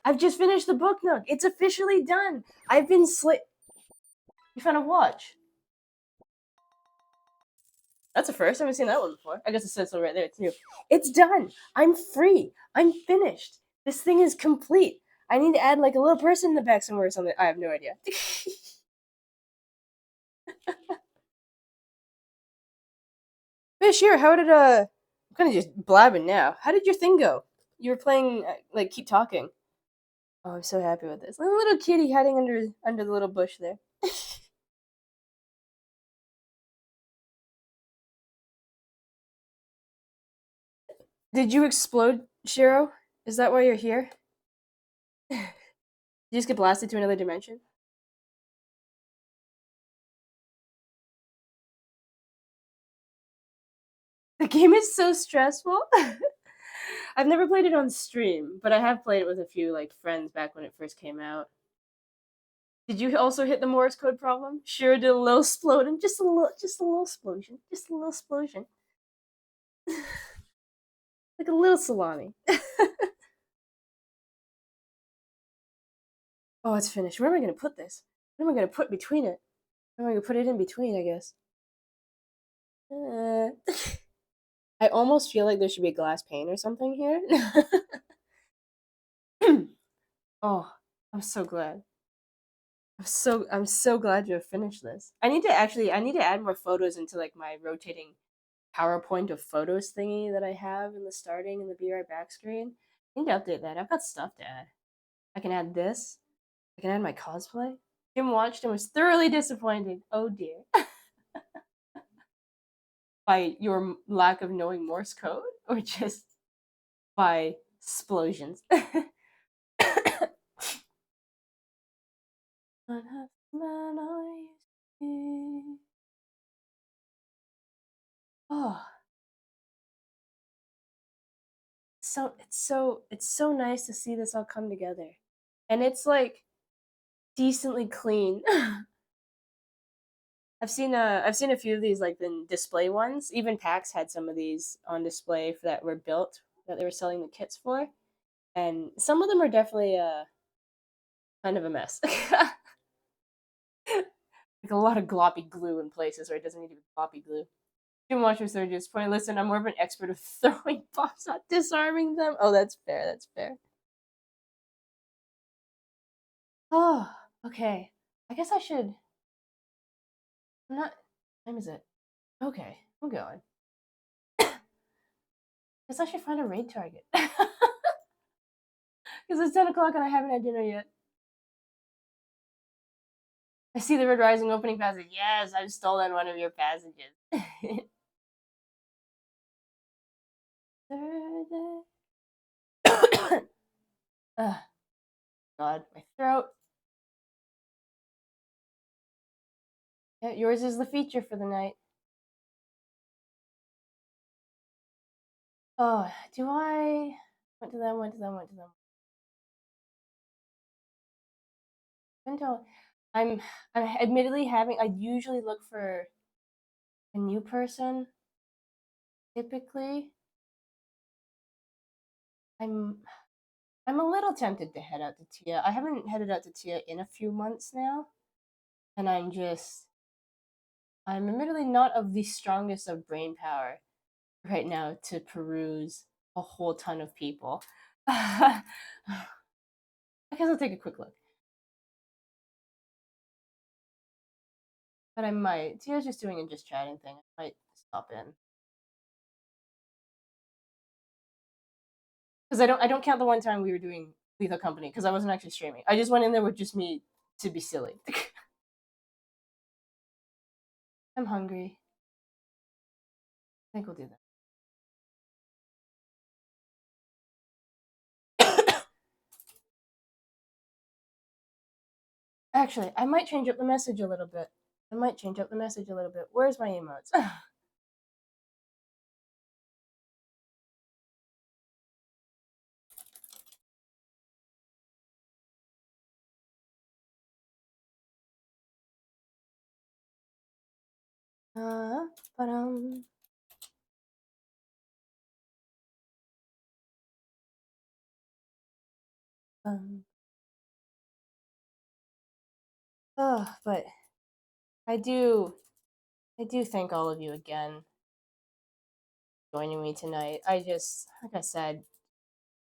I've just finished the book, Nook. It's officially done. I've been You found a watch. That's a first. I haven't seen that one before. I guess it says so right there, too. It's done. I'm free. I'm finished. This thing is complete. I need to add like a little person in the back somewhere or something. I have no idea. Fish here. How did I'm kind of just blabbing now. How did your thing go? You were playing like keep talking. Oh, I'm so happy with this. A little kitty hiding under the little bush there. Did you explode, Shiro? Is that why you're here? Did you just get blasted to another dimension? The game is so stressful. I've never played it on stream, but I have played it with a few like friends back when it first came out. Did you also hit the Morse code problem? Sure did a little explosion, just a little explosion, just a little explosion, like a little salami. Oh, it's finished. Where am I gonna put this? What am I gonna put between it? Where am I gonna put it in between? I guess. Uh, I almost feel like there should be a glass pane or something here. Oh, I'm so glad. I'm so glad you have finished this. I need to add more photos into like my rotating PowerPoint of photos thingy that I have in the starting and the be right back screen. I need to update that. I've got stuff to add. I can add this. I can add my cosplay. Jim watched and was thoroughly disappointed. Oh dear. By your lack of knowing Morse code or just by explosions. Oh, it's so nice to see this all come together. And it's like decently clean. I've seen a few of these like the display ones. Even PAX had some of these on display that were built that they were selling the kits for, and some of them are definitely kind of a mess. Like a lot of gloppy glue in places where it doesn't need to be gloppy glue. Jim Watchers are just point. Listen, I'm more of an expert of throwing bombs, not disarming them. Oh, that's fair. That's fair. Oh, okay. I guess I should. I'm not. What time is it? Okay, I'm going. Guess I should find a raid target. Because it's 10 o'clock and I haven't had dinner yet. I see the Red Rising opening passage. Yes, I've stolen one of your passages. Ugh, God, my throat. Yeah, yours is the feature for the night. Oh, do I? Went to them, went to them, went to them. Until I'm admittedly having. I usually look for a new person. Typically, I'm I'm a little tempted to head out to Tia. I haven't headed out to Tia in a few months now, and I'm admittedly not of the strongest of brain power right now to peruse a whole ton of people. I guess I'll take a quick look, but I might. Tia's just doing a just chatting thing. I might stop in because I don't count the one time we were doing Lethal Company because I wasn't actually streaming. I just went in there with just me to be silly. I'm hungry. I think we'll do that. Actually, I might change up the message a little bit. I might change up the message a little bit. Where's my emotes? Ba-dum. But I do, I do thank all of you again for joining me tonight. Like I said,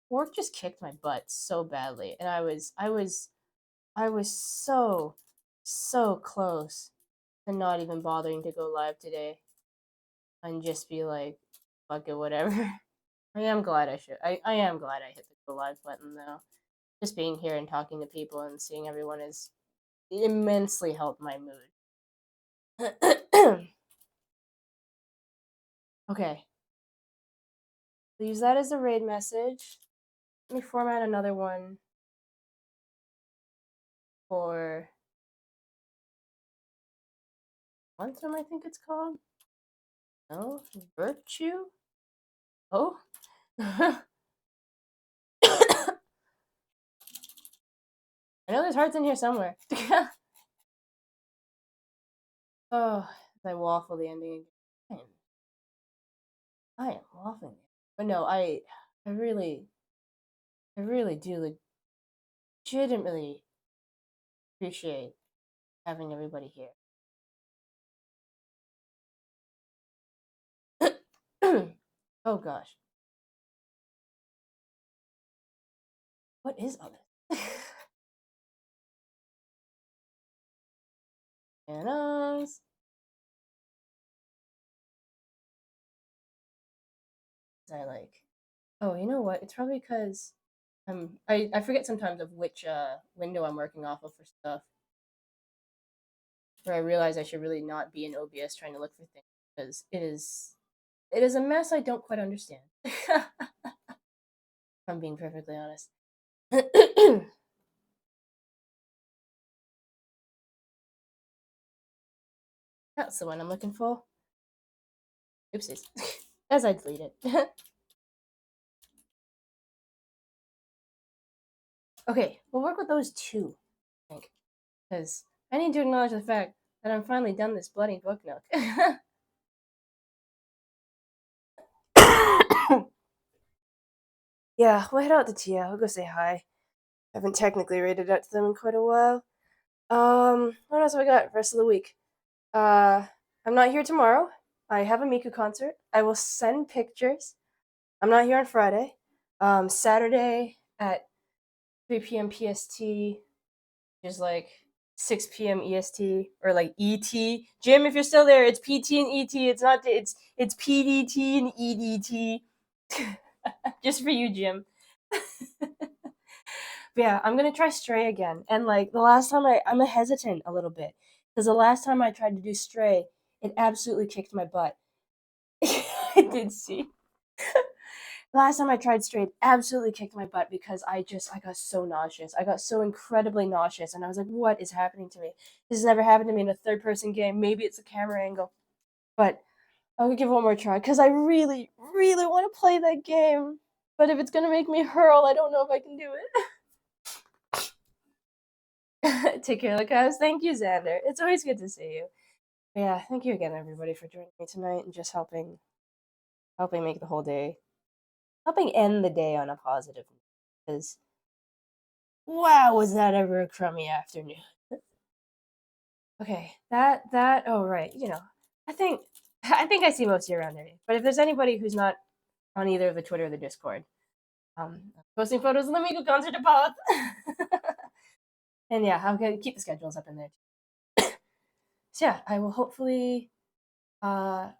work just kicked my butt so badly, and I was so, so close to not even bothering to go live today and just be like, fuck it, whatever. I am glad I am glad I hit the go live button though. Just being here and talking to people and seeing everyone has immensely helped my mood. Okay. We'll use that as a raid message. Let me format another one for quantum, I think it's called. No, virtue. Oh, I know there's hearts in here somewhere. Oh, I waffle the ending again. I am waffling. But no, I really, I really do legitimately appreciate having everybody here. Oh gosh, what is all this? Bananas. I like. Oh, you know what? It's probably because I forget sometimes of which window I'm working off of for stuff. Where I realize I should really not be in OBS trying to look for things because it is a mess I don't quite understand. If I'm being perfectly honest. That's the one I'm looking for. Oopsies. As I delete it. Okay, we'll work with those two, I think. Because I need to acknowledge the fact that I'm finally done this bloody book nook. Yeah, we'll head out to Tia. I'll go say hi. I haven't technically raided out to them in quite a while. What else have I got rest of the week? Uh, I'm not here tomorrow. I have a Miku concert. I will send pictures. I'm not here on Friday. Saturday at 3 p.m. PST is like 6 p.m. EST or like ET. Jim, if you're still there, it's PT and ET. It's not. It's PDT and EDT. Just for you, Jim. But yeah, I'm gonna try Stray again. And like the last time I'm hesitant a little bit because the last time I tried to do Stray, it absolutely kicked my butt. I did see. Last time I tried Stray, it absolutely kicked my butt because I got so nauseous. I got so incredibly nauseous, and I was like, "What is happening to me? This has never happened to me in a third-person game. Maybe it's a camera angle, but I'll give it one more try because I really, really want to play that game. But if it's gonna make me hurl, I don't know if I can do it." Take care, L.Y.K.A.I.O.S. Thank you, Xander. It's always good to see you. But yeah, thank you again, everybody, for joining me tonight and just helping make the whole day, helping end the day on a positive note. Because wow, was that ever a crummy afternoon? Okay, that. Oh right, I think I see most of you around there. But if there's anybody who's not on either the Twitter or the Discord, posting photos of the Miku concert to both. And yeah, I'm gonna keep the schedules up in there. So yeah, I will hopefully I'll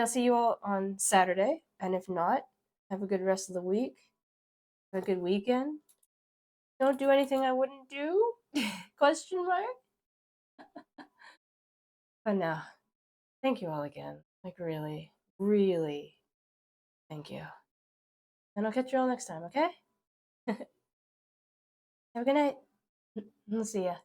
see you all on Saturday. And if not, have a good rest of the week. Have a good weekend. Don't do anything I wouldn't do? Question mark. But no, thank you all again. Like really, really, thank you. And I'll catch you all next time. Okay? Have a good night. See ya.